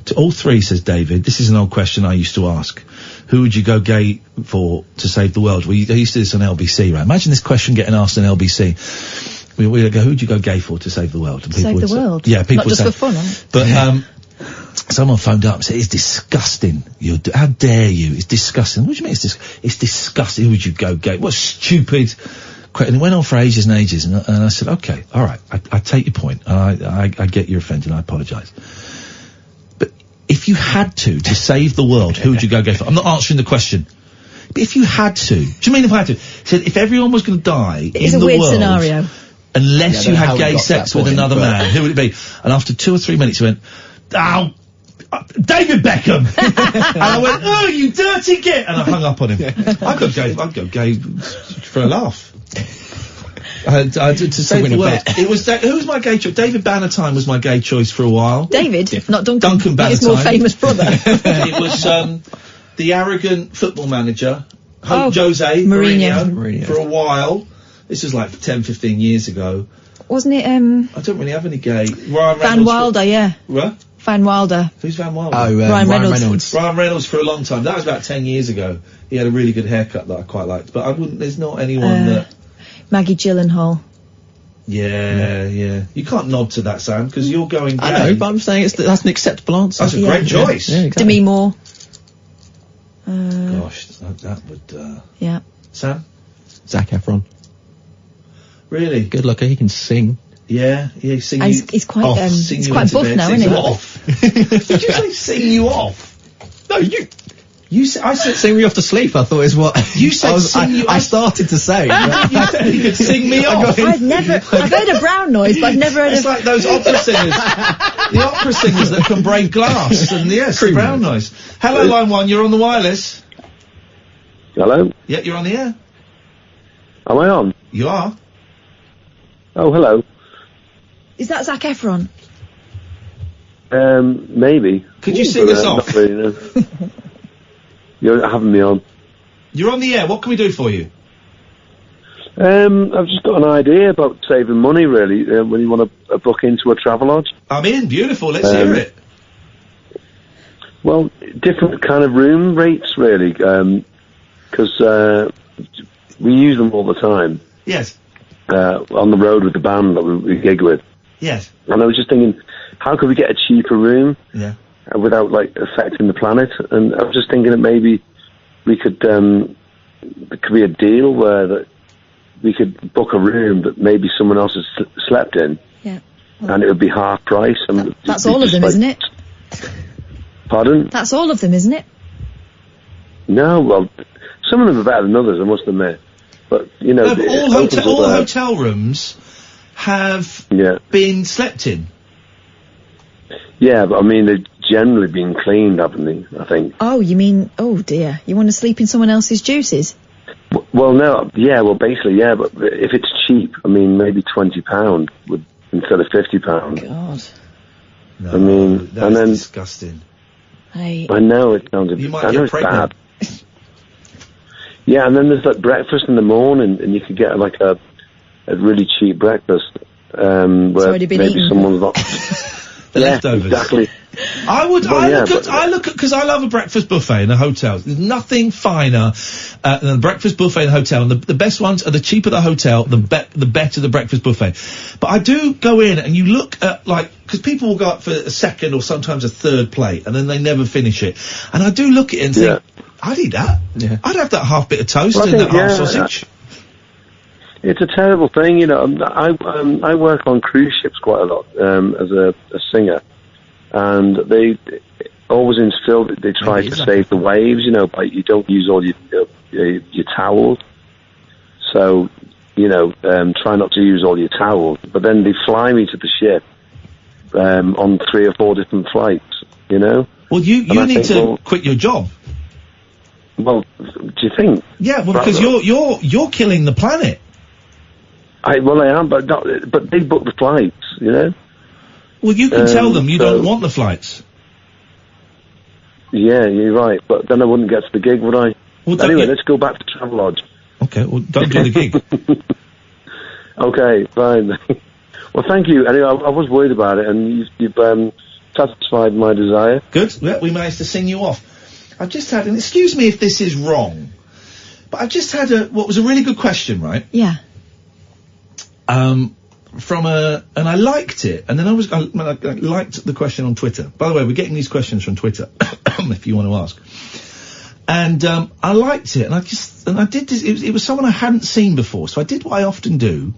To all three, says David, this is an old question I used to ask. Who would you go gay for to save the world? They used to do this on LBC, right? Imagine this question getting asked on LBC. We'd go, who would you go gay for to save the world? And save the world? Yeah, people Not just say, for fun, huh? But, someone phoned up and said, it's disgusting. How dare you? It's disgusting. What do you mean it's disgusting? Who would you go gay? What stupid... And it went on for ages and ages, and I said, okay, all right, I take your point, and I get you're offended, and I apologise. But if you had to save the world, who would you go gay for? I'm not answering the question. But if you had to, do you mean if I had to? Said if everyone was going to die in the world... It's a weird scenario. Unless you had gay sex with another man, who would it be? And after 2 or 3 minutes, he went, oh... David Beckham! And I went, oh, you dirty git! And I hung up on him. I'd go gay for a laugh. To save the world. It was who was my gay choice? David Bannatyne was my gay choice for a while. David, not Duncan Bannatyne. His more famous brother. It was the arrogant football manager, Jose Mourinho, for a while. This was like 10, 15 years ago. wasn't it, I don't really have any gay. Ryan Van Reynolds Wilder, yeah. What? Van Wilder. Who's Van Wilder? Ryan Reynolds. Ryan Reynolds for a long time. That was about 10 years ago. He had a really good haircut that I quite liked. But I wouldn't, there's not anyone that... Maggie Gyllenhaal. Yeah. You can't nod to that, Sam, because you're going gay. I know, but I'm saying that's an acceptable answer. That's a great choice. Yeah, exactly. Demi Moore. Gosh, that would... Yeah. Sam? Zac Efron. Really? Good looker, he can sing. Yeah, sing And you he's quite, off. he's you quite into buff bed, now, sing isn't you he? off. Did you say sing you off? No, I said sing me off to sleep, I thought is what... You said sing you off. I started to say. You said you could sing me off. I've heard a brown noise, but I've never heard It's like those opera singers. The opera singers that can break glass, and yes, the brown noise. Hello, line 1, you're on the wireless. Hello? Yeah, you're on the air. Am I on? You are. Oh, hello. Is that Zac Efron? Maybe. Could you sing us off? Not really, no. You're having me on. You're on the air. What can we do for you? I've just got an idea about saving money, really, when you want to book into a travel lodge. I'm in. Beautiful. Let's hear it. Well, different kind of room rates, really, because we use them all the time. Yes. On the road with the band that we gig with. Yes. And I was just thinking, how could we get a cheaper room? Yeah. Without, like, affecting the planet? And I was just thinking that maybe we could, there could be a deal where that we could book a room that maybe someone else has slept in. Yeah. And it would be half price. And That's all of them, isn't it? Pardon? That's all of them, isn't it? No, well, some of them are better than others, I must admit. But, you know... No, but all hotel rooms have been slept in. Yeah, but I mean, they've generally been cleaned, haven't they, I think? Oh, you mean, oh dear, you want to sleep in someone else's juices? Well, no, yeah, well, basically, yeah, but if it's cheap, I mean, maybe £20 would instead of £50. God. No, I mean, that's and then... disgusting. I know, it sounds... You might I know get it's pregnant. bad. Yeah, and then there's like breakfast in the morning, and you could get like a really cheap breakfast, where already been maybe eaten. someone's not... The leftovers. Exactly. I look at, because I love a breakfast buffet in a hotel. There's nothing finer than a breakfast buffet in a hotel. And the best ones are the cheaper the hotel, the better the breakfast buffet. But I do go in and you look at, like, because people will go up for a second or sometimes a third plate and then they never finish it. And I do look at it and think, I'd eat that. Yeah. I'd have that half bit of toast and that half sausage. It's a terrible thing, you know. I work on cruise ships quite a lot as a singer, and they always instill that they try to save the waves, you know, by you don't use all your towels. So, you know, try not to use all your towels. But then they fly me to the ship on 3 or 4 different flights, you know. Well, you need to quit your job. Well, do you think? Yeah, well, because you're killing the planet. I am, but they book the flights, you know. Well, you can tell them you don't want the flights. Yeah, you're right, but then I wouldn't get to the gig, would I? Well, anyway, let's go back to Travelodge. Okay, well, don't do the gig. Okay, fine. Well, thank you. Anyway, I was worried about it, and you've satisfied my desire. Good. Yeah, we managed to sing you off. I've just had, and excuse me if this is wrong, but I just had what was a really good question, right? Yeah. And I liked it, and then I liked the question on Twitter. By the way, we're getting these questions from Twitter, if you want to ask. And, I liked it, and I did this, it was someone I hadn't seen before, so I did what I often do,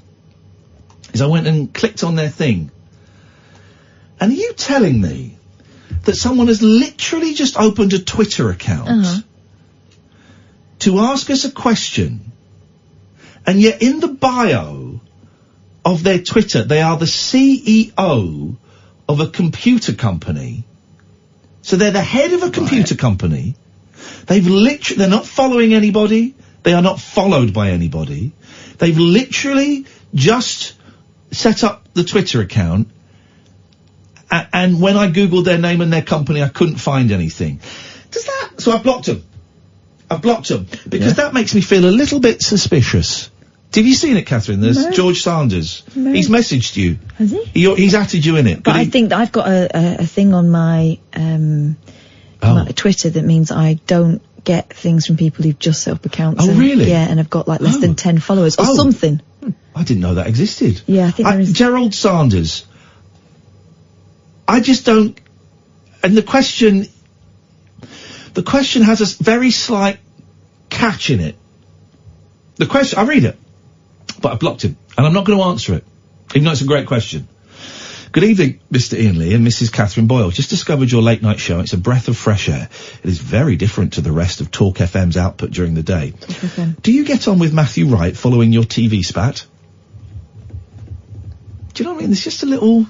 is I went and clicked on their thing. And are you telling me that someone has literally just opened a Twitter account to ask us a question, and yet in the bio of their Twitter, they are the CEO of a computer company. So they're the head of a computer company. They're not following anybody. They are not followed by anybody. They've literally just set up the Twitter account. And when I Googled their name and their company, I couldn't find anything. So I blocked them. Because that makes me feel a little bit suspicious. Have you seen it, Catherine? There's No. George Sanders. No. He's messaged you. Has he? He's added you in it. But I think that I've got a thing on my my Twitter that means I don't get things from people who've just set up accounts. Oh, really? Yeah, and I've got like less than 10 followers or something. I didn't know that existed. Yeah, I think there is. Gerald Sanders. I just don't. And the question has a very slight catch in it. The question, I read it, but I blocked him, and I'm not going to answer it, even though it's a great question. Good evening, Mr. Iain Lee and Mrs. Catherine Boyle. Just discovered your late night show. It's a breath of fresh air. It is very different to the rest of Talk FM's output during the day. Do you get on with Matthew Wright following your TV spat? Do you know what I mean? There's just a little...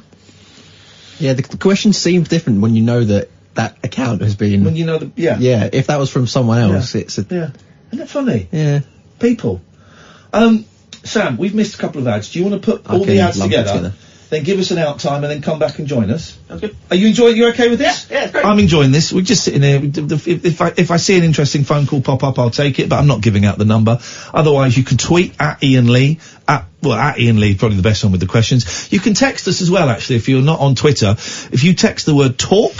Yeah, the question seems different when you know that account has been... When you know the... Yeah. Yeah, if that was from someone else, it's a... Yeah. Isn't that funny? Yeah. People. Sam, we've missed a couple of ads. Do you want to put all Okay, the ads lump it together? Then give us an out time and then come back and join us. Okay. Are you enjoying? You okay with this? Yeah, great. I'm enjoying this. We're just sitting here. If I see an interesting phone call pop up, I'll take it. But I'm not giving out the number. Otherwise, you can tweet at Iain Lee. At Iain Lee, probably the best one with the questions. You can text us as well. Actually, if you're not on Twitter, if you text the word talk.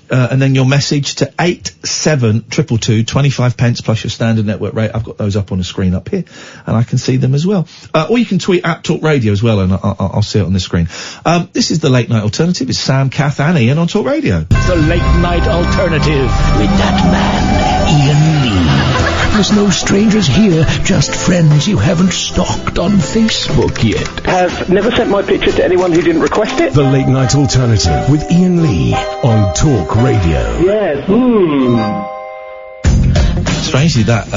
And then your message to 87222, 25 pence plus your standard network rate. I've got those up on the screen up here, and I can see them as well. Or you can tweet at Talk Radio as well, and I'll see it on the screen. This is the Late Night Alternative. It's Sam, Kath, and Ian on Talk Radio. The Late Night Alternative with that man, Iain Lee. There's no strangers here, just friends you haven't stalked on Facebook yet. Have never sent my picture to anyone who didn't request it. The Late Night Alternative with Iain Lee on Talk Radio. Yes. Strangely, that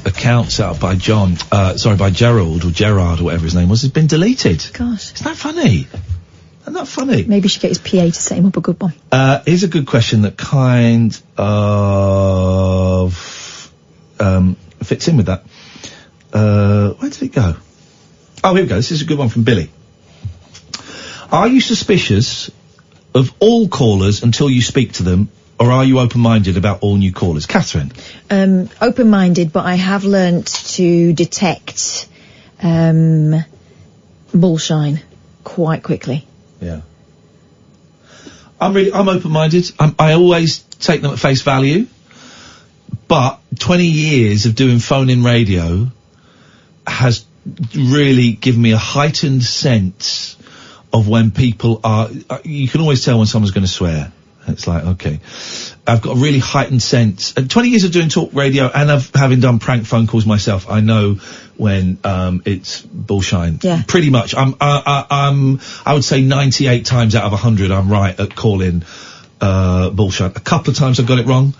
account set up by by Gerald or Gerard or whatever his name was, has been deleted. Gosh. Isn't that funny? Isn't that funny? Maybe you should get his PA to set him up a good one. Here's a good question that kind of fits in with that. Where did it go? Oh, here we go. This is a good one from Billy. Are you suspicious of all callers until you speak to them, or are you open-minded about all new callers? Catherine? Open-minded, but I have learnt to detect bullshine quite quickly. Yeah. I'm open-minded. I always take them at face value. But 20 years of doing phone-in radio has really given me a heightened sense of when people are... you can always tell when someone's going to swear. It's like, okay. I've got a really heightened sense. 20 years of doing talk radio and of having done prank phone calls myself, I know when it's bullshine. Yeah. Pretty much. I would say 98 times out of 100 I'm right at calling bullshine. A couple of times I've got it wrong.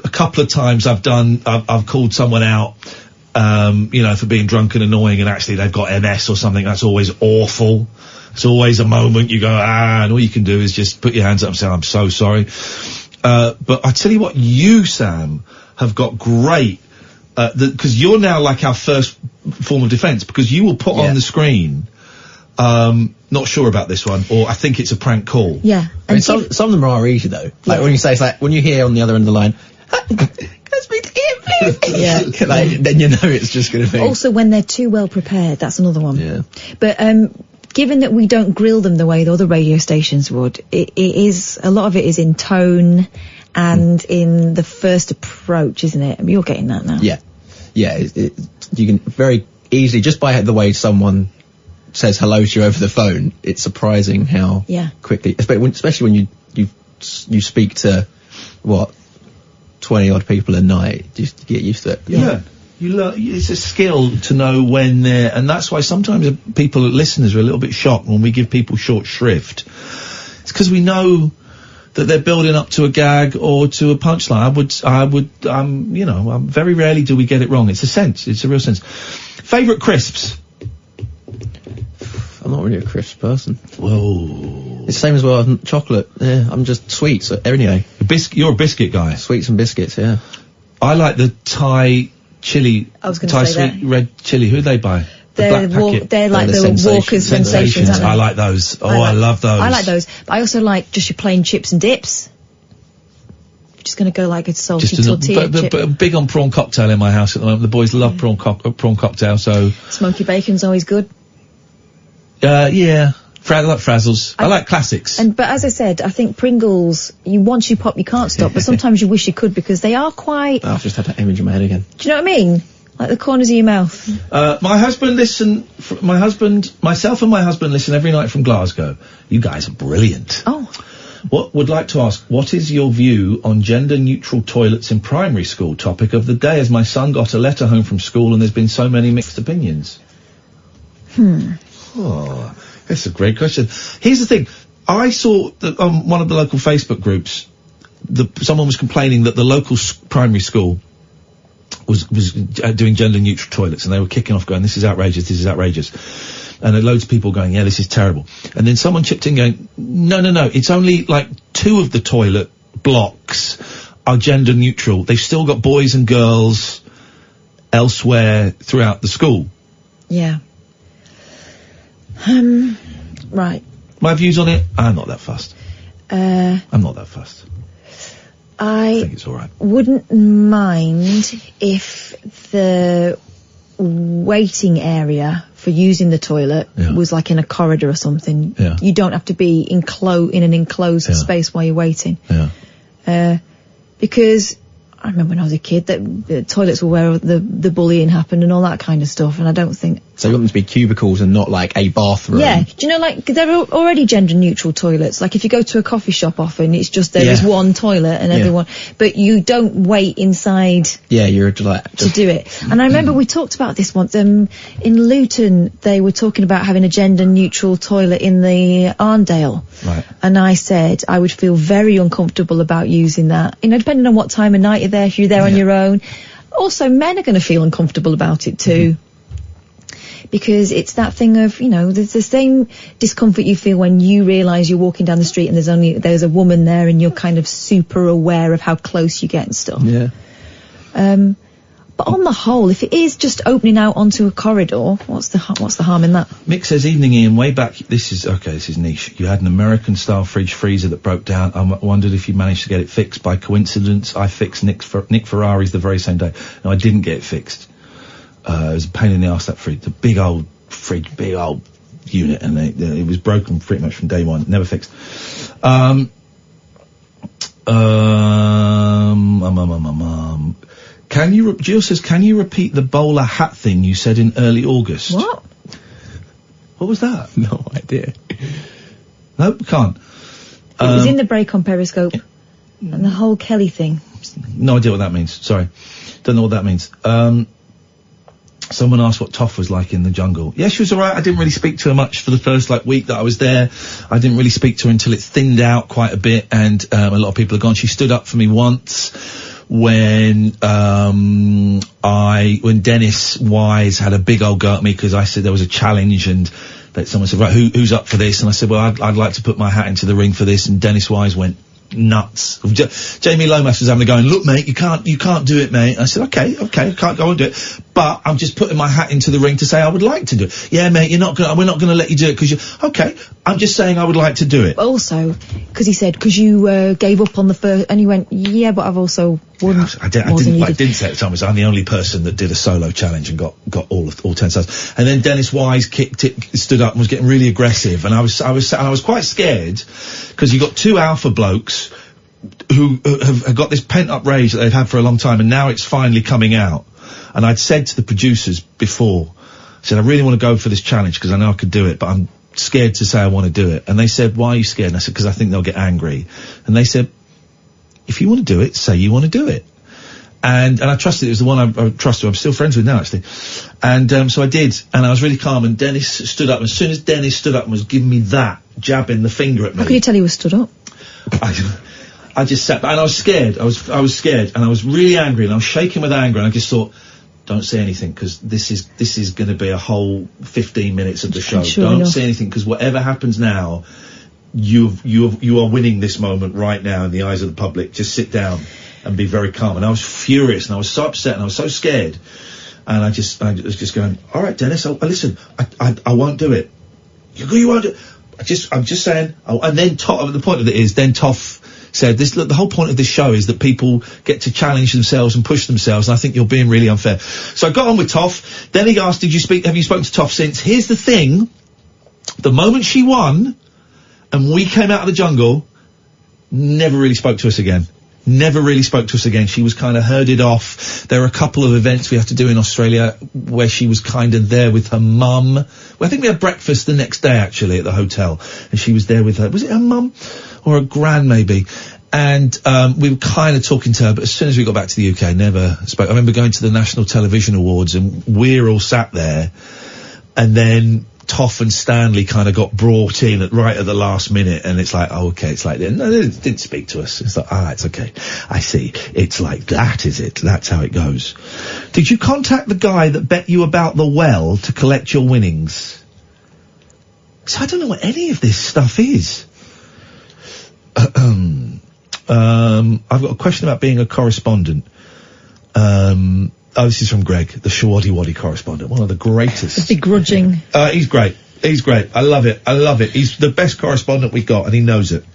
A couple of times I've called someone out, for being drunk and annoying, and actually they've got MS or something. That's always awful. It's always a moment you go, and all you can do is just put your hands up and say, I'm so sorry. But I tell you what, you, Sam, have got great, because you're now like our first form of defence, because you will put on the screen, not sure about this one, or I think it's a prank call. Yeah. I mean, some of them are easy though. Like when you say, it's like, when you hear on the other end of the line, can I speak to Iain, please? Yeah. Then you know it's just going to be. Also, when they're too well prepared, that's another one. Yeah. But, given that we don't grill them the way the other radio stations would, it is, a lot of it is in tone and in the first approach, isn't it? I mean, you're getting that now. Yeah. Yeah, you can very easily, just by the way someone says hello to you over the phone, it's surprising how quickly, especially when you speak to, 20 odd people a night, just to get used to it. Yeah. You learn, it's a skill to know when they're, and that's why sometimes listeners are a little bit shocked when we give people short shrift. It's because we know that they're building up to a gag or to a punchline. Very rarely do we get it wrong. It's a sense. It's a real sense. Favourite crisps? I'm not really a crisp person. Whoa. It's the same as well, chocolate. Yeah, I'm just sweets anyway. You're a biscuit guy? Sweets and biscuits, yeah. I like the Thai chili. I was going Thai to say sweet that. red chili. Who are they by? They're like the Walker's Sensations, aren't they? I like those. I love those. I like those. But I also like just your plain chips and dips. just going to go like a salty Just tortilla chip. but big on prawn cocktail in my house at the moment. The boys love prawn cocktail, so... Smoky bacon's always good. Yeah. I like Frazzles. I like classics. But as I said, I think Pringles, once you pop, you can't stop, but sometimes you wish you could because they are quite... I've just had that image in my head again. Do you know what I mean? Like the corners of your mouth. Myself and my husband listen every night from Glasgow. You guys are brilliant. Oh. Would like to ask, what is your view on gender-neutral toilets in primary school? Topic of the day, as my son got a letter home from school and there's been so many mixed opinions. Oh, that's a great question. Here's the thing. I saw that on one of the local Facebook groups, someone was complaining that the local primary school was doing gender-neutral toilets, and they were kicking off going, this is outrageous, this is outrageous. And there are loads of people going, yeah, this is terrible. And then someone chipped in going, no, it's only like 2 of the toilet blocks are gender-neutral. They've still got boys and girls elsewhere throughout the school. Yeah. Right. My views on it? I'm not that fussed. I'm not that fussed. I think it's all right. Wouldn't mind if the waiting area for using the toilet was like in a corridor or something. Yeah. You don't have to be in an enclosed space while you're waiting. Yeah. Because I remember when I was a kid that the toilets were where the bullying happened and all that kind of stuff, and I don't think... So you want them to be cubicles and not like a bathroom? Yeah. Do you know, like, there are already gender-neutral toilets. Like, if you go to a coffee shop often, it's just there is one toilet and everyone... But you don't wait inside... Yeah, you're like... to do it. And I remember we talked about this once. In Luton, they were talking about having a gender-neutral toilet in the Arndale. Right. And I said I would feel very uncomfortable about using that. You know, depending on what time of night you're there, if you're there on your own. Also, men are going to feel uncomfortable about it too. Because it's that thing of, you know, there's the same discomfort you feel when you realise you're walking down the street and there's a woman there and you're kind of super aware of how close you get and stuff. Yeah. But on the whole, if it is just opening out onto a corridor, what's the harm in that? Mick says, evening Ian, way back, this is niche. You had an American style fridge freezer that broke down. I wondered if you managed to get it fixed. By coincidence, I fixed Nick Ferrari's the very same day. No, I didn't get it fixed. It was a pain in the arse, that fridge. The big old fridge, big old unit, and it was broken pretty much from day one. Never fixed. Jill says, can you repeat the bowler hat thing you said in early August? What? What was that? No idea. Nope, can't. It was in the break on Periscope. And the whole Kelly thing. No idea what that means. Sorry. Don't know what that means. Someone asked what Toff was like in the jungle. Yeah, she was alright. I didn't really speak to her much for the first, week that I was there. I didn't really speak to her until it thinned out quite a bit, and a lot of people are gone. She stood up for me once when Dennis Wise had a big old go at me because I said there was a challenge, and that someone said, right, who's up for this? And I said, well, I'd like to put my hat into the ring for this, and Dennis Wise went nuts. Jamie Lomas was having a go, and look, mate, you can't do it, mate. And I said, okay, I can't go and do it, but I'm just putting my hat into the ring to say I would like to do it. Yeah, mate, we're not gonna let you do it because okay, I'm just saying I would like to do it. Also, because he said, because you gave up on the first, and he went, yeah, but I've also won. I didn't say at the time, I'm the only person that did a solo challenge and got all 10 stars. And then Dennis Wise stood up and was getting really aggressive, and I was quite scared because you got 2 alpha blokes who have got this pent up rage that they've had for a long time, and now it's finally coming out. And I'd said to the producers before, I said, I really want to go for this challenge because I know I could do it, but I'm scared to say I want to do it. And they said, why are you scared? And I said, because I think they'll get angry. And they said, if you want to do it, say you want to do it. And I trusted it was the one I trusted. I'm still friends with now, actually. And so I did, and I was really calm, and Dennis stood up. As soon as Dennis stood up and was giving me that, jabbing the finger at me. How can you tell he was stood up? I just sat back, and I was scared. I was scared, and I was really angry, and I was shaking with anger, and I just thought, don't say anything, because this is going to be a whole 15 minutes of the show. Don't say anything, because whatever happens now, you are winning this moment right now in the eyes of the public. Just sit down and be very calm. And I was furious, and I was so upset, and I was so scared. And I was just going, all right, Dennis, listen, I won't do it. You won't do it. I'm just saying. And then Toff, the point of it is, then Toff said, the whole point of this show is that people get to challenge themselves and push themselves, and I think you're being really unfair. So I got on with Toff. Then he asked, have you spoken to Toff since? Here's the thing. The moment she won, and we came out of the jungle, never really spoke to us again. Never really spoke to us again. She was kind of herded off. There were a couple of events we have to do in Australia where she was kind of there with her mum. Well, I think we had breakfast the next day, actually, at the hotel. And she was there with her, was it her mum? Or a gran, maybe? And we were kind of talking to her, but as soon as we got back to the UK, never spoke. I remember going to the National Television Awards, and we're all sat there, and then Toff and Stanley kind of got brought in right at the last minute, and it's like, oh, okay, it's like, no, they didn't speak to us. It's like, it's okay. I see. It's like that, is it? That's how it goes. Did you contact the guy that bet you about the well to collect your winnings? So I don't know what any of this stuff is. I've got a question about being a correspondent. This is from Greg, the Shawaddy Waddy correspondent, one of the greatest. Begrudging. He's great. He's great. I love it. He's the best correspondent we've got, and he knows it.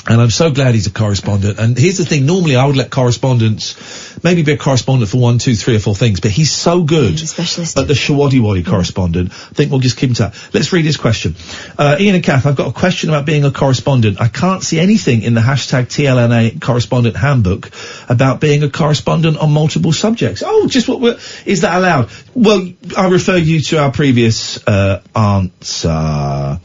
And I'm so glad he's a correspondent. And here's the thing, normally I would let correspondents maybe be a correspondent for 1, 2, 3 or 4 things, but he's so good at the Shawaddy Waddy correspondent. I think we'll just keep him to that. Let's read his question. Iain and Kath, I've got a question about being a correspondent. I can't see anything in the hashtag TLNA correspondent handbook about being a correspondent on multiple subjects. Oh, just is that allowed? Well, I refer you to our previous answer.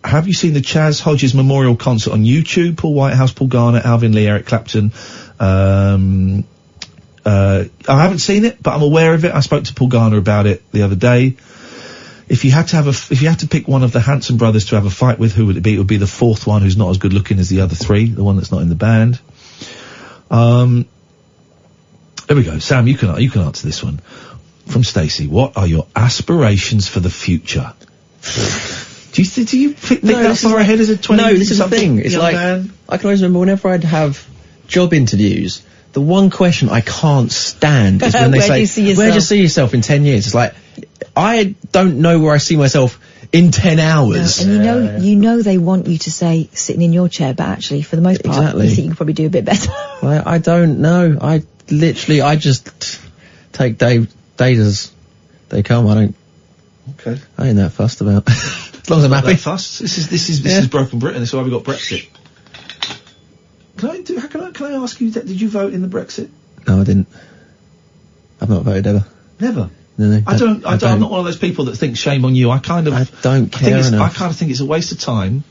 Have you seen the Chaz Hodges Memorial Concert on YouTube? Paul Whitehouse, Paul Garner, Alvin Lee, Eric Clapton. I haven't seen it, but I'm aware of it. I spoke to Paul Garner about it the other day. If you had to pick one of the Hanson brothers to have a fight with, who would it be? It would be the fourth one, who's not as good looking as the other three, the one that's not in the band. There we go. Sam, you can answer this one. From Stacey. What are your aspirations for the future? Do you think that far ahead as a 20? No, this is the thing. It's like, man? I can always remember whenever I'd have job interviews, the one question I can't stand is when they say, where do you see yourself in 10 years? It's like, I don't know where I see myself in 10 hours. No, and you know they want you to say sitting in your chair, but actually, for the most part, you think you could probably do a bit better. I don't know. I just take days as they come. I ain't that fussed about. As long as I'm happy. Fussed. This is broken Britain. This is why we got Brexit. Can I ask you, did you vote in the Brexit? No, I didn't. I've not voted ever. Never? No. I'm not one of those people that thinks shame on you. I don't care enough. I kind of think it's a waste of time.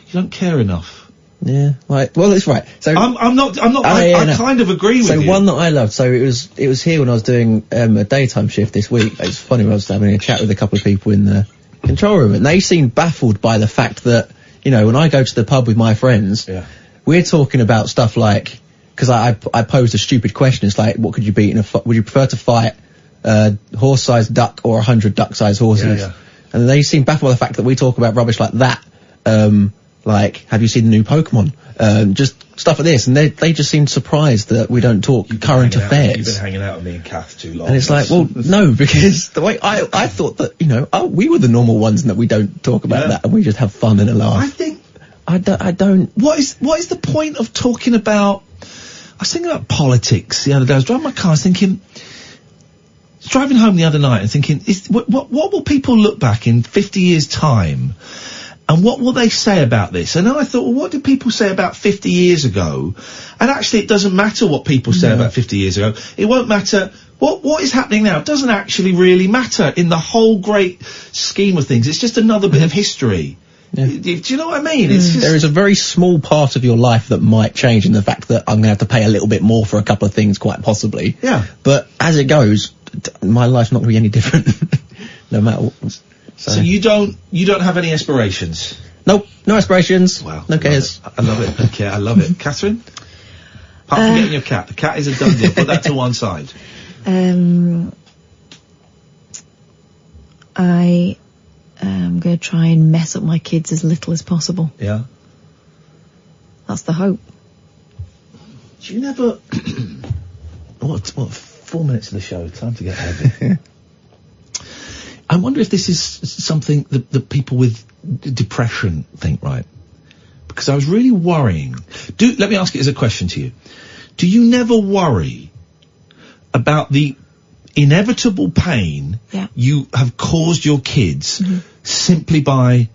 You don't care enough. Yeah, right. Well, it's right. So I kind of agree with you. So one that I loved. So it was here when I was doing a daytime shift this week. It's funny when I was having a chat with a couple of people in the control room, and they seemed baffled by the fact that, you know, when I go to the pub with my friends, we're talking about stuff like, because I posed a stupid question. It's like, what could you beat would you prefer to fight a horse-sized duck or 100 duck-sized horses? Yeah. And they seem baffled by the fact that we talk about rubbish like that. Like, have you seen the new Pokemon? Just stuff like this. And they just seemed surprised that we don't talk current affairs. You've been hanging out with me and Kath too long. And it's like, well, no, because the way I thought that, you know, we were the normal ones and that we don't talk about that and we just have fun and a laugh. I think... I don't... What is the point of talking about... I was thinking about politics the other day. I was driving my car, I was thinking... Driving home the other night and thinking, what will people look back in 50 years' time... And what will they say about this? And then I thought, well, what did people say about 50 years ago? And actually, it doesn't matter what people say about 50 years ago. It won't matter. What is happening now? It doesn't actually really matter in the whole great scheme of things. It's just another bit of history. Yeah. Do you know what I mean? It's just... There is a very small part of your life that might change in the fact that I'm going to have to pay a little bit more for a couple of things, quite possibly. Yeah. But as it goes, my life's not going to be any different, no matter what. So you don't have any aspirations? Nope, no aspirations. Wow. No cares. I love it. Okay, I love it. Catherine? Apart from getting your cat. The cat is a done deal. Put that to one side. I am going to try and mess up my kids as little as possible. Yeah. That's the hope. Do you never... what, 4 minutes of the show? Time to get heavy. I wonder if this is something that people with depression think, right? because I was really worrying. Let me ask it as a question to you. Do you never worry about the inevitable pain you have caused your kids simply by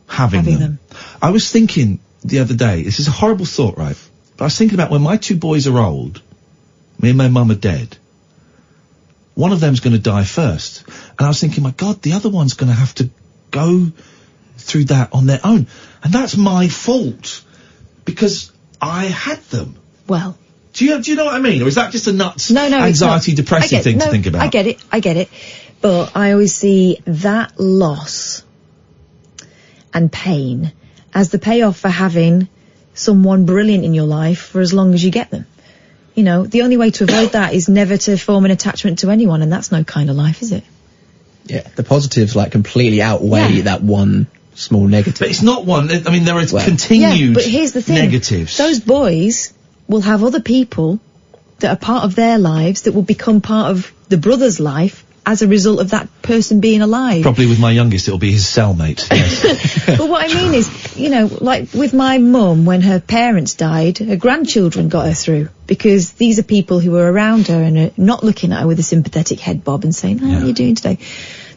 having them? I was thinking the other day, this is a horrible thought, right? But I was thinking about when my two boys are old, me and my mum are dead, one of them's going to die first. And I was thinking, my God, the other one's going to have to go through that on their own. And that's my fault, because I had them. Well... Do you know what I mean? Or is that just a nuts, no, anxiety, depressing thing to think about? I get it. But I always see that loss and pain as the payoff for having someone brilliant in your life for as long as you get them. You know, the only way to avoid that is never to form an attachment to anyone, and that's no kind of life, is it? Yeah, the positives, like, completely outweigh that one small negative. But it's not one. I mean, there are continued but here's the thing. Negatives. Those boys will have other people that are part of their lives that will become part of the brother's life as a result of that person being alive. Probably with my youngest, it'll be his cellmate. Yes. But what I mean is, you know, like with my mum, when her parents died, her grandchildren got her through, because these are people who are around her and are not looking at her with a sympathetic head bob and saying, how are you doing today?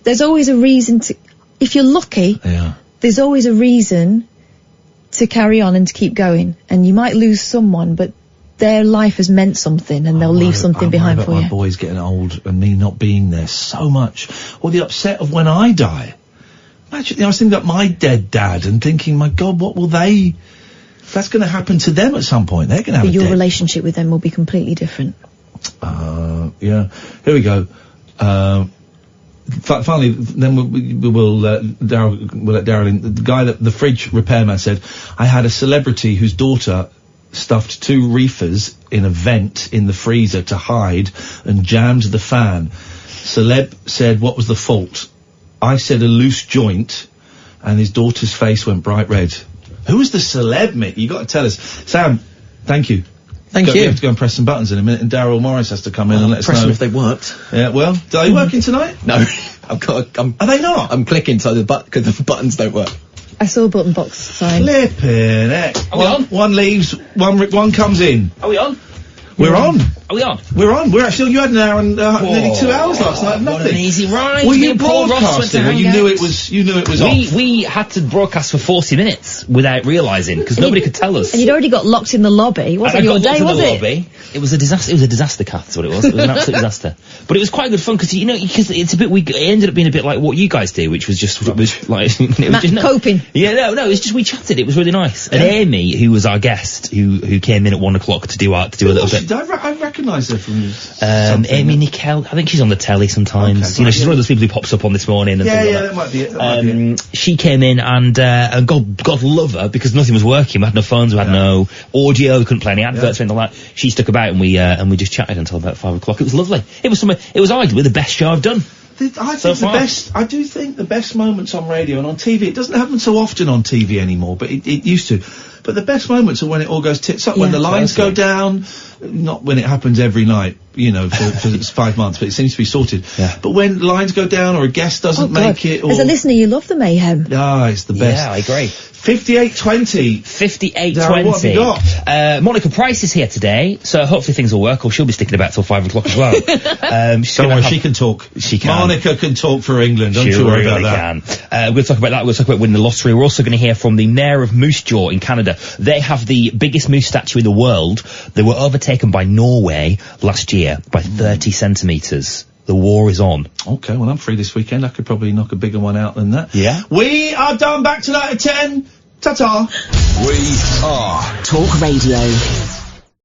There's always a reason to, if you're lucky, there's always a reason to carry on and to keep going. And you might lose someone, but their life has meant something, and they'll leave something behind for you. My boys getting old and me not being there so much. Or the upset of when I die. Imagine, I was thinking about my dead dad and thinking, my God, what will they... That's going to happen to them at some point. They're going to have but your relationship with them will be completely different. Yeah. Here we go. Finally, then we'll let Daryl in. The guy that the fridge repairman said, I had a celebrity whose daughter stuffed 2 reefers in a vent in the freezer to hide and jammed the fan. Celeb said, what was the fault? I said a loose joint, and his daughter's face went bright red. Who was the celeb, Mick? You got to tell us. Sam, thank you. Thank you. We have to go and press some buttons in a minute, and Daryl Morris has to come in and let us know. Press them if they worked. Yeah, well, are they working tonight? No. Are they not? I'm clicking so the buttons don't work. I saw a button box sign. Flippin' heck. One leaves, one comes in. Are we on? We're on. Are we on? We're on. We're actually, you had an hour and nearly 2 hours last night. Nothing. What an easy ride. Were you broadcasting, or you knew it was off? We had to broadcast for 40 minutes without realising, because nobody could tell us. And you'd already got locked in the lobby. It wasn't your day, was it? Lobby. It was a disaster. It was a disaster, Kath, that's what it was. It was an absolute disaster. But it was quite good fun, because, you know, because it's a bit, it ended up being a bit like what you guys do, which was just, it was like, coping. Yeah, no, it was just, we chatted, it was really nice. And Amy, who was our guest, who came in at 1 o'clock to do a little bit. I recognise her from Amy Nickel, I think she's on the telly sometimes. You know, she's one of those people who pops up on This Morning and things like that might be it. She came in and God love her, because nothing was working. We had no phones, we had no audio, we couldn't play any adverts or anything like that. She stuck about and we just chatted until about 5 o'clock. It was lovely. It was arguably the best show I've done. I do think the best moments on radio and on TV, it doesn't happen so often on TV anymore, but it used to. But the best moments are when it all goes tits up, when the lines go down, not when it happens every night, you know, for 5 months, but it seems to be sorted. But when lines go down, or a guest doesn't make it, or... As a listener, you love the mayhem. It's the best. Yeah, I agree. 5820. 5820. What have you got? Monica Price is here today, so hopefully things will work, or she'll be sticking about till 5 o'clock as well. Don't worry, she can talk. She can. Monica can talk for England, don't you worry about that. We'll talk about that, we'll talk about winning the lottery. We're also going to hear from the mayor of Moose Jaw in Canada. They have the biggest moose statue in the world. They were overtaken by Norway last year by 30 centimetres. The war is on. Okay, well, I'm free this weekend. I could probably knock a bigger one out than that. Yeah. We are done. Back tonight at 10. Ta-ta. We are Talk Radio.